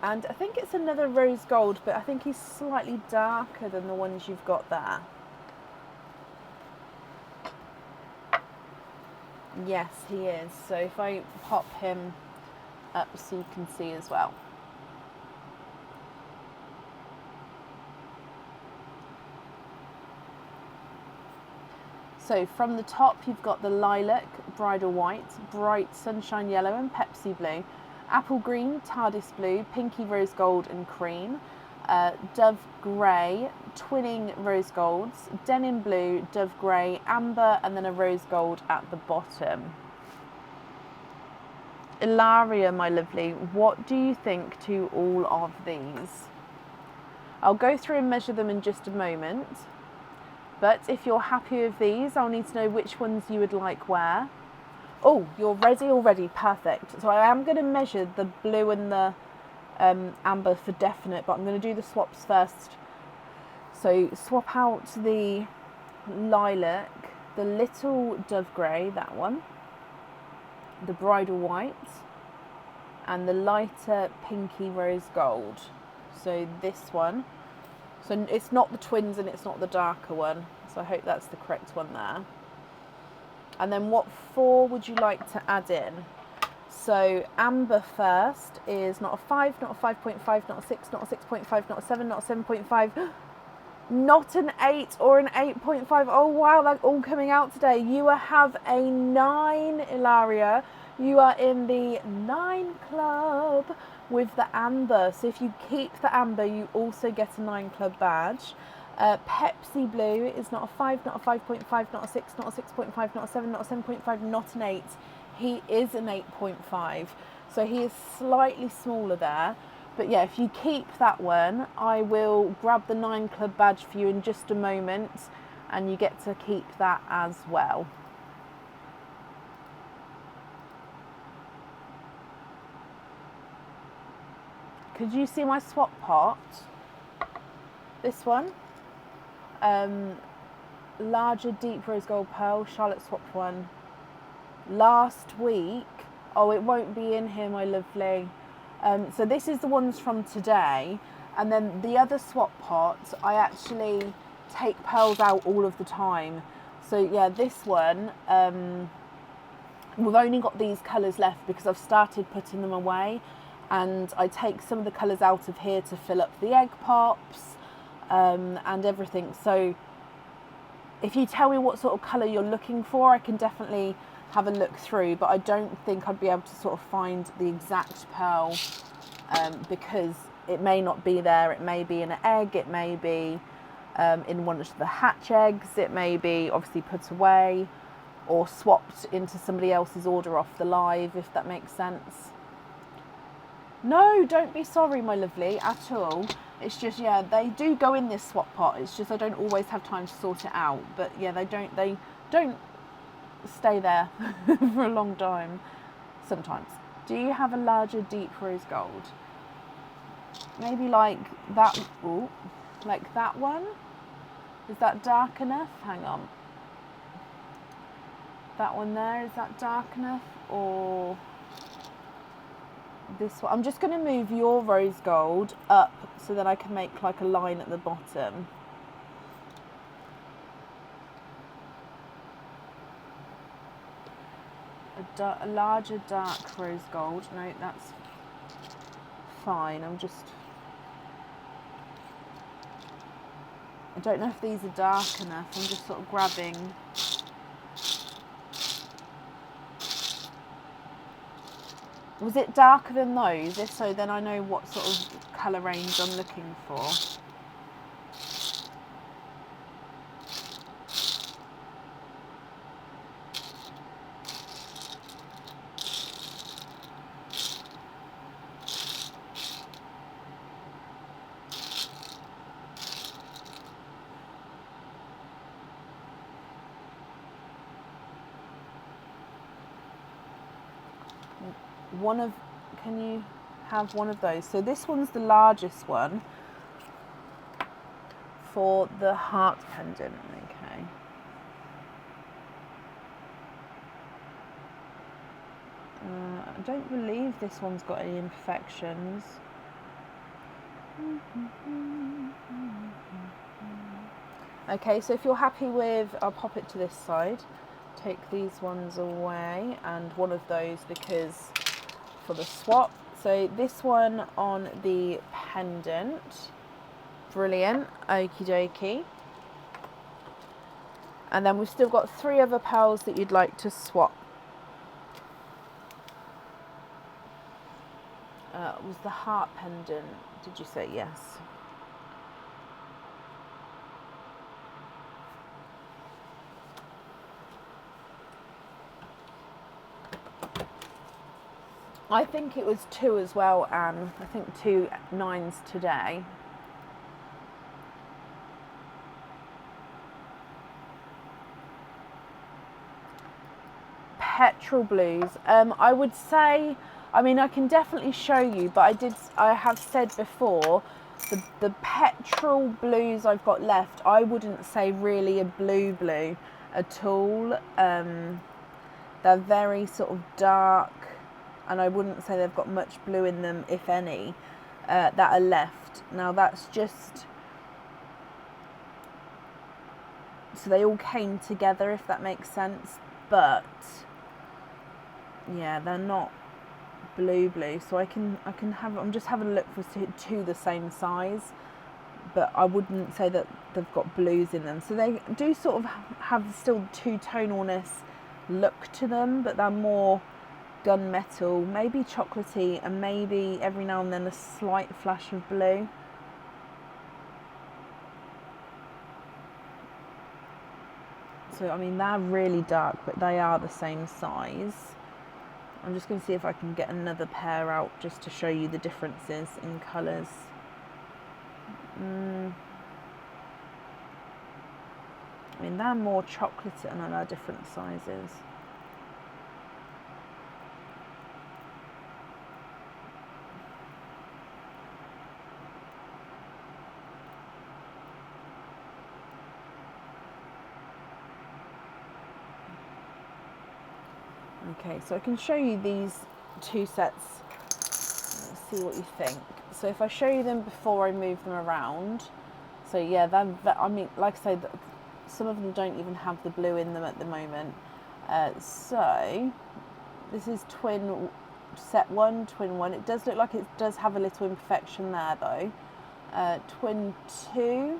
And I think it's another rose gold, but I think he's slightly darker than the ones you've got there. Yes, he is. So if I pop him up so you can see as well. So from the top you've got the lilac, bridal white, bright sunshine yellow and Pepsi blue, apple green, TARDIS blue, pinky rose gold and cream, dove grey, twinning rose golds, denim blue, dove grey, amber, and then a rose gold at the bottom. Ilaria, my lovely, what do you think to all of these? I'll go through and measure them in just a moment, but if you're happy with these, I'll need to know which ones you would like where. Oh, you're ready already, perfect. So I am going to measure the blue and the amber for definite, but I'm going to do the swaps first. So swap out the lilac, the little dove grey, that one, the bridal white, and the lighter pinky rose gold. So this one. So it's not the twins and it's not the darker one. So I hope that's the correct one there. And then what 4 would you like to add in? So amber first is not a 5, not a 5.5, not a 6, not a 6.5, not a 7, not a 7.5, not an 8 or an 8.5. Oh wow, that's all coming out today. You have a 9, Ilaria. You are in the 9 club with the amber. So if you keep the amber, you also get a 9 club badge. Pepsi blue is not a 5, not a 5.5, not a 6, not a 6.5, not a 7, not a 7.5, not an 8. He is an 8.5. So he is slightly smaller there. But yeah, if you keep that one, I will grab the 9 club badge for you in just a moment. and you get to keep that as well. Could you see my swap pot? This one, larger deep rose gold pearl. Charlotte swapped one last week. Oh, it won't be in here, my lovely. So this is the ones from today, and then the other swap pot, I actually take pearls out all of the time. So yeah, this one, we've only got these colours left because I've started putting them away, and I take some of the colours out of here to fill up the egg pops and everything. So if you tell me what sort of colour you're looking for, I can definitely have a look through, but I don't think I'd be able to sort of find the exact pearl because it may not be there. It may be in an egg, it may be in one of the hatch eggs, it may be obviously put away or swapped into somebody else's order off the live, if that makes sense. No, don't be sorry, my lovely, at all. It's just, yeah, they do go in this swap pot. It's just I don't always have time to sort it out. But yeah, they don't stay there for a long time sometimes. Do you have a larger deep rose gold? Maybe like that, ooh, like that one? Is that dark enough? Hang on. That one there, is that dark enough? Or this one? I'm just going to move your rose gold up so that I can make like a line at the bottom. A larger dark rose gold. No, that's fine. I don't know if these are dark enough. I'm just sort of grabbing. Was it darker than those? If so, then I know what sort of colour range I'm looking for. Can you have one of those? So this one's the largest one for the heart pendant. Okay. I don't believe this one's got any imperfections. Okay, so if you're happy with, I'll pop it to this side. Take these ones away, and one of those because for the swap. So this one on the pendant, brilliant, okie dokie. And then we've still got 3 other pearls that you'd like to swap. Was the heart pendant, did you say? Yes. I think it was 2 as well, Anne. I think 2 9s today. Petrol blues. I would say, I mean, I can definitely show you, but I have said before, the petrol blues I've got left, I wouldn't say really a blue at all. They're very sort of dark, and I wouldn't say they've got much blue in them, if any, that are left. Now that's just, so they all came together, if that makes sense, but yeah, they're not blue, so I can have, I'm just having a look for 2 the same size, but I wouldn't say that they've got blues in them. So they do sort of have still 2-tonalness look to them, but they're more gunmetal, maybe chocolatey, and maybe every now and then a slight flash of blue. So I mean, they're really dark, but they are the same size. I'm just going to see if I can get another pair out just to show you the differences in colours. I mean, they're more chocolatey and they're different sizes. Okay, so I can show you these two sets. Let's see what you think. So if I show you them before I move them around, so yeah, I mean, like I said, some of them don't even have the blue in them at the moment. So this is twin set 1, twin 1. It does look like it does have a little imperfection there though. Twin 2,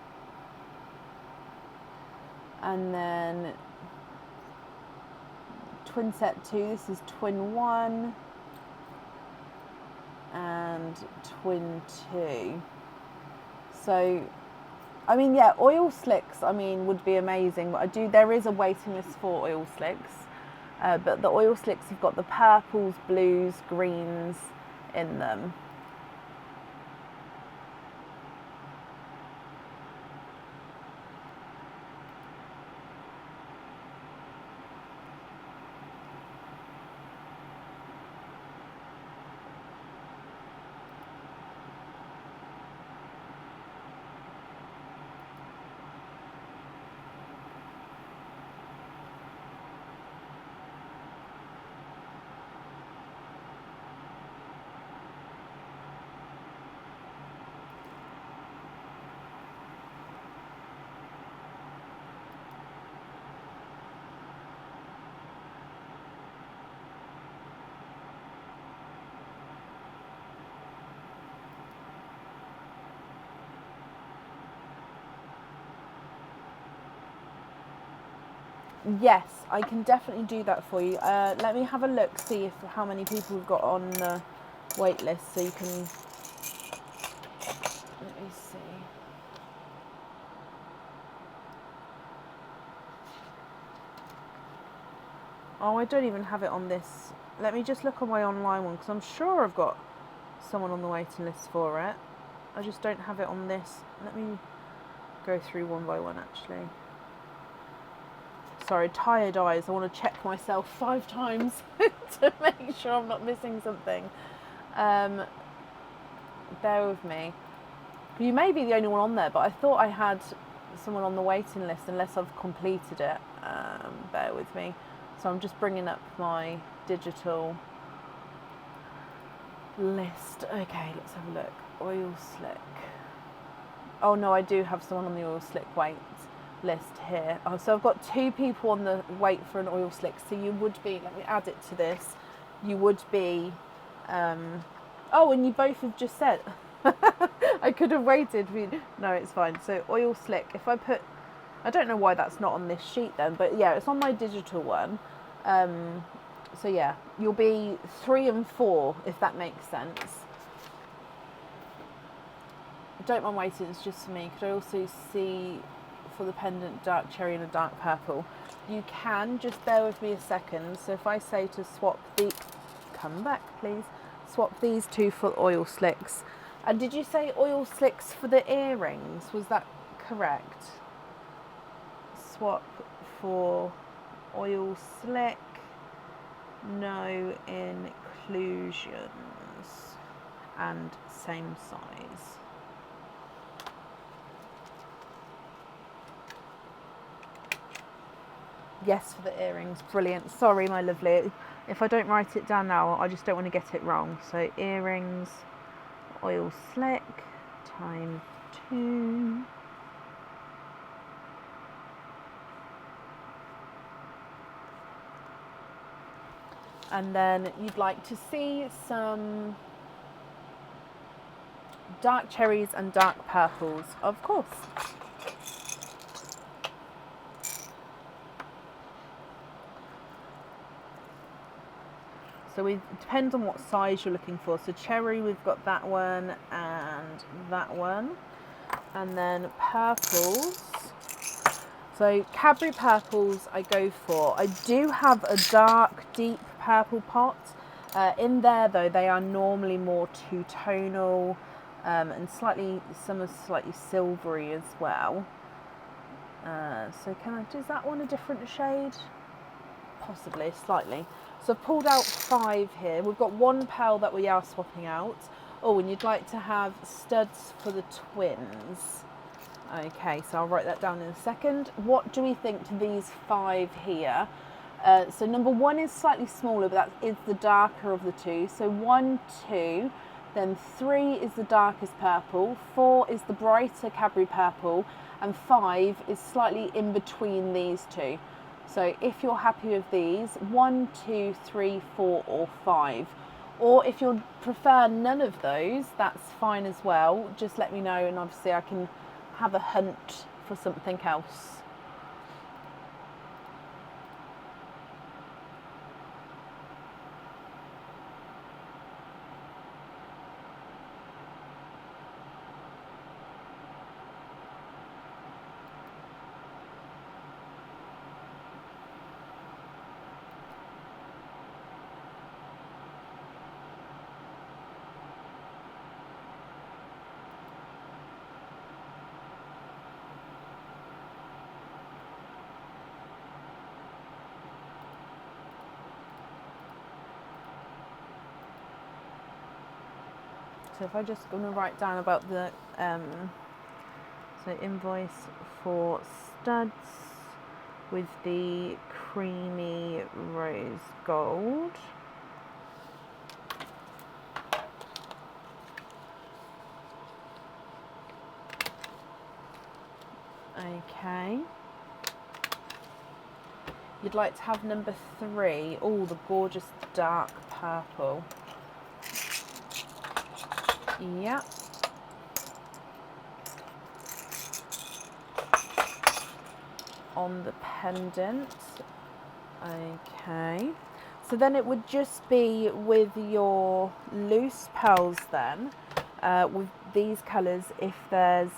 and then twin set 2, this is twin 1 and twin 2. So I mean, yeah, oil slicks, I mean, would be amazing, but there is a waiting list for oil slicks, but the oil slicks have got the purples, blues, greens in them. Yes, I can definitely do that for you. Let me have a look, see if how many people we've got on the wait list, so you can. Let me see. Oh, I don't even have it on this. Let me just look on my online one, because I'm sure I've got someone on the waiting list for it. I just don't have it on this. Let me go through one by one, actually. Sorry, tired eyes. I want to check myself 5 times to make sure I'm not missing something. Bear with me. You may be the only one on there, but I thought I had someone on the waiting list unless I've completed it. Bear with me. So I'm just bringing up my digital list. Okay, let's have a look. Oil slick. Oh no, I do have someone on the oil slick wait list here. Oh, so I've got 2 people on the wait for an oil slick. So you would be, let me add it to this. You would be, oh, and you both have just said, I could have waited. No, it's fine. So oil slick, if I put, I don't know why that's not on this sheet then, but yeah, it's on my digital one. So yeah, you'll be 3 and 4, if that makes sense. Don't mind waiting, it's just for me. Could I also see for the pendant dark cherry and a dark purple? You can, just bear with me a second. So if I say to swap the, come back please, swap these 2 for oil slicks. And did you say oil slicks for the earrings? Was that correct? Swap for oil slick, no inclusions, and same size. Yes, for the earrings. Brilliant. Sorry, my lovely. If I don't write it down now, I just don't want to get it wrong. So earrings, oil slick, times 2. And then you'd like to see some dark cherries and dark purples, of course. So it depends on what size you're looking for. So cherry, we've got that one and that one. And then purples. So Cadbury purples I go for. I do have a dark, deep purple pot. In there though, they are normally more two-tonal and some are slightly silvery as well. So is that one a different shade? Possibly, slightly. So I've pulled out 5 here. We've got 1 pearl that we are swapping out. Oh, and you'd like to have studs for the twins. Okay, so I'll write that down in a second. What do we think to these 5 here? So number 1 is slightly smaller, but that is the darker of the 2. So 1, 2, then 3 is the darkest purple, 4 is the brighter Cadbury purple, and 5 is slightly in between these 2. So if you're happy with these, 1, 2, 3, 4, or 5. Or if you prefer none of those, that's fine as well. Just let me know, and obviously I can have a hunt for something else. So if I just going to write down about the so invoice for studs with the creamy rose gold. Okay. You'd like to have number 3. Oh, the gorgeous dark purple. Yeah. On the pendant. Okay. So then it would just be with your loose pearls then, with these colours, if there's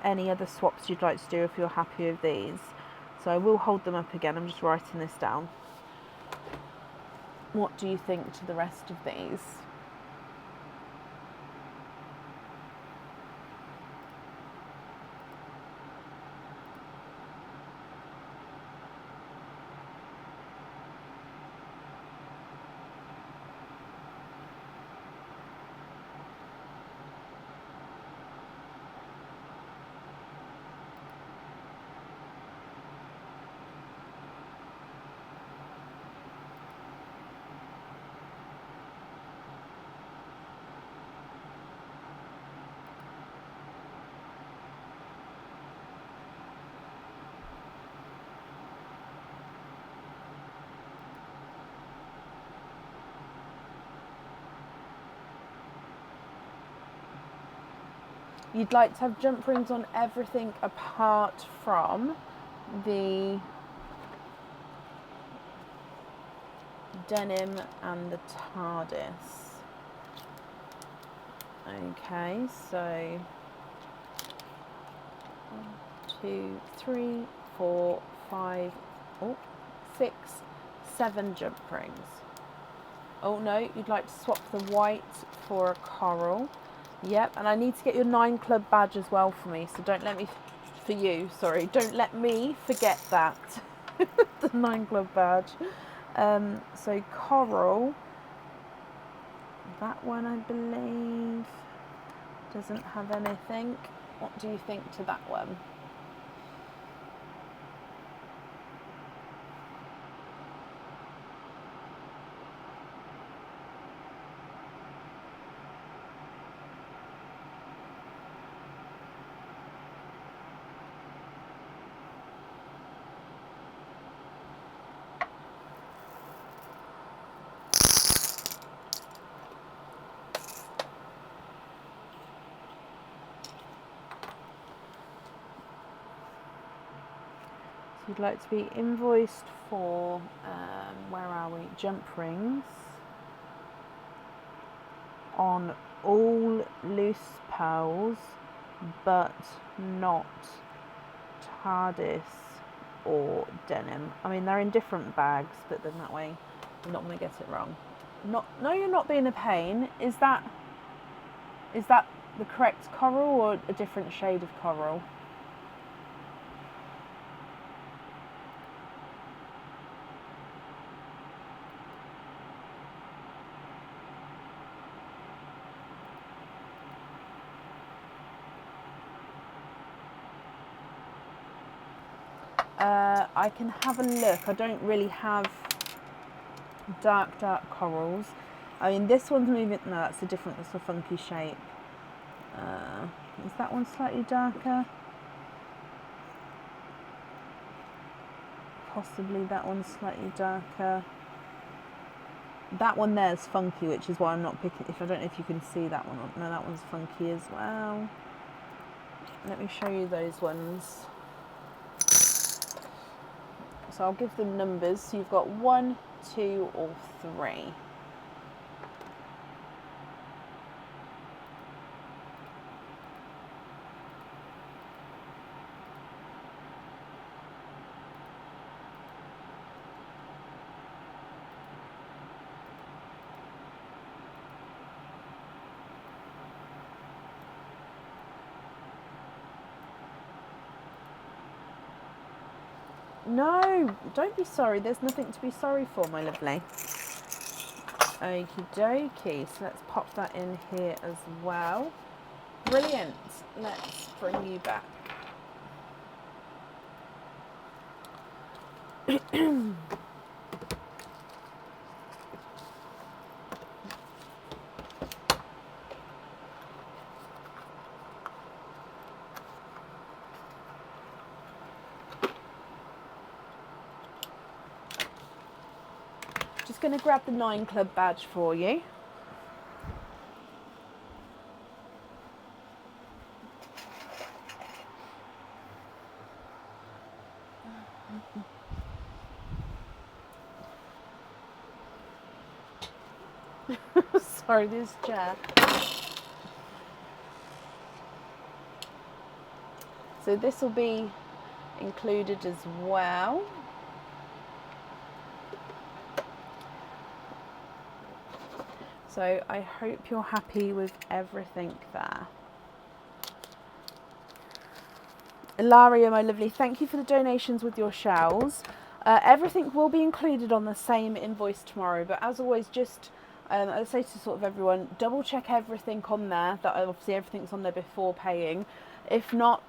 any other swaps you'd like to do if you're happy with these. So I will hold them up again, I'm just writing this down. What do you think to the rest of these? You'd like to have jump rings on everything apart from the denim and the TARDIS. Okay, so 1, 2, 3, 4, 5, 6, 7 jump rings. Oh no, you'd like to swap the white for a coral. Yep, and I need to get your 9 club badge as well for me, so don't let me, don't let me forget that. The 9 club badge. So coral, that one I believe doesn't have anything. What do you think to that one? You'd like to be invoiced for, where are we, jump rings on all loose pearls, but not TARDIS or denim. I mean, they're in different bags, but then that way you're not going to get it wrong. No, you're not being a pain. Is that the correct coral or a different shade of coral? I can have a look. I don't really have dark corals. I mean, this one's moving. No, that's that's a funky shape. Is that one slightly darker? Possibly that one's slightly darker. That one there is funky, which is why I'm not picking. I don't know if you can see that one. No, that one's funky as well. Let me show you those ones. So I'll give them numbers. So you've got 1, 2, or 3. No, don't be sorry. There's nothing to be sorry for, my lovely. Okie dokie. So let's pop that in here as well. Brilliant. Let's bring you back. Just going to grab the 9 Club badge for you. Sorry, this chair. So this will be included as well. So I hope you're happy with everything there. Ilaria, my lovely, thank you for the donations with your shells. Everything will be included on the same invoice tomorrow, but as always, just I say to sort of everyone, double check everything on there, that obviously everything's on there before paying. If not,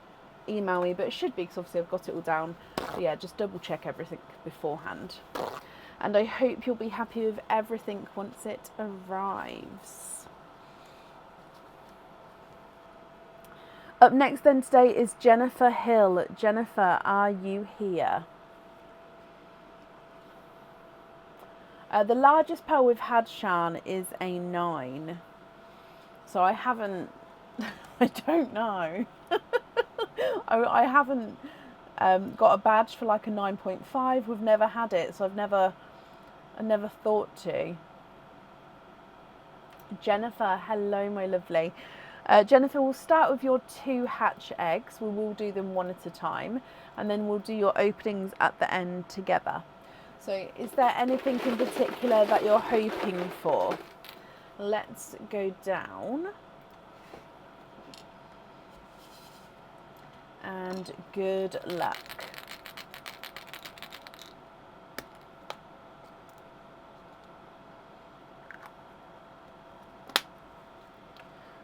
email me, but it should be, because obviously I've got it all down. But yeah, just double check everything beforehand. And I hope you'll be happy with everything once it arrives. Up next then today is Jennifer Hill. Jennifer, are you here? The largest pearl we've had, Shan, is a 9. So I haven't, I don't know. I haven't got a badge for like a 9.5. We've never had it, so I never thought to. Jennifer, hello, my lovely. Jennifer, we'll start with your 2 hatch eggs. We will do them one at a time, and then we'll do your openings at the end together. So is there anything in particular that you're hoping for? Let's go down. And good luck.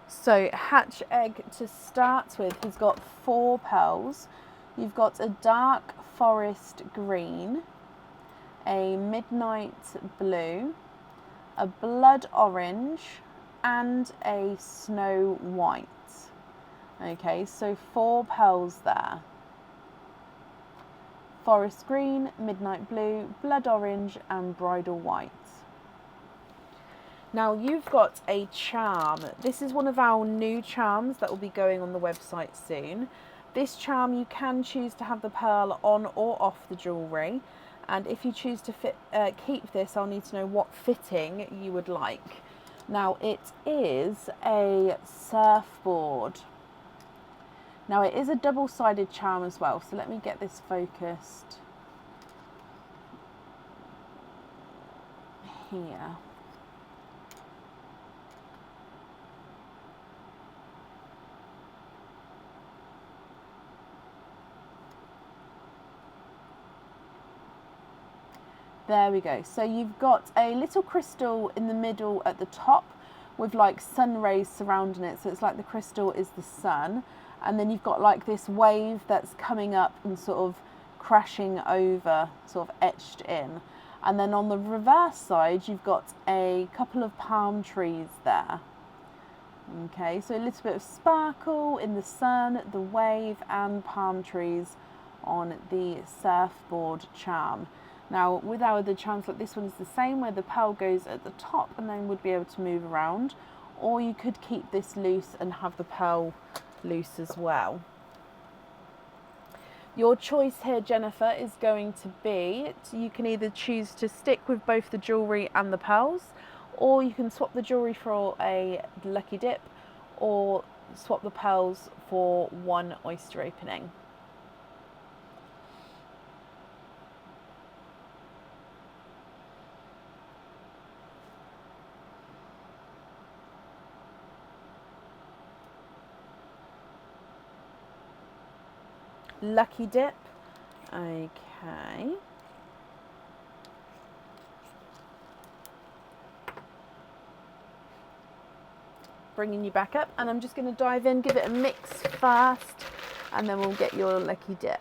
So hatch egg to start with has got 4 pearls. You've got a dark forest green, a midnight blue, a blood orange, and a snow white. Okay, so 4 pearls there. Forest green, midnight blue, blood orange, and bridal white. Now you've got a charm. This is one of our new charms that will be going on the website soon. This charm, you can choose to have the pearl on or off the jewellery. And if you choose to keep this, I'll need to know what fitting you would like. Now it is a surfboard. Now it is a double-sided charm as well, so let me get this focused here. There we go. So you've got a little crystal in the middle at the top with like sun rays surrounding it. So it's like the crystal is the sun. And then you've got like this wave that's coming up and sort of crashing over, sort of etched in. And then on the reverse side, you've got a couple of palm trees there. Okay, so a little bit of sparkle in the sun, the wave, and palm trees on the surfboard charm. Now, with our other charms, like this one is the same, where the pearl goes at the top and then would be able to move around. Or you could keep this loose and have the pearl loose as well. Your choice here, Jennifer, is going to be, you can either choose to stick with both the jewellery and the pearls, or you can swap the jewellery for a lucky dip, or swap the pearls for one oyster opening. Lucky dip. Okay. Bringing you back up, and I'm just going to dive in, give it a mix first, and then we'll get your lucky dip.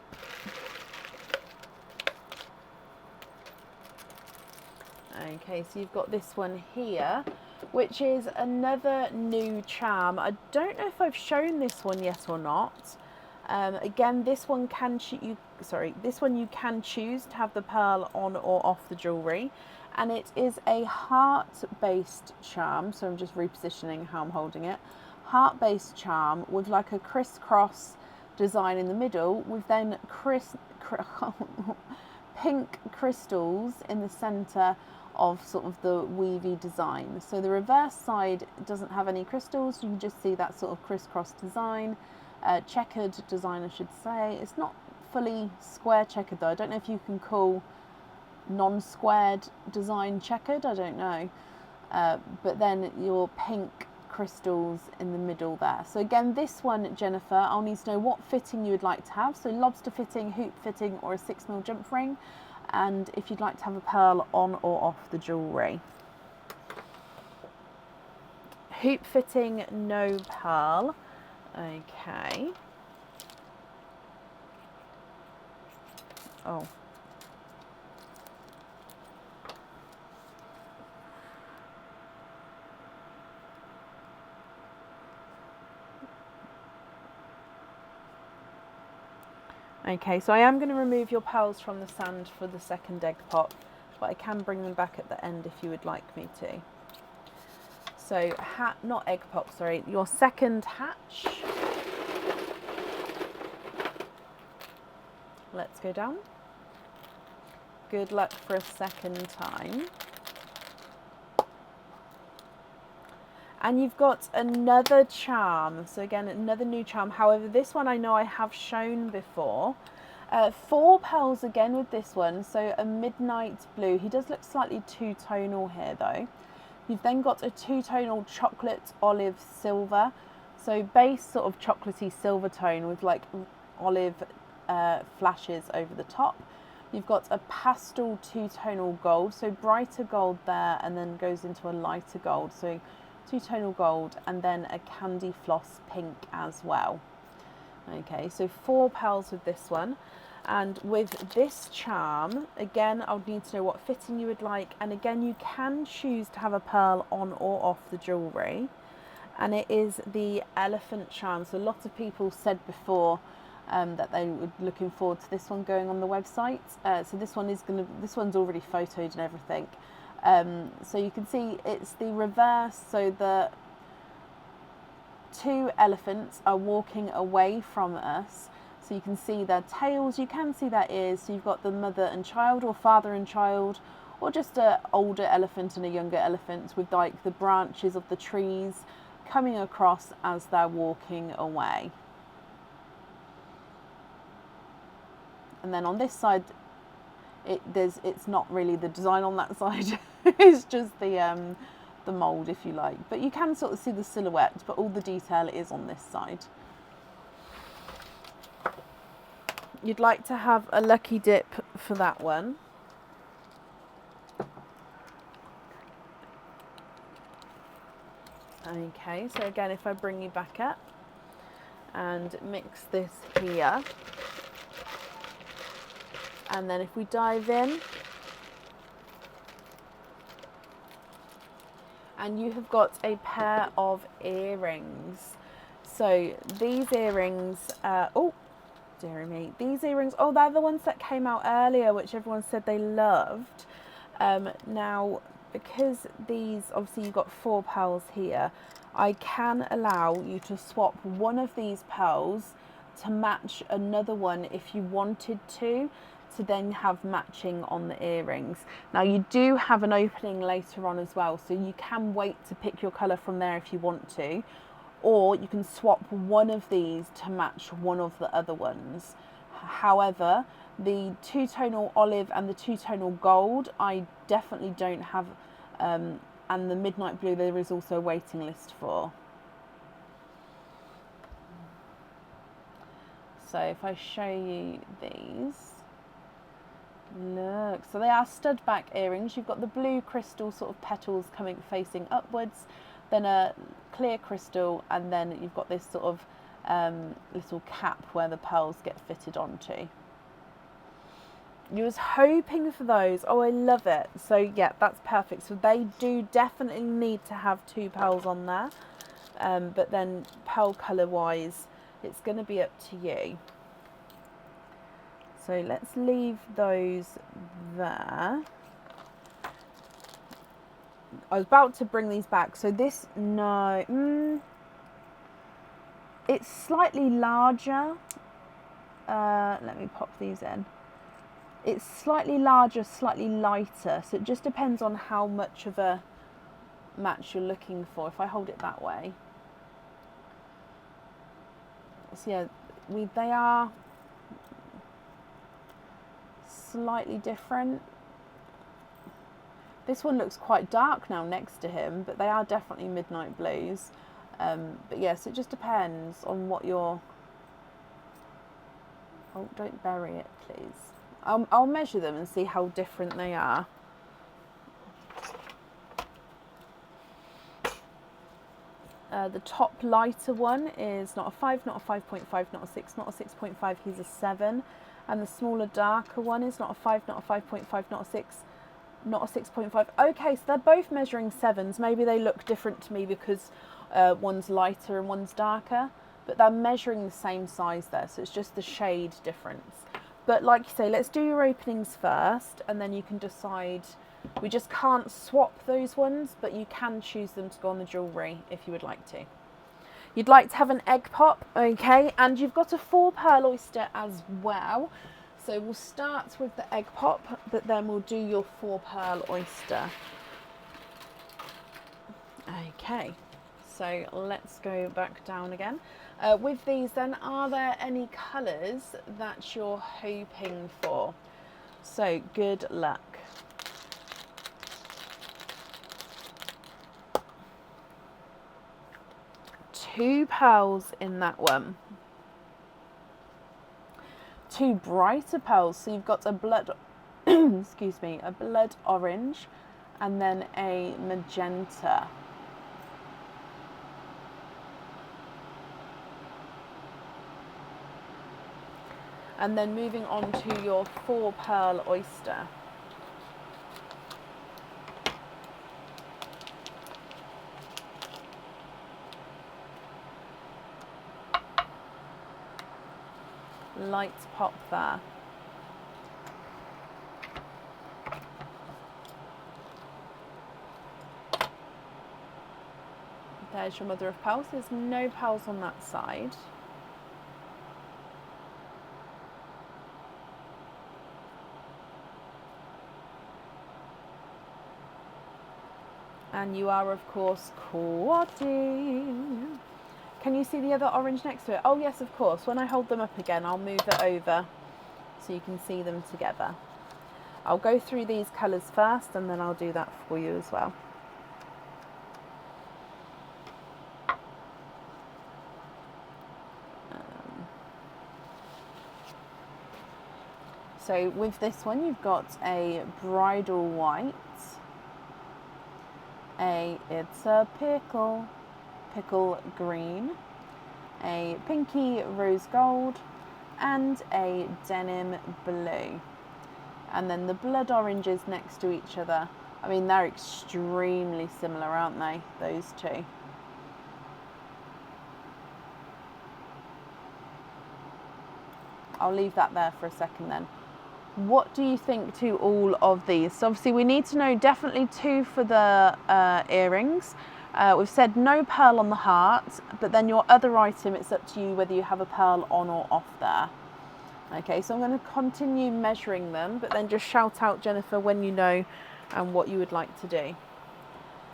Okay, so you've got this one here, which is another new charm. I don't know if I've shown this one yet or not. Again, this one you can choose to have the pearl on or off the jewellery, and it is a heart-based charm. So I'm just repositioning how I'm holding it. Heart-based charm with like a crisscross design in the middle, with then pink crystals in the centre of sort of the weavy design. So the reverse side doesn't have any crystals. You can just see that sort of crisscross design. Checkered design, I should say. It's not fully square checkered though. I don't know if you can call non-squared design checkered, I don't know. But then your pink crystals in the middle there. So again, this one, Jennifer, I'll need to know what fitting you would like to have. So lobster fitting, hoop fitting, or a 6mm jump ring. And if you'd like to have a pearl on or off the jewellery. Hoop fitting, no pearl. Okay. Oh. Okay, so I am going to remove your pearls from the sand for the second egg pop, but I can bring them back at the end if you would like me to. So, not egg pop, sorry, your second hatch. Let's go down. Good luck for a second time. And you've got another charm. So again, another new charm. However, this one I know I have shown before. 4 pearls again with this one. So a midnight blue. He does look slightly two-tonal here though. You've then got a two-tonal chocolate olive silver. So base sort of chocolatey silver tone with like olive flashes over the top. You've got a pastel two-tonal gold. So brighter gold there and then goes into a lighter gold. So two-tonal gold and then a candy floss pink as well. Okay, so 4 pearls with this one. And with this charm, again, I'll need to know what fitting you would like. And again, you can choose to have a pearl on or off the jewellery. And it is the elephant charm. So a lot of people said before that they were looking forward to this one going on the website. So this one's already photoed and everything. So you can see it's the reverse. So the 2 elephants are walking away from us. So you can see their tails, you can see their ears. So you've got the mother and child, or father and child, or just an older elephant and a younger elephant with like the branches of the trees coming across as they're walking away. And then on this side, it's not really the design on that side. It's just the mould, if you like. But you can sort of see the silhouette, but all the detail is on this side. You'd like to have a lucky dip for that one. Okay, so again, if I bring you back up and mix this here. And then if we dive in, and you have got a pair of earrings. So these earrings, oh, dearie me, these earrings, oh, they're the ones that came out earlier, which everyone said they loved. Now, because these, obviously you've got 4 pearls here, I can allow you to swap one of these pearls to match another one if you wanted to then have matching on the earrings. Now you do have an opening later on as well, so you can wait to pick your colour from there if you want to, or you can swap one of these to match one of the other ones. However, the 2-tonal olive and the 2-tonal gold I definitely don't have, and the midnight blue there is also a waiting list for. So if I show you these, look, so they are stud back earrings. You've got the blue crystal sort of petals coming facing upwards, then a clear crystal, and then you've got this sort of little cap where the pearls get fitted onto. You was hoping for those. Oh, I love it. So yeah, that's perfect. So they do definitely need to have 2 pearls on there, but then pearl colour wise, it's going to be up to you. So let's leave those there. I was about to bring these back. So this, no, it's slightly larger. Let me pop these in. It's slightly larger, slightly lighter. So it just depends on how much of a match you're looking for. If I hold it that way. So yeah, they are slightly different. This one looks quite dark now next to him, but they are definitely midnight blues. But yes, it just depends on what you're... Oh, don't bury it, please. I'll measure them and see how different they are. The top lighter one is not a 5, not a 5.5, not a 6, not a 6.5, he's a 7. And the smaller, darker one is not a 5, not a 5.5, not a 6, not a 6.5. Okay, so they're both measuring 7s. Maybe they look different to me because one's lighter and one's darker, but they're measuring the same size there, so it's just the shade difference. But like you say, let's do your openings first, and then you can decide. We just can't swap those ones, but you can choose them to go on the jewellery if you would like to. You'd like to have an egg pop, okay, and you've got a 4 pearl oyster as well. So we'll start with the egg pop, but then we'll do your 4 pearl oyster. Okay, so let's go back down again. With these then, are there any colours that you're hoping for? So good luck. Two pearls in that one. 2 brighter pearls. So you've got a blood, excuse me, a blood orange, and then a magenta. And then moving on to your 4 pearl oyster. Light pop there. There's your mother of pearls. There's no pearls on that side. And you are, of course, quadding. Can you see the other orange next to it? Oh, yes, of course. When I hold them up again, I'll move it over so you can see them together. I'll go through these colours first, and then I'll do that for you as well. So with this one, you've got a bridal white, it's a pickle green, a pinky rose gold, and a denim blue. And then the blood oranges next to each other. I mean, they're extremely similar, aren't they, those two? I'll leave that there for a second then. What do you think to all of these? So obviously we need to know definitely 2 for the earrings. We've said no pearl on the heart, but then your other item, it's up to you whether you have a pearl on or off there. Okay, so I'm going to continue measuring them, but then just shout out, Jennifer, when you know and what you would like to do.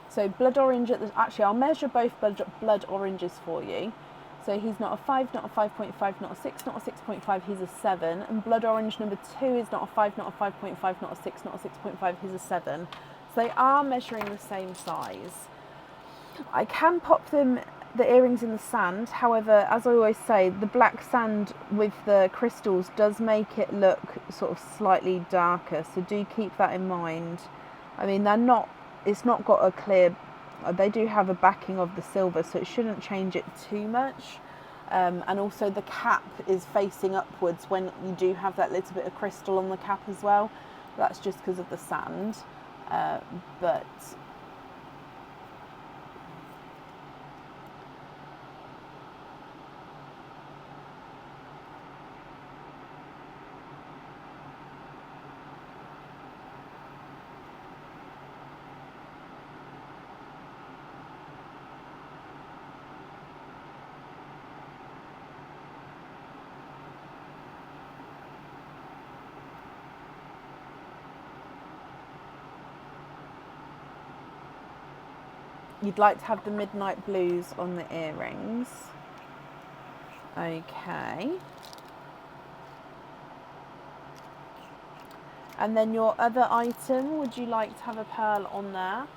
So blood orange, actually I'll measure both blood oranges for you. So he's not a 5, not a 5.5, not a 6, not a 6.5, he's a 7. And blood orange number 2 is not a 5, not a 5.5, not a 6, not a 6.5, he's a 7. So they are measuring the same size. I can pop the earrings in the sand. However, as I always say, the black sand with the crystals does make it look sort of slightly darker. So do keep that in mind. I mean, it's not got a clear, they do have a backing of the silver, so it shouldn't change it too much. And also the cap is facing upwards when you do have that little bit of crystal on the cap as well. That's just because of the sand. But you'd like to have the midnight blues on the earrings. Okay. And then your other item, would you like to have a pearl on there?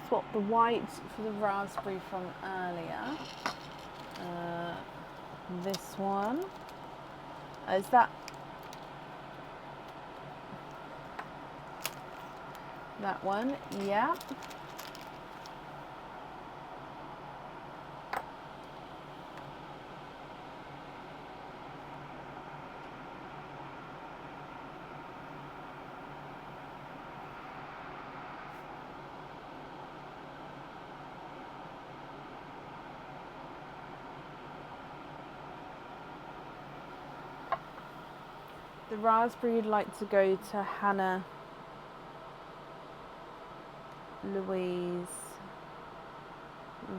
Swap the white for the raspberry from earlier. This one. Is that one? Yeah. The raspberry you'd like to go to Hannah Louise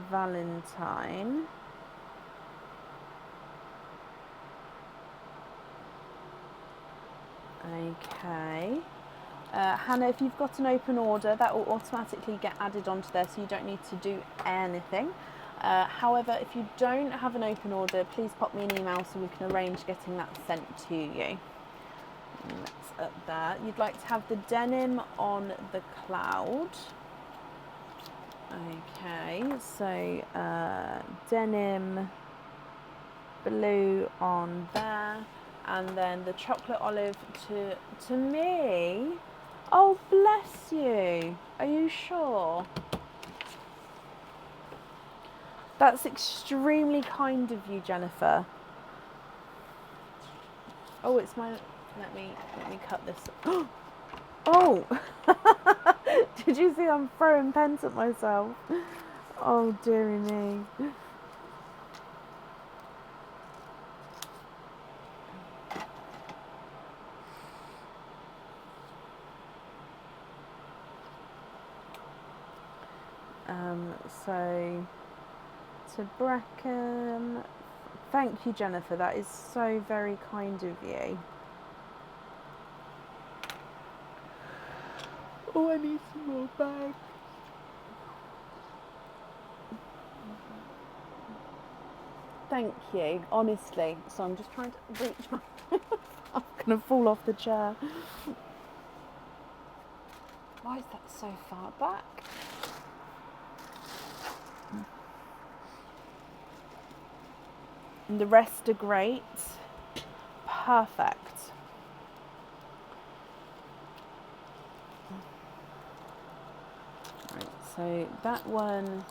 Valentine. Okay. Hannah, if you've got an open order, that will automatically get added onto there, so you don't need to do anything. However, if you don't have an open order, please pop me an email so we can arrange getting that sent to you. That's up there. You'd like to have the denim on the cloud. Okay, so denim blue on there, and then the chocolate olive to me. Oh, bless you. Are you sure? That's extremely kind of you, Jennifer. Oh, it's my. Let me cut this. Oh! Did you see I'm throwing pens at myself? Oh, dearie me. So to Brecon, thank you, Jennifer. That is so very kind of you. Oh, I need some more bags. Thank you, honestly. So I'm just trying to reach my... I'm going to fall off the chair. Why is that so far back? And the rest are great. Perfect. Right, so that one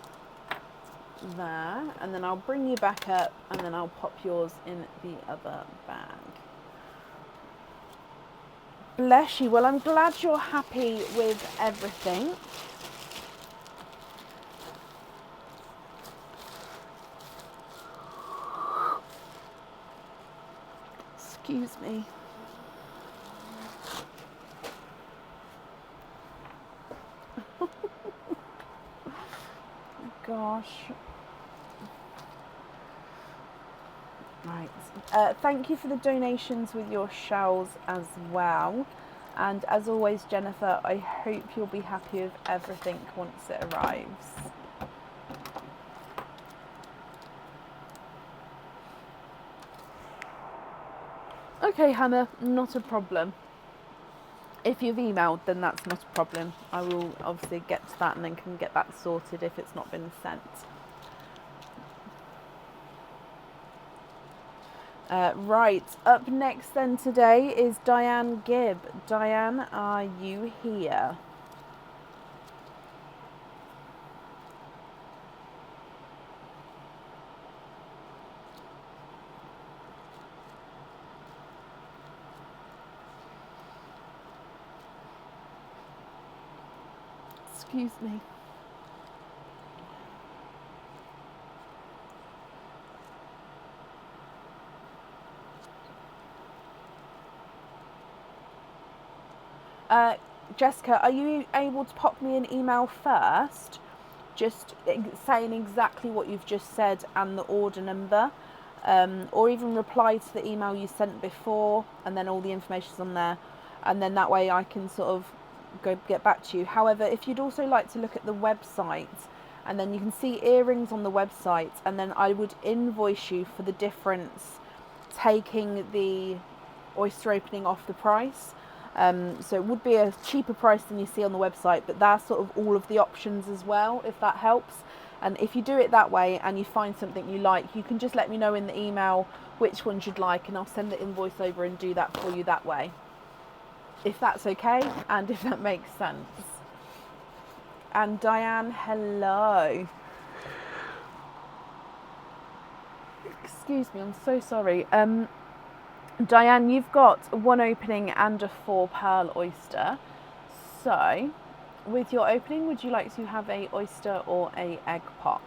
there, and then I'll bring you back up, and then I'll pop yours in the other bag. Bless you. Well, I'm glad you're happy with everything. Excuse me. Gosh. Right. Thank you for the donations with your shells as well. And as always, Jennifer, I hope you'll be happy with everything once it arrives. Okay, Hannah, not a problem. If you've emailed, then that's not a problem. I will obviously get to that and then can get that sorted if it's not been sent. Right, up next then today is Diane Gibb. Diane, are you here? Excuse me. Jessica, are you able to pop me an email first, just saying exactly what you've just said and the order number, or even reply to the email you sent before, and then all the information's on there, and then that way I can sort of get back to you. However, if you'd also like to look at the website, and then you can see earrings on the website, and then I would invoice you for the difference, taking the oyster opening off the price. So it would be a cheaper price than you see on the website, but that's sort of all of the options as well, if that helps. And if you do it that way and you find something you like, you can just let me know in the email which ones you'd like, and I'll send the invoice over and do that for you that way, if that's okay and if that makes sense. And Diane, hello. Excuse me, I'm so sorry. Diane, you've got one opening and a 4 pearl oyster. So, with your opening, would you like to have a oyster or a egg pop?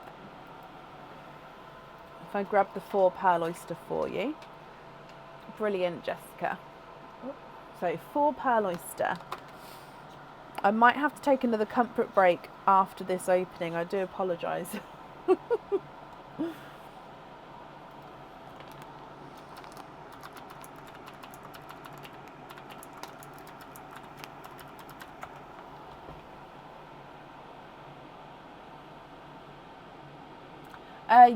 If I grab the 4 pearl oyster for you. Brilliant, Jessica. So, 4 pearl oyster. I might have to take another comfort break after this opening. I do apologise.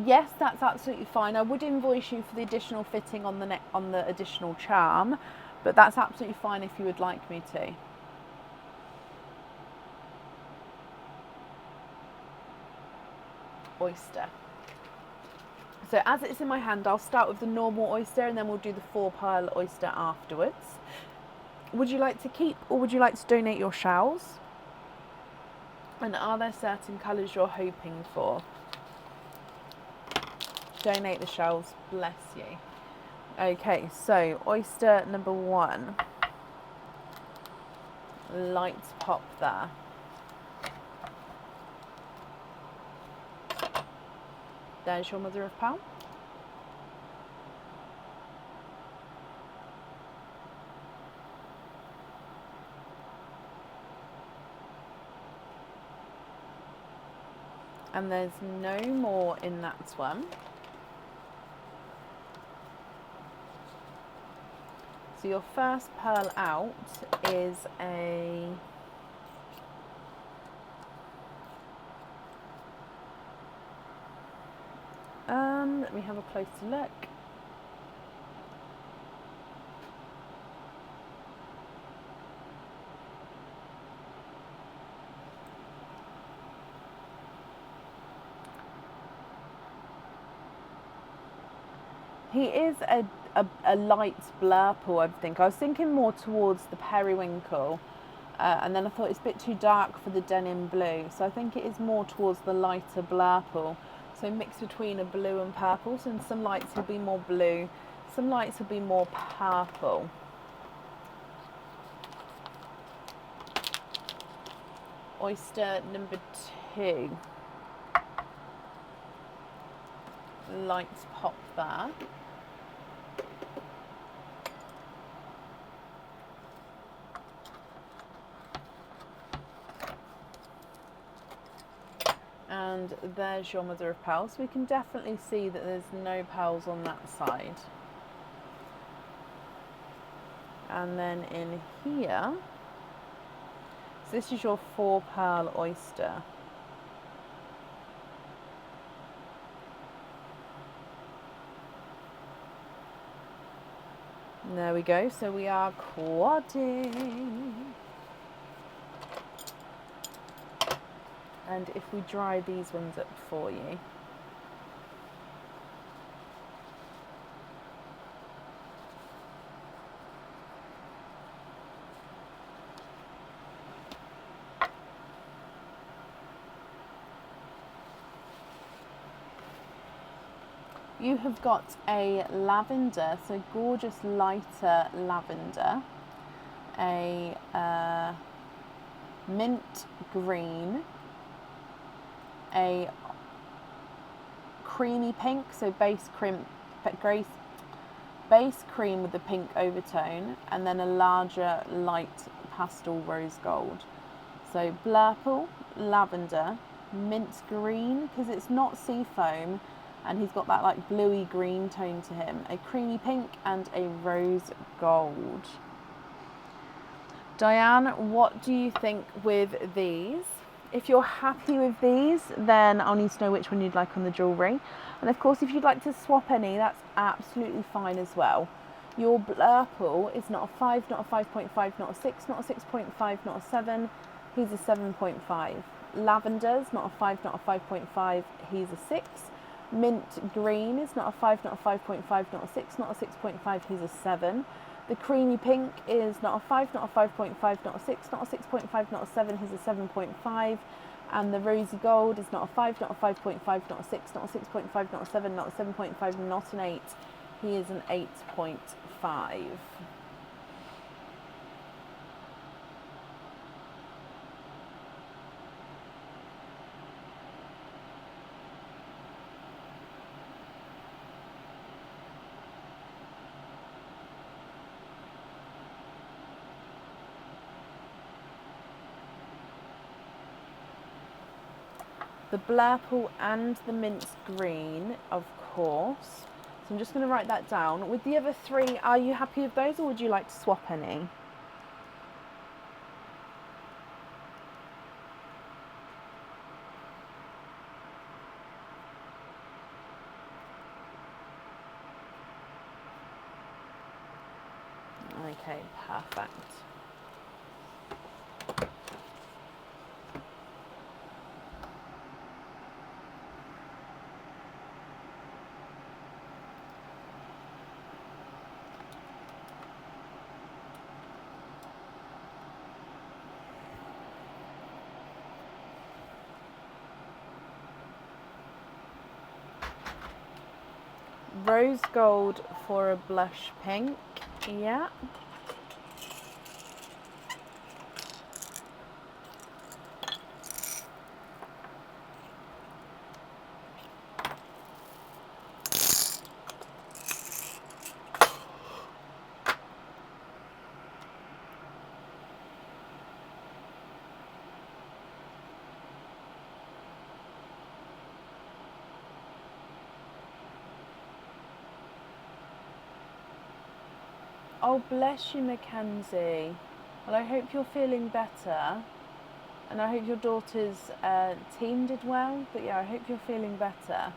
Yes, that's absolutely fine. I would invoice you for the additional fitting on the additional charm, but that's absolutely fine if you would like me to. Oyster. So as it's in my hand, I'll start with the normal oyster and then we'll do the 4 pearl oyster afterwards. Would you like to keep or would you like to donate your shells? And are there certain colours you're hoping for? Donate the shells, bless you. Okay, so oyster number 1. Light pop there. There's your mother of pearl. And there's no more in that one. So your first pearl out is a let me have a closer look. He is a light blurple, I think. I was thinking more towards the periwinkle, and then I thought it's a bit too dark for the denim blue, so I think it is more towards the lighter blurple. So mixed between a blue and purple, so some lights will be more blue, some lights will be more purple. Oyster number 2. Lights pop there. And there's your mother of pearls. We can definitely see that there's no pearls on that side. And then in here, so this is your 4 pearl oyster. And there we go, so we are quadding. And if we dry these ones up for you. You have got a lavender, so gorgeous lighter lavender, a mint green, a creamy pink, so base cream with the pink overtone, and then a larger light pastel rose gold. So blurple, lavender, mint green, because it's not sea foam, and he's got that like bluey green tone to him, a creamy pink and a rose gold. Diane, what do you think with these? If you're happy with these, then I'll need to know which one you'd like on the jewellery. And of course, if you'd like to swap any, that's absolutely fine as well. Your blurple is not a 5, not a 5.5, not a 6, not a 6.5, not a 7. He's a 7.5. Lavender's not a 5, not a 5.5. He's a 6. Mint green is not a 5, not a 5.5, not a 6, not a 6.5. He's a 7. The creamy pink is not a 5, not a 5.5, not a 6, not a 6.5, not a 7. He's a 7.5. And the rosy gold is not a 5, not a 5.5, not a 6, not a 6.5, not a 7, not a 7.5, not an 8. He is an 8.5. The blurple and the mint green, of course. So I'm just going to write that down. With the other 3, are you happy with those, or would you like to swap any? Okay, perfect. Rose gold for a blush pink, yeah. Oh, bless you, Mackenzie. Well, I hope you're feeling better. And I hope your daughter's team did well. But yeah, I hope you're feeling better.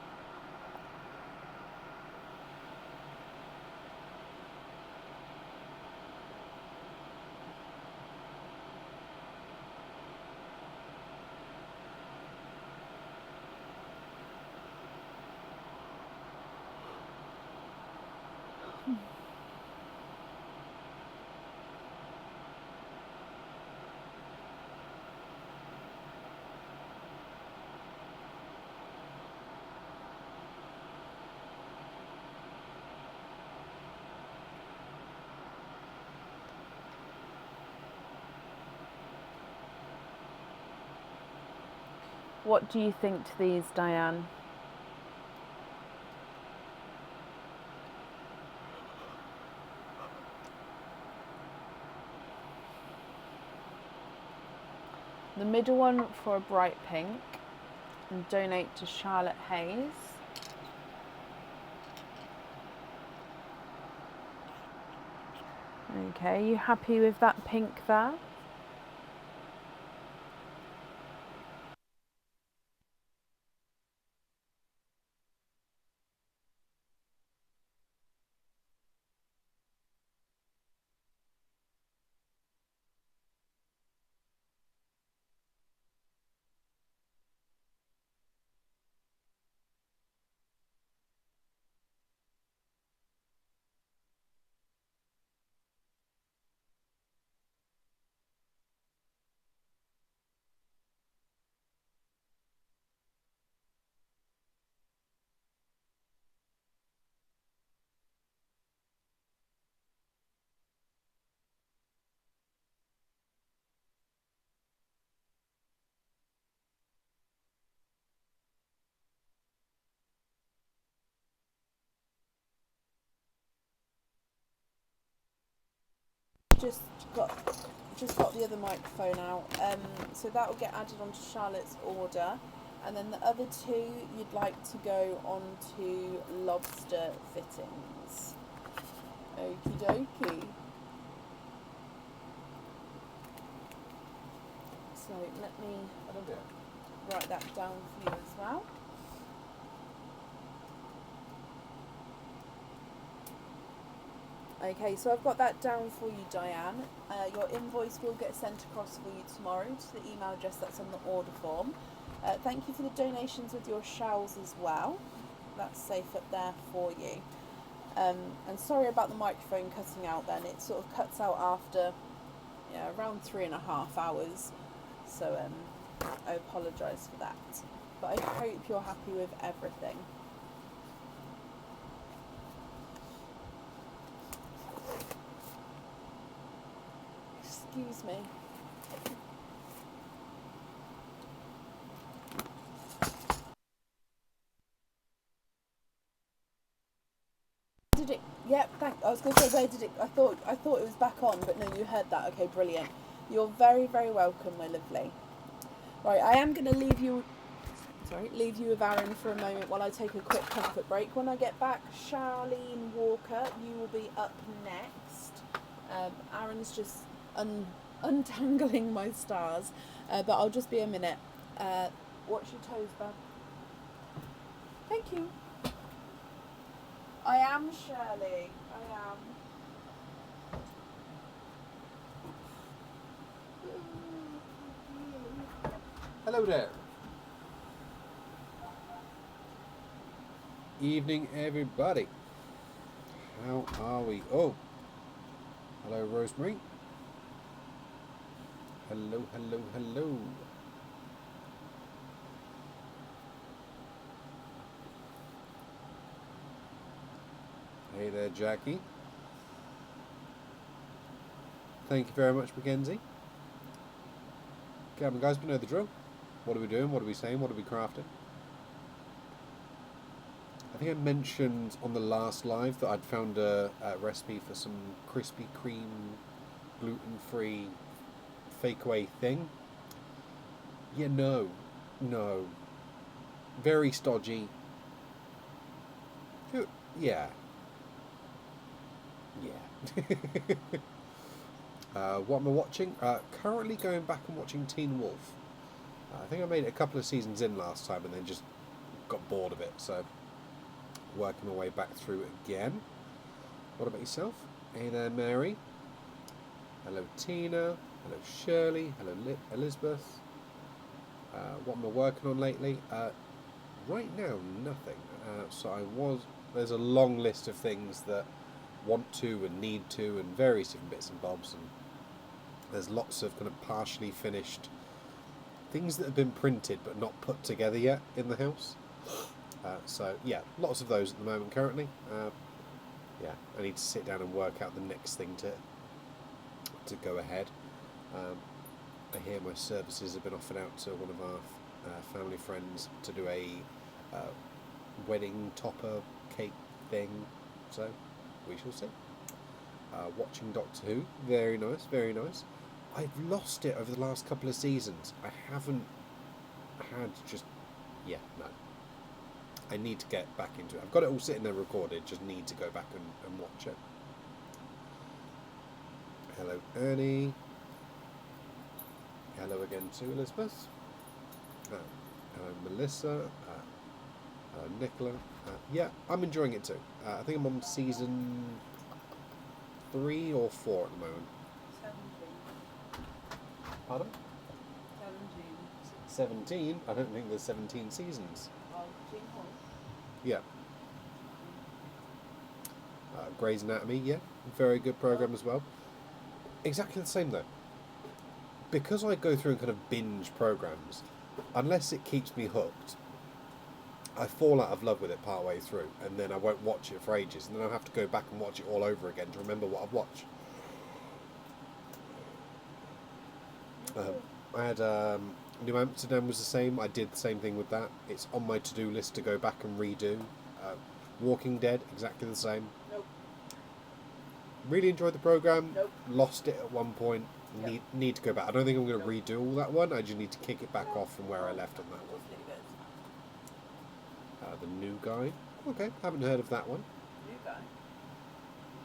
What do you think to these, Diane? The middle one for a bright pink, and donate to Charlotte Hayes. Okay, you happy with that pink there? Just got the other microphone out. So that will get added onto Charlotte's order, and then the other two you'd like to go onto lobster fittings. Okie dokie. So let me write that down for you as well. Okay, so I've got that down for you, Diane. Your invoice will get sent across for you tomorrow to the email address that's on the order form. Thank you for the donations with your shawls as well. That's safe up there for you. And sorry about the microphone cutting out then. It sort of cuts out after around 3.5 hours. So I apologise for that. But I hope you're happy with everything. Excuse me. Did it? Yep. I was going to say, where did it? I thought it was back on, but no, you heard that. Okay, brilliant. You're very, very welcome, my lovely. Right, I am going to leave you with Aaron for a moment while I take a quick comfort break. When I get back, Charlene Walker, you will be up next. Aaron's just untangling my stars, but I'll just be a minute. Watch your toes, bud. Thank you. I am Shirley. I am. Hello there. Evening, everybody. How are we? Oh, hello, Rosemary. Hello, hello, hello. Hey there, Jackie. Thank you very much, Mackenzie. Come on, guys, we know the drill. What are we doing? What are we saying? What are we crafting? I think I mentioned on the last live that I'd found a recipe for some Krispy Kreme gluten-free fake-away thing. Yeah, no. Very stodgy. Yeah. Yeah. What am I watching? Currently going back and watching Teen Wolf. I think I made it a couple of seasons in last time and then just got bored of it, so working my way back through it again. What about yourself? Hey there, Mary. Hello, Tina. Hello, Shirley. Hello, Elizabeth. What am I working on lately? Right now, nothing. There's a long list of things that want to and need to and various different bits and bobs, and there's lots of kind of partially finished things that have been printed but not put together yet in the house. So yeah, lots of those at the moment currently. Yeah, I need to sit down and work out the next thing to go ahead. I hear my services have been offered out to one of our family friends to do a wedding topper cake thing, so we shall see. Watching Doctor Who, very nice, very nice. I've lost it over the last couple of seasons. I haven't had no. I need to get back into it. I've got it all sitting there recorded, just need to go back and watch it. Hello, Annie. Hello again to Elizabeth. Hello, Melissa. Hello, Nicola. Yeah, I'm enjoying it too. I think I'm on season 3 or 4 at the moment. 17. Pardon? 17. 17? I don't think there's 17 seasons. Yeah. Grey's Anatomy, yeah. Very good program as well. Exactly the same though. Because I go through and kind of binge programs, unless it keeps me hooked, I fall out of love with it partway through, and then I won't watch it for ages, and then I'll have to go back and watch it all over again to remember what I've watched. I had New Amsterdam was the same. I did the same thing with that. It's on my to-do list to go back and redo. Walking Dead, exactly the same. Nope. Really enjoyed the program. Nope. Lost it at one point. Yep. Need to go back. I don't think I'm going to redo all that one. I just need to kick it back off from where I left on that one. The New Guy. Okay, haven't heard of that one. New Guy?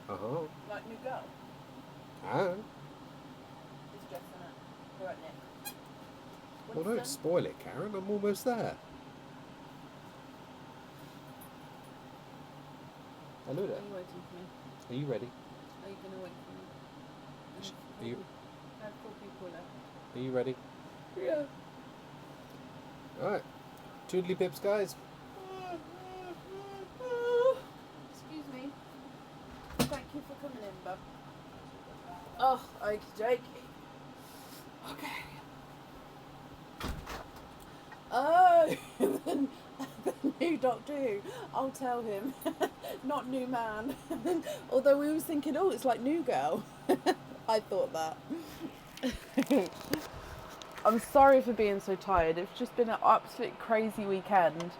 Uh-huh. Like New Girl? Ah. It's just in it. Right, Nick. Well, don't spoil it, Karen. I'm almost there. Hello there. Are you waiting for me? Are you ready? Are you going to wait for me? Are you, I have 4 people left. are you ready? Yeah. Alright. Toodly pips, guys. Excuse me. Thank you for coming in, bub. Oh, okie dokie. Okay. Oh, the new Doctor Who. I'll tell him. Not new man. Although we was thinking, oh, it's like New Girl. I thought that. I'm sorry for being so tired. It's just been an absolute crazy weekend.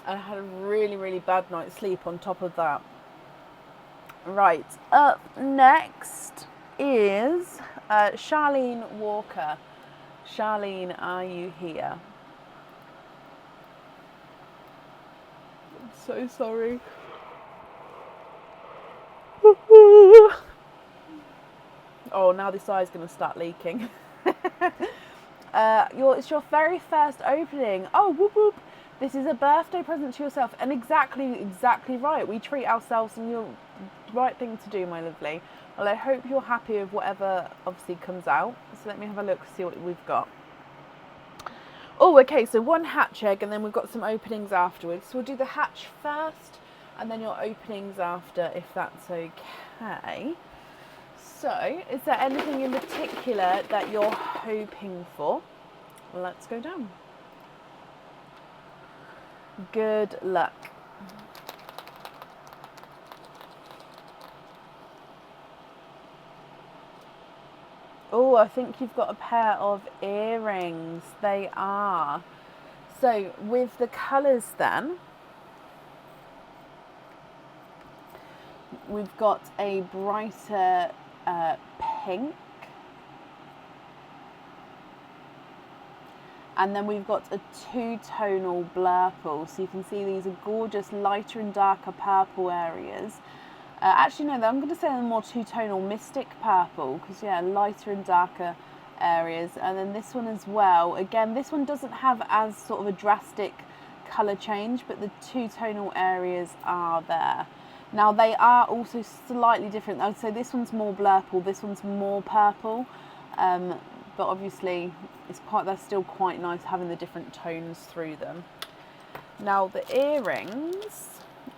I had a really, really bad night's sleep on top of that. Right, up next is Charlene Walker. Charlene, are you here? I'm so sorry. Oh, now this eye's going to start leaking. It's your very first opening. Oh, whoop whoop. This is a birthday present to yourself. And exactly right. We treat ourselves, and you're the right thing to do, my lovely. Well, I hope you're happy with whatever obviously comes out. So let me have a look, see what we've got. Oh, okay, so 1 hatch egg, and then we've got some openings afterwards. So we'll do the hatch first, and then your openings after, if that's okay. So, is there anything in particular that you're hoping for? Let's go down. Good luck. Oh, I think you've got a pair of earrings. They are. So, with the colours then, we've got a brighter pink, and then we've got a 2-tonal blurple. So you can see these are gorgeous lighter and darker purple areas, Actually, no, I'm going to say they're more two-tonal mystic purple because, yeah, lighter and darker areas. And then this one as well. Again, this one doesn't have as sort of a drastic colour change, but the two-tonal areas are there. Now, they are also slightly different. I would say this one's more blurple, this one's more purple. But obviously, they're still quite nice having the different tones through them. Now, the earrings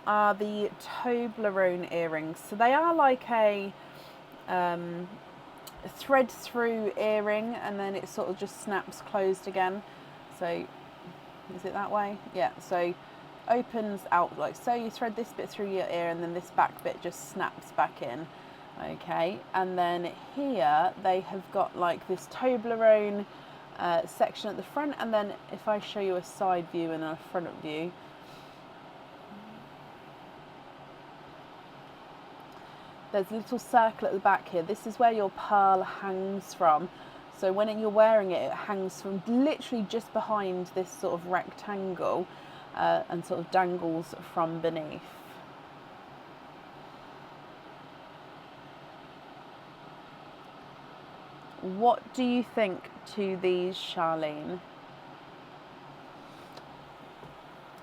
are the Toblerone earrings. So they are like a thread through earring, and then it sort of just snaps closed again. So is it that way? Yeah, so opens out like so. You thread this bit through your ear and then this back bit just snaps back in. Okay, and then here they have got like this Toblerone section at the front, and then if I show you a side view and a front view, there's a little circle at the back here. This is where your pearl hangs from. So when you're wearing it, it hangs from literally just behind this sort of rectangle and sort of dangles from beneath. What do you think to these, Charlene?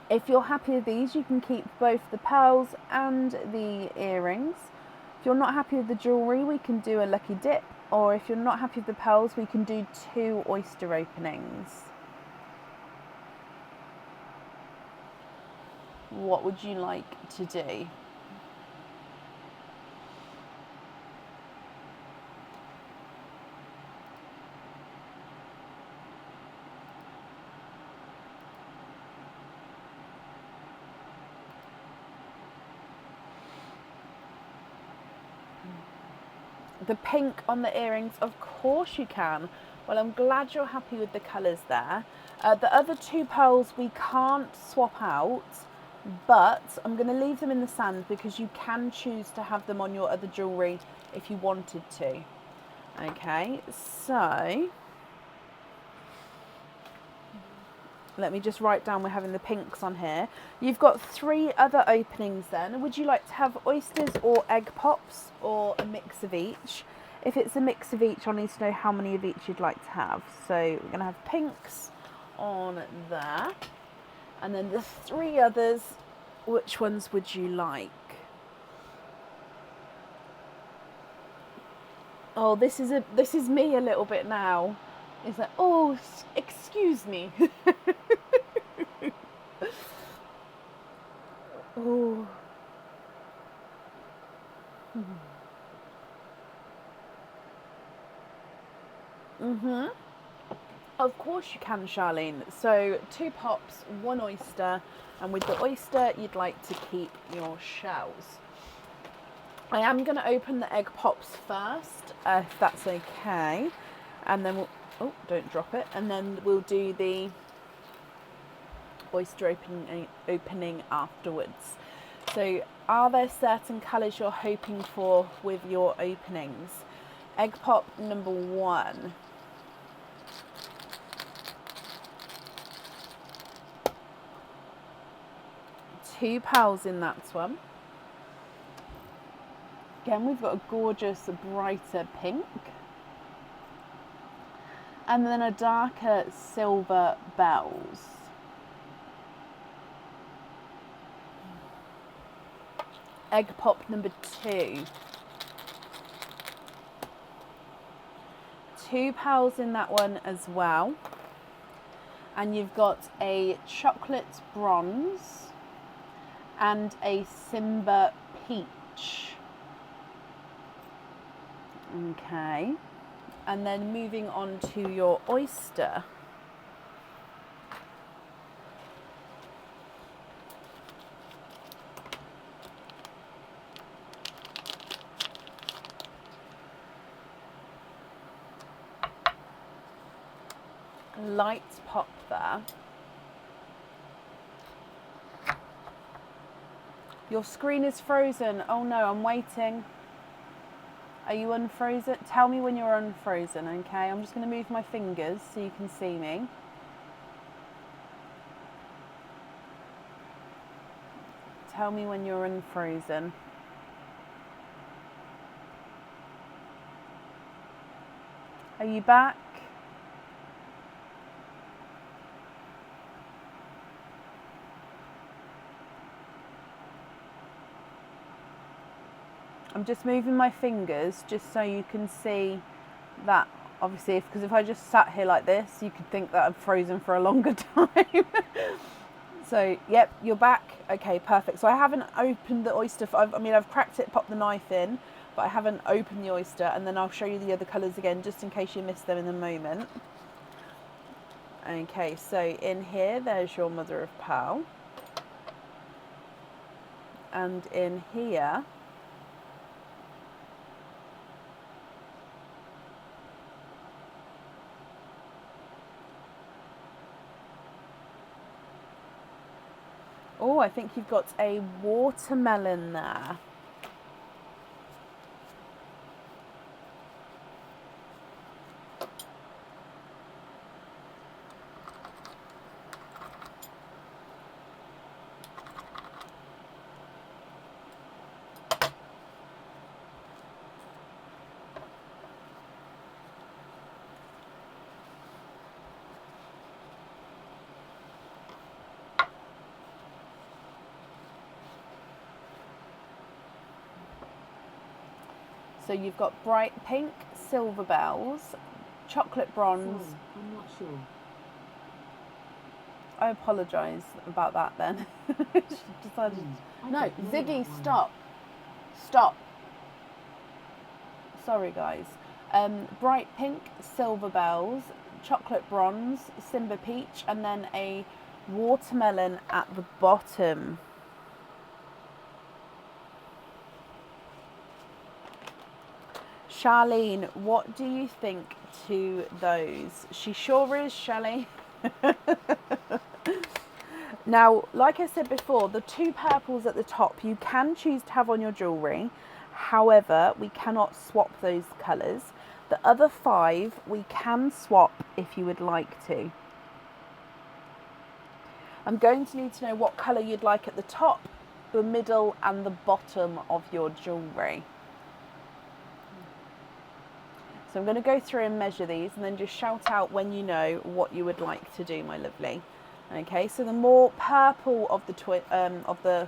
If you're happy with these, you can keep both the pearls and the earrings. If you're not happy with the jewellery, we can do a lucky dip. Or if you're not happy with the pearls, we can do 2 oyster openings. What would you like to do? The pink on the earrings, of course you can. Well, I'm glad you're happy with the colours there. The other 2 pearls we can't swap out, but I'm going to leave them in the sand because you can choose to have them on your other jewellery if you wanted to. Okay, so let me just write down we're having the pinks on here. You've got 3 other openings then. Would you like to have oysters or egg pops or a mix of each? If it's a mix of each, I need to know how many of each you'd like to have. So we're going to have pinks on there. And then the 3 others, which ones would you like? Oh, this is me a little bit now. It's like, oh, excuse me. Oh. Of course you can, Charlene. So 2 pops, 1 oyster, and with the oyster you'd like to keep your shells. I am going to open the egg pops first, if that's okay, and then we'll, oh, don't drop it, and then we'll do the oyster opening afterwards. So are there certain colours you're hoping for with your openings? Egg pop number 1. Two pearls in that one. Again, we've got a gorgeous, brighter pink. And then a darker silver bells. Egg pop number 2. 2 pearls in that one as well. And you've got a chocolate bronze and a Simba peach. Okay, and then moving on to your oyster. Light pop there. Your screen is frozen. Oh no, I'm waiting. Are you unfrozen? Tell me when you're unfrozen, okay? I'm just going to move my fingers so you can see me. Tell me when you're unfrozen. Are you back? I'm just moving my fingers just so you can see that, obviously, because if I just sat here like this, you could think that I'm frozen for a longer time. So, yep, you're back. Okay, perfect. So I haven't opened the oyster. I've cracked it, popped the knife in, but I haven't opened the oyster, and then I'll show you the other colours again, just in case you missed them in a moment. Okay, so in here, there's your mother of pearl. And in here, oh, I think you've got a watermelon there. So you've got bright pink, silver bells, chocolate bronze. Sorry, I'm not sure. I apologise about that then. She decided. No, Ziggy, stop. Stop. Sorry, guys. Bright pink, silver bells, chocolate bronze, Simba peach, and then a watermelon at the bottom. Charlene, what do you think to those? She sure is, Shelley. Now, like I said before, the two purples at the top you can choose to have on your jewellery. However, we cannot swap those colours. The other 5 we can swap if you would like to. I'm going to need to know what colour you'd like at the top, the middle and the bottom of your jewellery. So I'm going to go through and measure these and then just shout out when you know what you would like to do, my lovely. Okay, so the more purple of the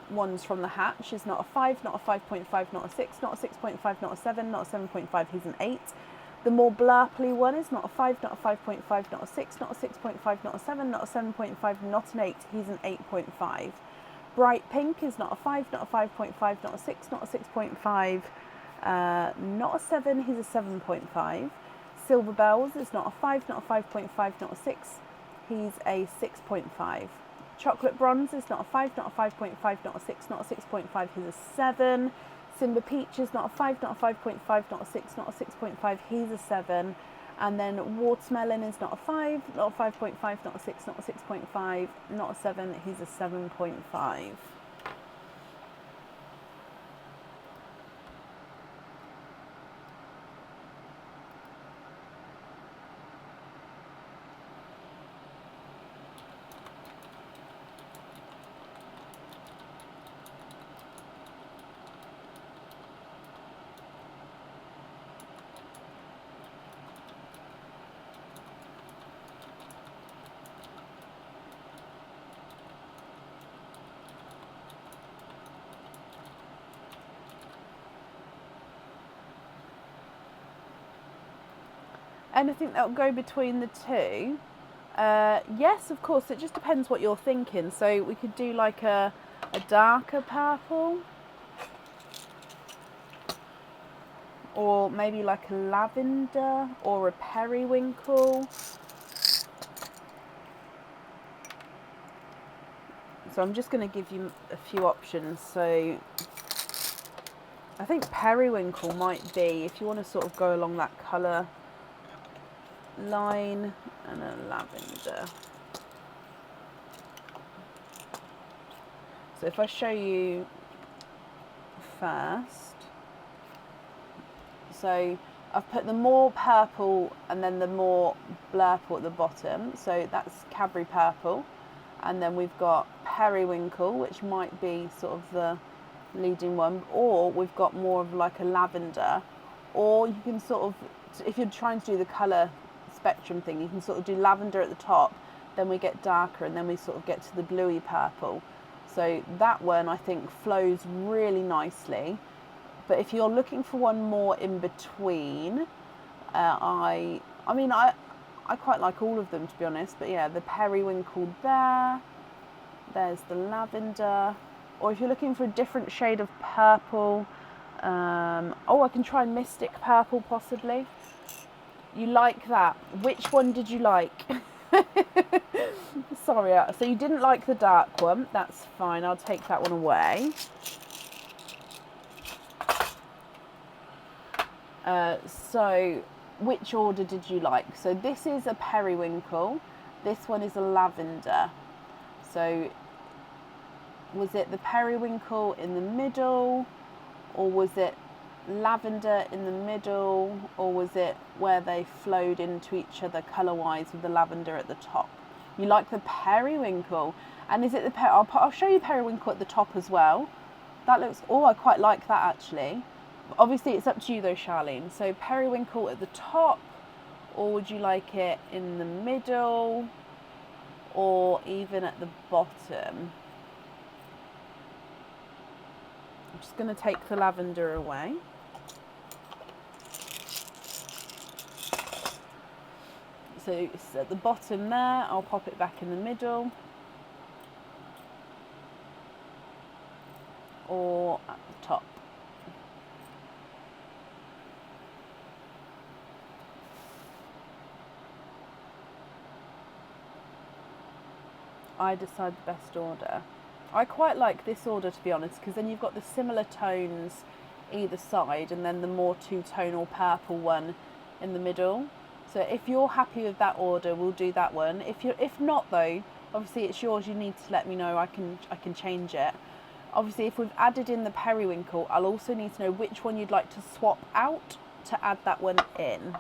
ones from the hatch is not a 5, not a 5.5, not a 6, not a 6.5, not a 7, not a 7.5, he's an 8. The more blurply one is not a 5, not a 5.5, not a 6, not a 6.5, not a 7, not a 7.5, not an 8, he's an 8.5. Bright pink is not a 5, not a 5.5, not a 6, not a 6.5, not a 7, he's a 7.5. Silver bells is not a 5, not a 5.5, not a 6, he's a 6.5. Chocolate bronze is not a 5, not a 5.5, not a 6, not a 6.5, he's a 7. Simba peach is not a 5, not a 5.5, not a 6, not a 6.5, he's a 7. And then watermelon is not a 5, not a 5.5, not a 6, not a 6.5, not a 7, he's a 7.5. Anything that will go between the two? Yes, of course, it just depends what you're thinking. So we could do like a darker purple, or maybe like a lavender or a periwinkle. So I'm just going to give you a few options. So I think periwinkle might be, if you want to sort of go along that colour line, and a lavender. So if I show you first, so I've put the more purple and then the more blurple at the bottom, so that's Cadbury purple, and then we've got periwinkle, which might be sort of the leading one, or we've got more of like a lavender, or you can sort of, if you're trying to do the colour spectrum thing, you can sort of do lavender at the top, then we get darker, and then we sort of get to the bluey purple. So that one I think flows really nicely. But if you're looking for one more in between, I mean I quite like all of them, to be honest. But yeah, the periwinkle there's the lavender. Or if you're looking for a different shade of purple, I can try Mystic Purple possibly. You like that? Which one did you like? Sorry, so you didn't like the dark one. That's fine, I'll take that one away. So which order did you like? So this is a periwinkle, this one is a lavender. So was it the periwinkle in the middle, or was it lavender in the middle, or was it where they flowed into each other colour-wise with the lavender at the top? You like the periwinkle. And is it the I'll show you periwinkle at the top as well. That looks, I quite like that actually. Obviously it's up to you though, Charlene. So periwinkle at the top, or would you like it in the middle, or even at the bottom? I'm just going to take the lavender away. So it's at the bottom there, I'll pop it back in the middle, or at the top. I decide the best order. I quite like this order, to be honest, because then you've got the similar tones either side, and then the more two-tonal purple one in the middle. So if you're happy with that order, we'll do that one. If not though, obviously it's yours. You need to let me know. I can change it. Obviously, if we've added in the periwinkle, I'll also need to know which one you'd like to swap out to add that one in.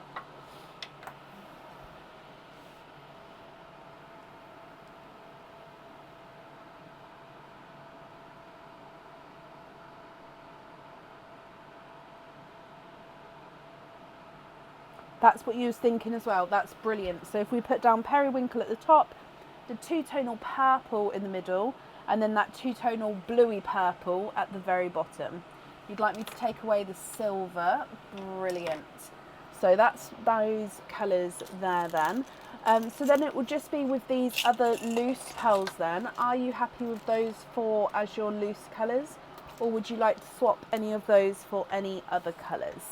That's what you was thinking as well. That's brilliant. So if we put down periwinkle at the top, the two-tonal purple in the middle, and then that two-tonal bluey purple at the very bottom. You'd like me to take away the silver. Brilliant. So that's those colours there then. So then it will just be with these other loose pearls then. Are you happy with those four as your loose colours, or would you like to swap any of those for any other colours?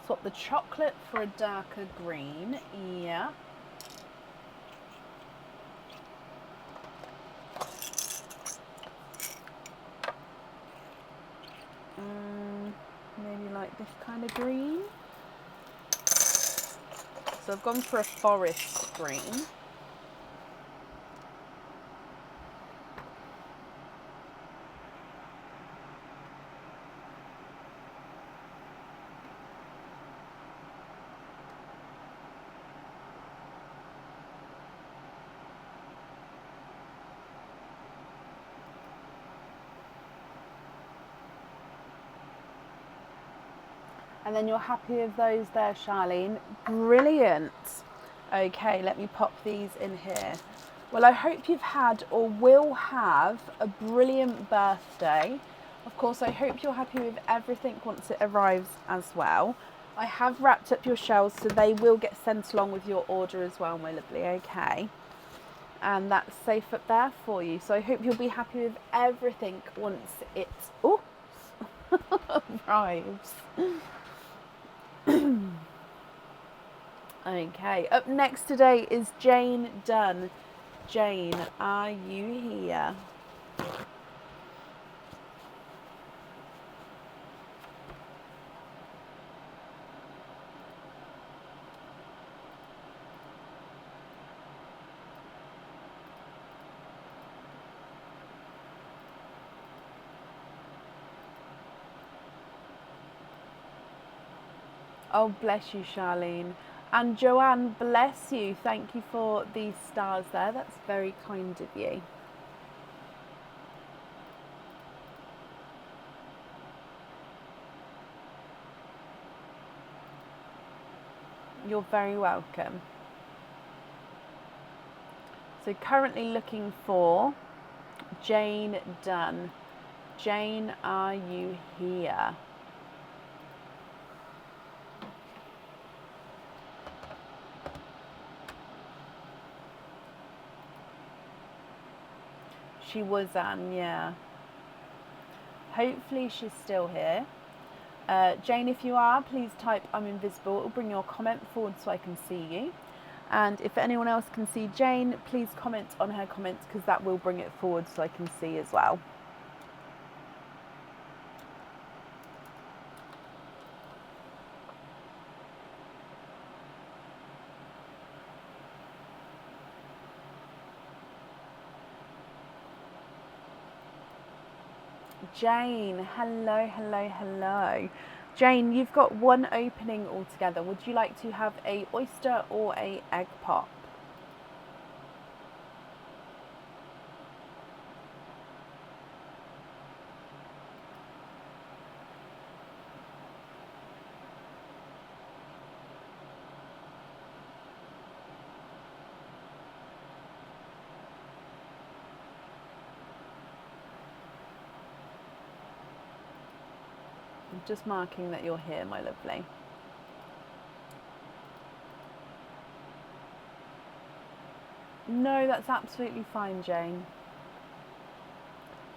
Swap the chocolate for a darker green, yeah. Maybe like this kind of green. So I've gone for a forest green. And then you're happy with those there, Charlene? Brilliant. Okay, let me pop these in here. Well, I hope you've had or will have a brilliant birthday. Of course, I hope you're happy with everything once it arrives as well. I have wrapped up your shells, so they will get sent along with your order as well, my lovely, okay? And that's safe up there for you. So I hope you'll be happy with everything once it arrives. Okay, up next today is Jane Dunn. Jane, are you here? Oh, bless you, Charlene. And Joanne, bless you. Thank you for these stars there. That's very kind of you. You're very welcome. So currently looking for Jane Dunn. Jane, are you here? She was Anne, yeah. Hopefully she's still here. Jane, if you are, please type I'm invisible. It will bring your comment forward so I can see you. And if anyone else can see Jane, please comment on her comments because that will bring it forward so I can see as well. Jane, hello, hello, hello. Jane, you've got one opening altogether. Would you like to have a oyster or a egg pop? I'm just marking that you're here, my lovely. No, that's absolutely fine, Jane.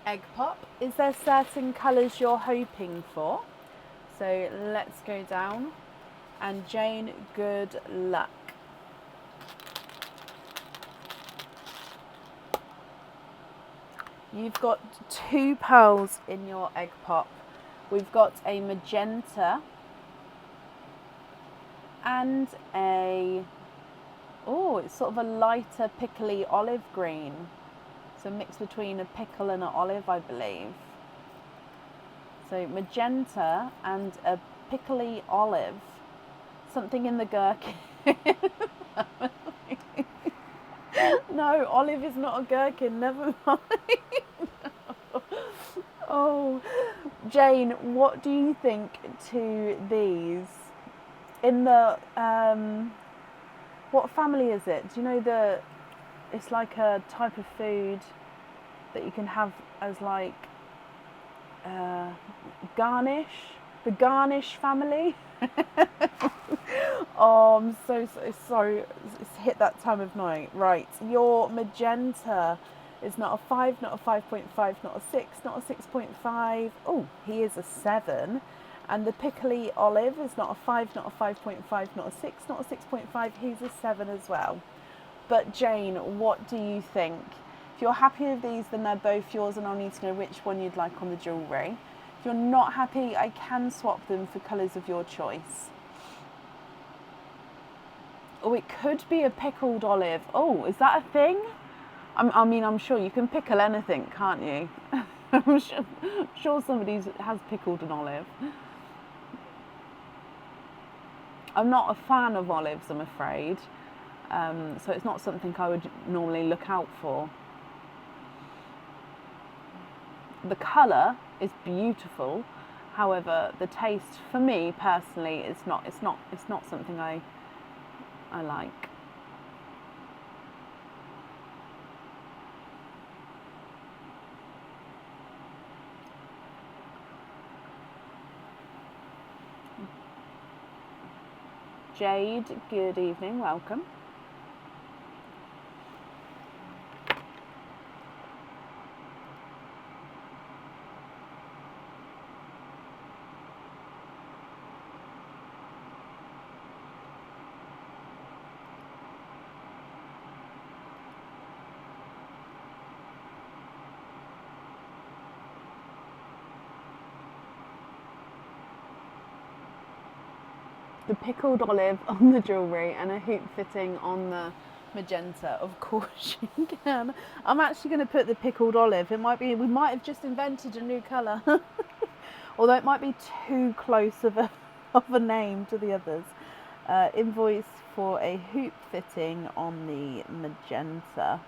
Egg pop. Is there certain colours you're hoping for? So let's go down. And Jane, good luck. You've got 2 pearls in your egg pop. We've got a magenta and a, oh, it's sort of a lighter pickly olive green. So a mix between a pickle and an olive, I believe. So magenta and a pickly olive. Something in the gherkin. No, olive is not a gherkin, never mind. Oh, Jane, what do you think to these? In the, what family is it? Do you know it's like a type of food that you can have as like garnish? The garnish family? Oh, I'm so, it's hit that time of night. Right, your magenta is not a 5, not a 5.5, not a 6, not a 6.5. Oh, he is a 7. And the pickly olive is not a 5, not a 5.5, not a 6, not a 6.5. He's a 7 as well. But Jane, what do you think? If you're happy with these, then they're both yours and I'll need to know which one you'd like on the jewellery. If you're not happy, I can swap them for colours of your choice. Oh, it could be a pickled olive. Oh, is that a thing? I mean, I'm sure you can pickle anything, can't you? I'm sure somebody has pickled an olive. I'm not a fan of olives, I'm afraid. So it's not something I would normally look out for. The colour is beautiful. However, the taste, for me personally, it's not something I like. Jade, good evening, welcome. the pickled olive on the jewellery and a hoop fitting on the magenta. Of course you can. I'm actually going to put the pickled olive. It might be, we might have just invented a new colour. Although it might be too close of a name to the others. Invoice for a hoop fitting on the magenta.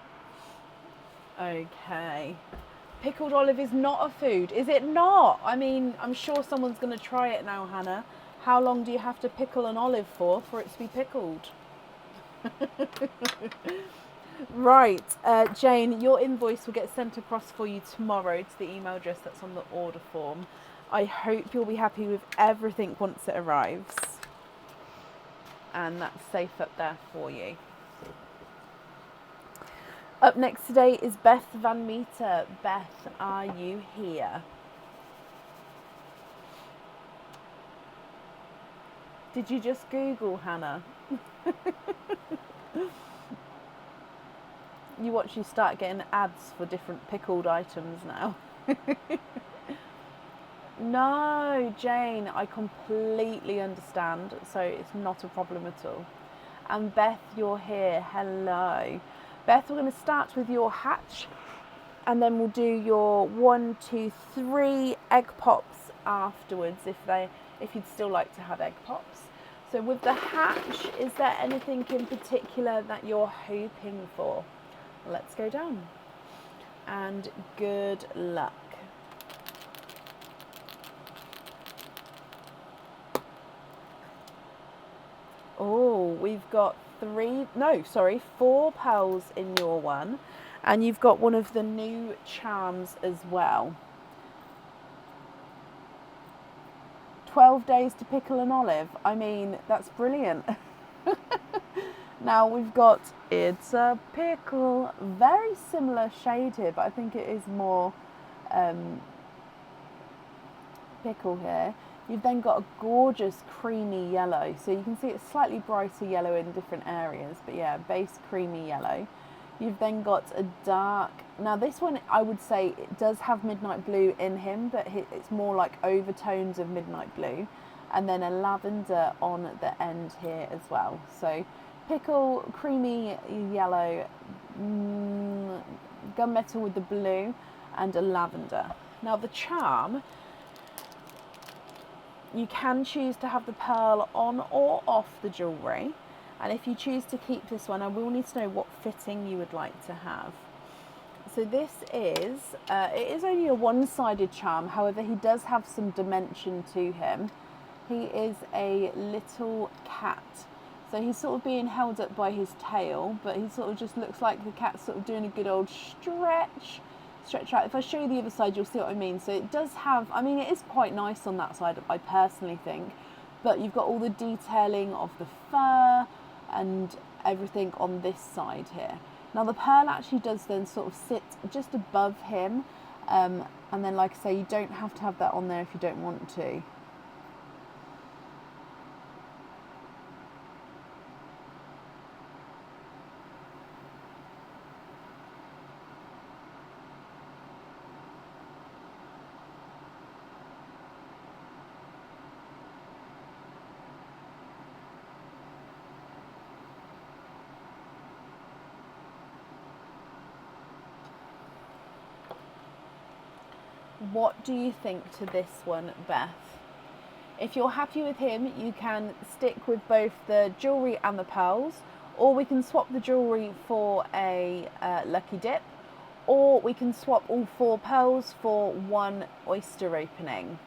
Okay. Pickled olive is not a food, is it not? I mean, I'm sure someone's going to try it now, Hannah. How long do you have to pickle an olive for it to be pickled? Right, Jane, your invoice will get sent across for you tomorrow to the email address that's on the order form. I hope you'll be happy with everything once it arrives. And that's safe up there for you. Up next today is Beth Van Meter. Beth, are you here? Did you just Google, Hannah? You watch you start getting ads for different pickled items now. No, Jane, I completely understand. So it's not a problem at all. And Beth, you're here. Hello. Beth, we're going to start with your hatch and then we'll do your 1, 2, 3 egg pops afterwards if you'd still like to have egg pops. So with the hatch, is there anything in particular that you're hoping for? Let's go down. And good luck. Oh, we've got 4 pearls in your one. And you've got one of the new charms as well. 12 days to pickle an olive. I mean, that's brilliant. Now we've got It's a Pickle. Very similar shade here, but I think it is more pickle here. You've then got a gorgeous creamy yellow. So you can see it's slightly brighter yellow in different areas, but yeah, base creamy yellow. You've then got a dark, now this one I would say it does have midnight blue in him, but it's more like overtones of midnight blue. And then a lavender on the end here as well. So pickle, creamy yellow, gunmetal with the blue, and a lavender. Now the charm, you can choose to have the pearl on or off the jewellery. And if you choose to keep this one, I will need to know what fitting you would like to have. So this is, it is only a one-sided charm. However, he does have some dimension to him. He is a little cat. So he's sort of being held up by his tail, but he sort of just looks like the cat's sort of doing a good old stretch out. If I show you the other side, you'll see what I mean. So it does have, I mean, it is quite nice on that side, I personally think. But you've got all the detailing of the fur and everything on this side here. Now the pearl actually does then sort of sit just above him. And then, like I say, you don't have to have that on there if you don't want to. What do you think to this one, Beth? If you're happy with him, you can stick with both the jewellery and the pearls, or we can swap the jewellery for a lucky dip, or we can swap all 4 pearls for 1 oyster opening.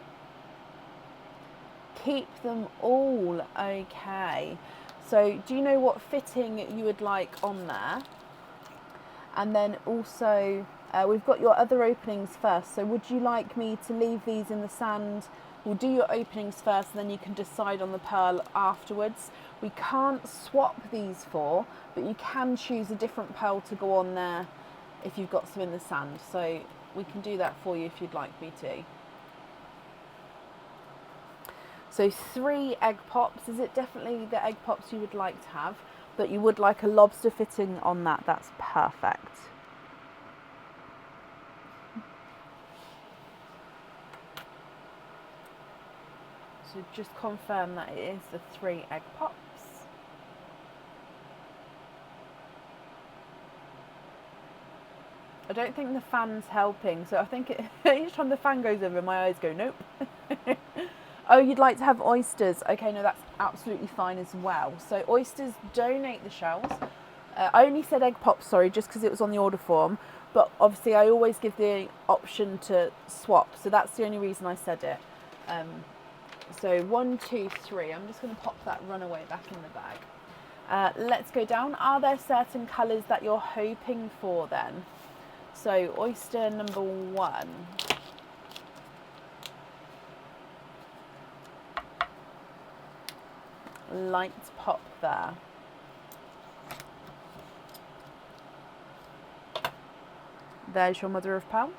Keep them all. Okay. So do you know what fitting you would like on there? And then also we've got your other openings first. So would you like me to leave these in the sand? We'll do your openings first and then you can decide on the pearl afterwards. We can't swap these 4, but you can choose a different pearl to go on there if you've got some in the sand. So we can do that for you if you'd like me to. So 3 egg pops. Is it definitely the egg pops you would like to have? But you would like a lobster fitting on that. That's perfect. to just confirm that it is the 3 egg pops. I don't think the fan's helping, so I think each time the fan goes over, my eyes go, nope. Oh, you'd like to have oysters. Okay, no, that's absolutely fine as well. So oysters, donate the shells. I only said egg pops, sorry, just because it was on the order form. But obviously I always give the option to swap. So that's the only reason I said it. So 1, 2, 3. I'm just going to pop that runaway back in the bag. Let's go down. Are there certain colours that you're hoping for then? So oyster number 1. Light pop there. There's your mother of pearl.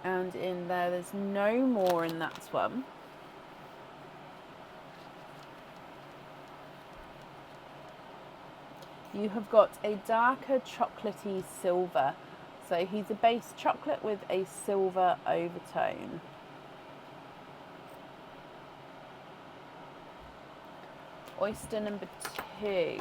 And in there's no more in that one. You have got a darker chocolatey silver. So he's a base chocolate with a silver overtone. Oyster number 2.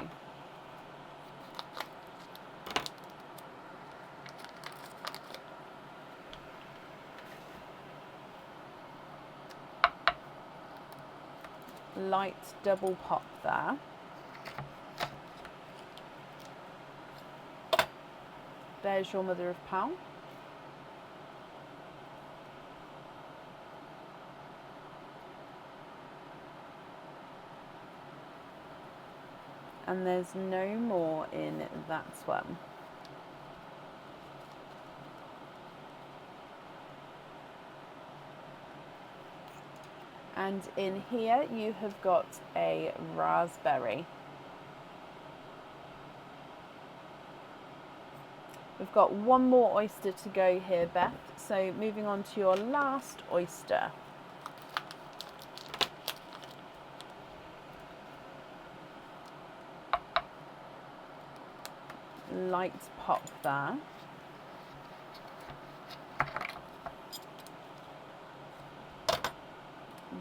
Light double pop there. There's your mother of pearl. And there's no more in that one. And in here you have got a raspberry. We've got one more oyster to go here, Beth. So moving on to your last oyster. Light pop there.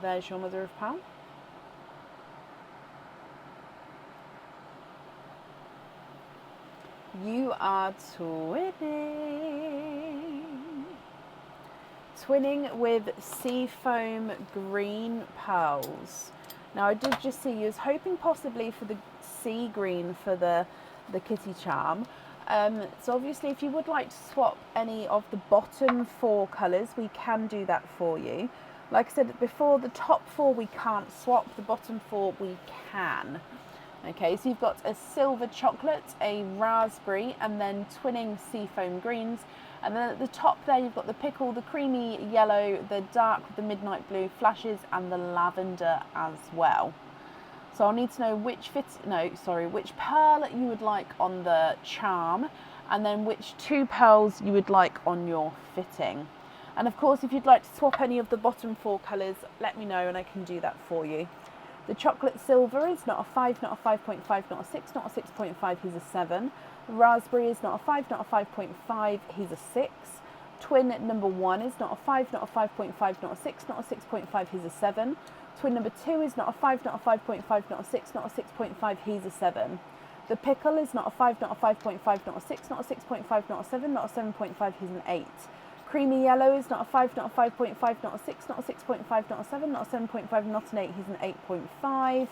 There's your mother of pearl. You are twinning with seafoam green pearls. Now I did just see you was hoping possibly for the sea green for the kitty charm. So obviously if you would like to swap any of the bottom 4 colours, we can do that for you. Like I said before, the top 4 we can't swap, the bottom 4 we can. Okay, so you've got a silver chocolate, a raspberry, and then twinning seafoam greens. And then at the top there you've got the pickle, the creamy yellow, the dark, the midnight blue flashes, and the lavender as well. So I'll need to know which pearl you would like on the charm, and then which 2 pearls you would like on your fitting. And of course, if you'd like to swap any of the bottom 4 colours, let me know and I can do that for you. The chocolate silver is not a 5, not a 5.5, not a 6, not a 6.5, he's a 7. The raspberry is not a 5, not a 5.5, he's a 6. Twin number 1 is not a 5, not a 5.5, not a 6, not a 6.5, he's a 7. Twin number 2 is not a 5, not a 5.5, not a 6, not a 6.5, he's a 7. The pickle is not a 5, not a 5.5, not a 6, not a 6.5, not a 7, not a 7.5, he's an 8. Creamy yellow is not a 5, not a 5.5, not a 6, not a 6.5, not a 7, not a 7.5, not an 8, he's an 8.5.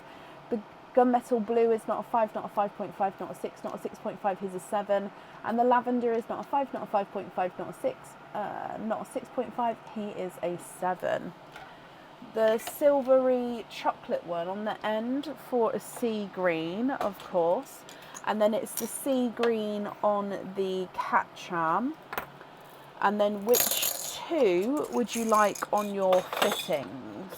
The gunmetal blue is not a 5, not a 5.5, not a 6, not a 6.5, he's a 7. And the lavender is not a 5, not a 5.5, not a 6, not a 6.5, he is a 7. The silvery chocolate one on the end for a sea green, of course. And then it's the sea green on the cat charm. And then which 2 would you like on your fittings?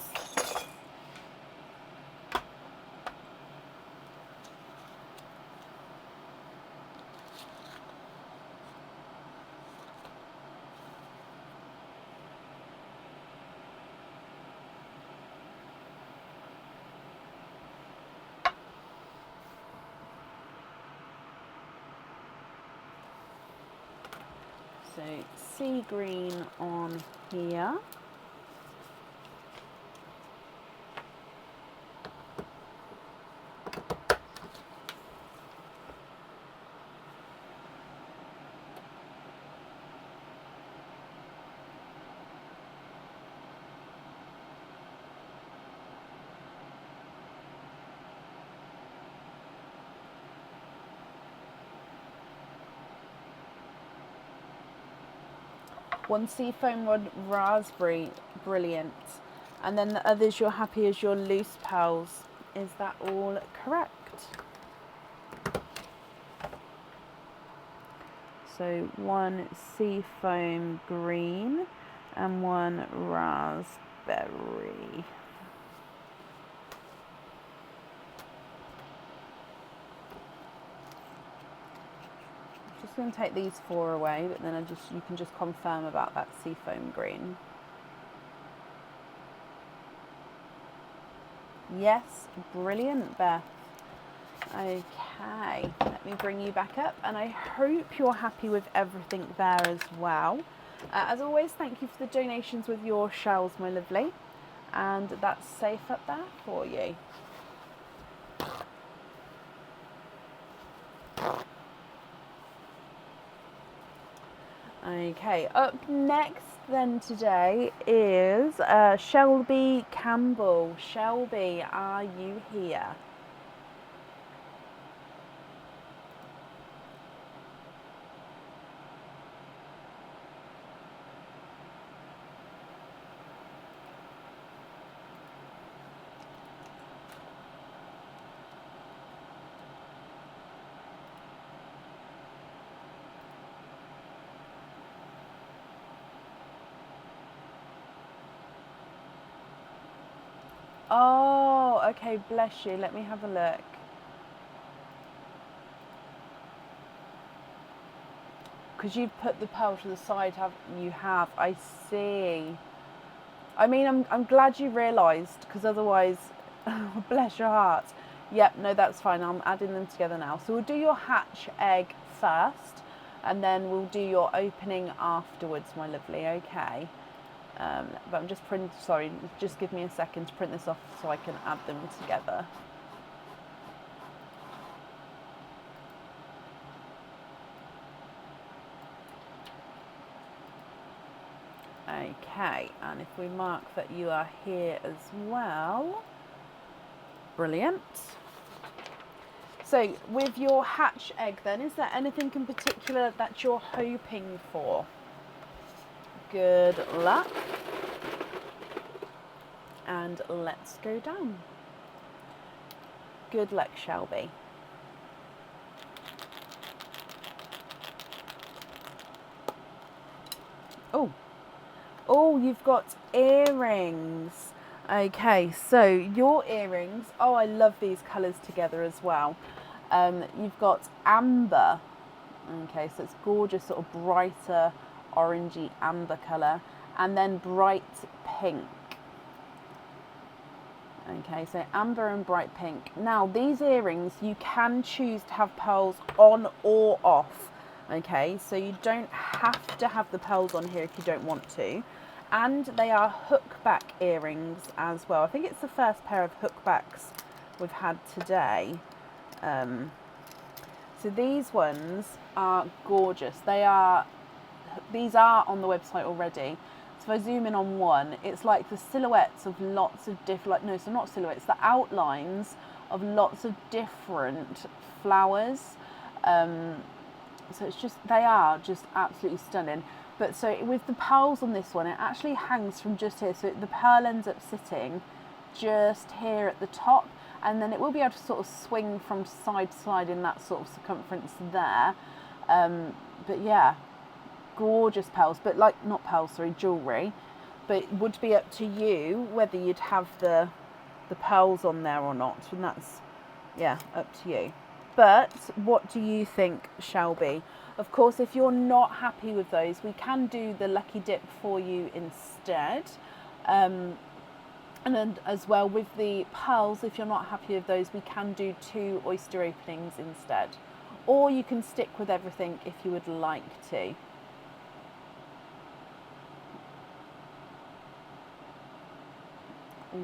So sea green on here. One seafoam, one raspberry, brilliant. And then the others you're happy as your loose pearls. Is that all correct? So one seafoam green and one raspberry. Just going to take these 4 away, but then you can just confirm about that seafoam green. Yes, brilliant, Beth. Okay, let me bring you back up, and I hope you're happy with everything there as well. As always, thank you for the donations with your shells, my lovely, and that's safe up there for you. Okay, up next then today is Shelby Campbell. Shelby, are you here? Oh, okay, bless you. Let me have a look. Because you've put the pearl to the side, you have. I see. I mean, I'm glad you realised, because otherwise, bless your heart. Yep, no, that's fine. I'm adding them together now. So we'll do your hatch egg first, and then we'll do your opening afterwards, my lovely. Okay. But I'm just just give me a second to print this off so I can add them together. Okay, and if we mark that you are here as well, brilliant. So with your hatch egg then, is there anything in particular that you're hoping for? Good luck. And let's go down. Good luck, Shelby. Oh, you've got earrings. Okay, so your earrings, oh, I love these colours together as well. You've got amber. Okay, so it's gorgeous, sort of brighter orangey amber colour, and then bright pink. Okay, so amber and bright pink. Now, these earrings, you can choose to have pearls on or off. Okay, so you don't have to have the pearls on here if you don't want to. And they are hookback earrings as well. I think it's the first pair of hookbacks we've had today. So these ones are gorgeous. These are on the website already. So if I zoom in on one, it's like the silhouettes of lots of different, so not silhouettes, the outlines of lots of different flowers. So it's just, they are just absolutely stunning. But so with the pearls on this one, it actually hangs from just here. So the pearl ends up sitting just here at the top, and then it will be able to sort of swing from side to side in that sort of circumference there. But yeah, gorgeous pearls, but like, not pearls, sorry, jewellery. But it would be up to you whether you'd have the pearls on there or not, and that's, yeah, up to you. But what do you think, Shelby? Of course, if you're not happy with those, we can do the lucky dip for you instead. And then as well with the pearls, if you're not happy with those, we can do 2 oyster openings instead. Or you can stick with everything if you would like to.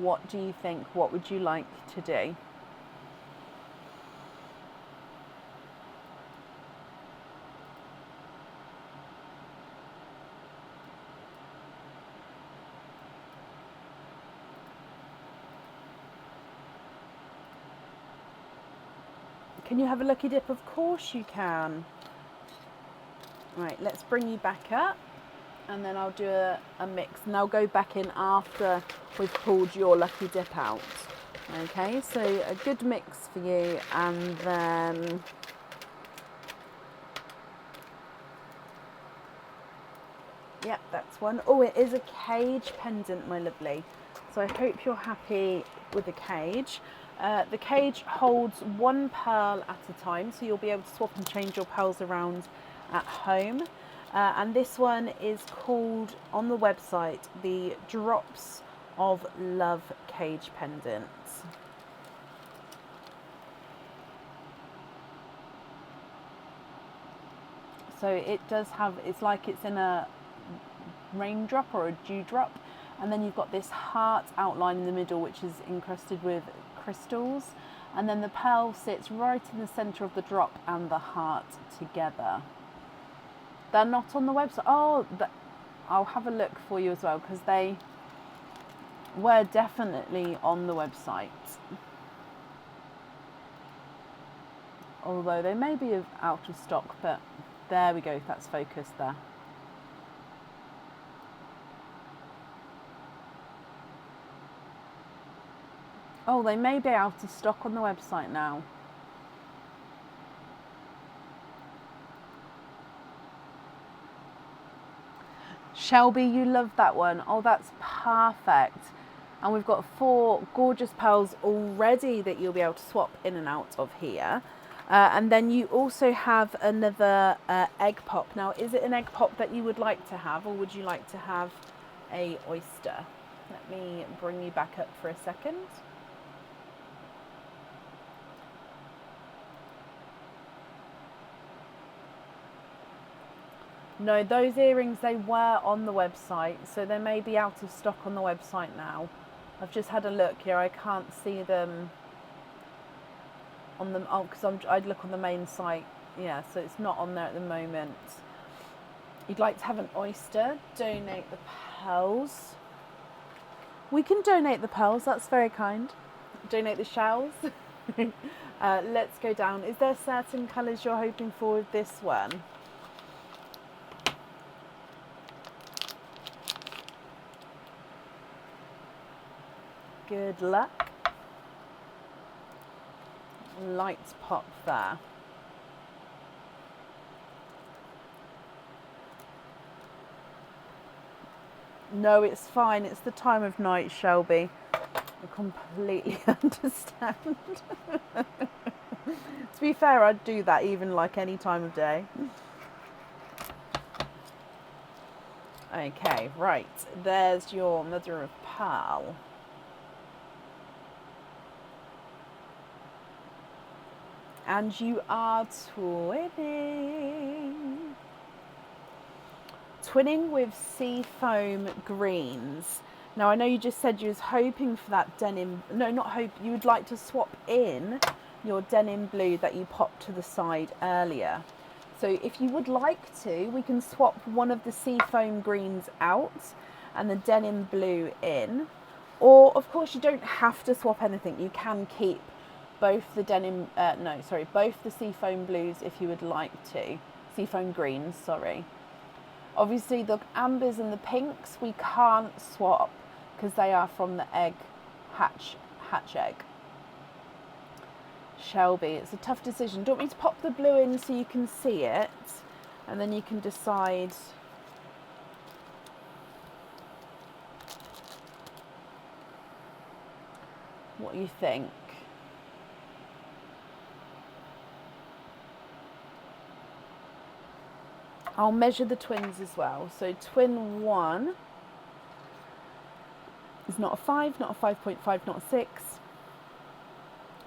what do you think? What would you like to do? Can you have a lucky dip? Of course you can. Right, let's bring you back up, and then I'll do a mix, and I'll go back in after we've pulled your lucky dip out. Okay, so a good mix for you, and then yep, that's one. Oh, it is a cage pendant, my lovely. So I hope you're happy with the cage. The cage holds one pearl at a time, so you'll be able to swap and change your pearls around at home. And this one is called, on the website, the Drops of Love Cage Pendant. So it does have, it's like it's in a raindrop or a dewdrop, and then you've got this heart outline in the middle, which is encrusted with crystals, and then the pearl sits right in the center of the drop and the heart together. They're not on the website. Oh, I'll have a look for you as well, because they were definitely on the website, although they may be out of stock. But there we go, that's focused there. Oh, they may be out of stock on the website now. Shelby, you love that one. Oh, that's perfect. And we've got 4 gorgeous pearls already that you'll be able to swap in and out of here. And then you also have another egg pop. Now, is it an egg pop that you would like to have, or would you like to have a oyster? Let me bring you back up for a second. No, those earrings, they were on the website, so they may be out of stock on the website now. I've just had a look here. I can't see them on them. Oh, because I'd look on the main site. Yeah, so it's not on there at the moment. You'd like to have an oyster? Donate the pearls. We can donate the pearls. That's very kind. Donate the shells. Let's go down. Is there certain colours you're hoping for with this one? Good luck. Light pop there. No, it's fine. It's the time of night, Shelby. I completely understand. To be fair, I'd do that even like any time of day. Okay, right. There's your mother of pearl. And you are twinning. Twinning with sea foam greens. Now, I know you just said you was hoping for that denim. No, not hope. You would like to swap in your denim blue that you popped to the side earlier. So if you would like to, we can swap one of the sea foam greens out and the denim blue in. Or, of course, you don't have to swap anything. You can keep both the denim, both the seafoam blues if you would like to. Seafoam greens, sorry. Obviously the ambers and the pinks we can't swap because they are from the hatch egg. Shelby, it's a tough decision. Do you want me to pop the blue in so you can see it? And then you can decide what you think. I'll measure the twins as well. So twin 1 is not a 5, not a 5.5, not a 6.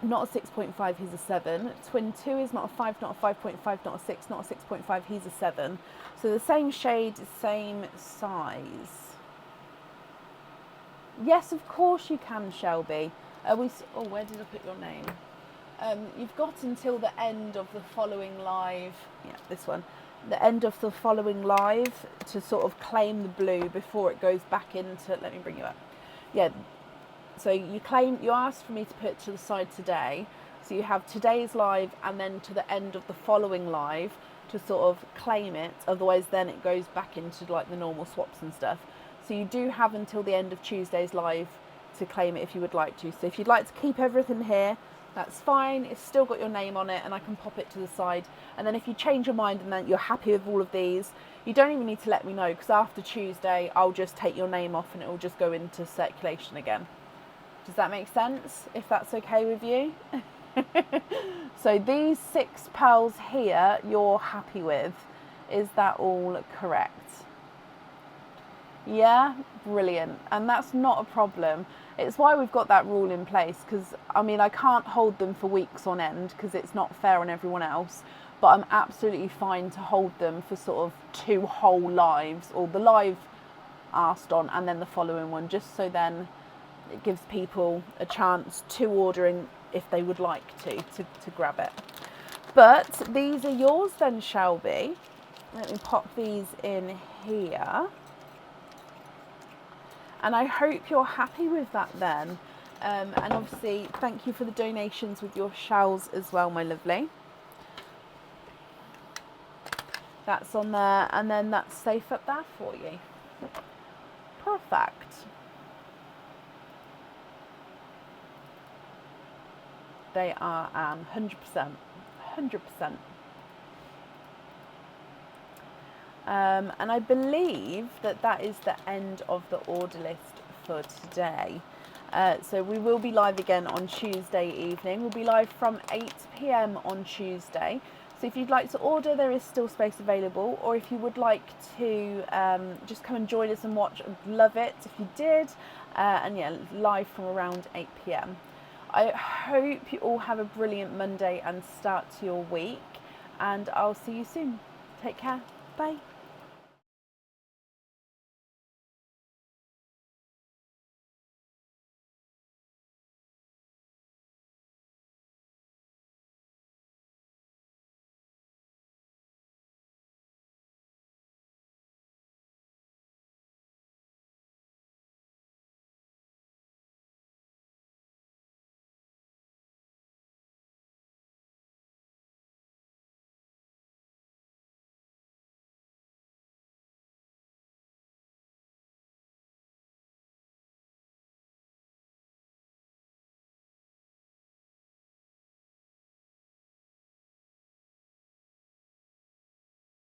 Not a 6.5, he's a 7. Twin 2 is not a 5, not a 5.5, not a 6, not a 6.5, he's a 7. So the same shade, same size. Yes, of course you can, Shelby. Where did I put your name? You've got until the end of the following live. Yeah, this one. The end of the following live to sort of claim the blue before it goes back into. Let me bring you up. Yeah. So you asked for me to put to the side today. So you have today's live and then to the end of the following live to sort of claim it. Otherwise, then it goes back into like the normal swaps and stuff. So you do have until the end of Tuesday's live to claim it if you would like to. So if you'd like to keep everything here, that's fine. It's still got your name on it and I can pop it to the side. And then if you change your mind and then you're happy with all of these, you don't even need to let me know, because after Tuesday, I'll just take your name off and it will just go into circulation again. Does that make sense? If that's okay with you? So these 6 pearls here you're happy with. Is that all correct? Yeah, brilliant. And that's not a problem. It's why we've got that rule in place, because I mean, I can't hold them for weeks on end because it's not fair on everyone else, but I'm absolutely fine to hold them for sort of 2 whole lives, or the live asked on and then the following one, just so then it gives people a chance to ordering if they would like to grab it. But these are yours then, Shelby. Let me pop these in here. And I hope you're happy with that then. And obviously, thank you for the donations with your shells as well, my lovely. That's on there, and then that's safe up there for you. Perfect. They are 100%. 100%. And I believe that is the end of the order list for today. So we will be live again on Tuesday evening. We'll be live from 8 p.m. on Tuesday. So if you'd like to order, there is still space available. Or if you would like to just come and join us and watch, I'd love it if you did. And yeah, live from around 8 p.m. I hope you all have a brilliant Monday and start to your week. And I'll see you soon. Take care. Bye.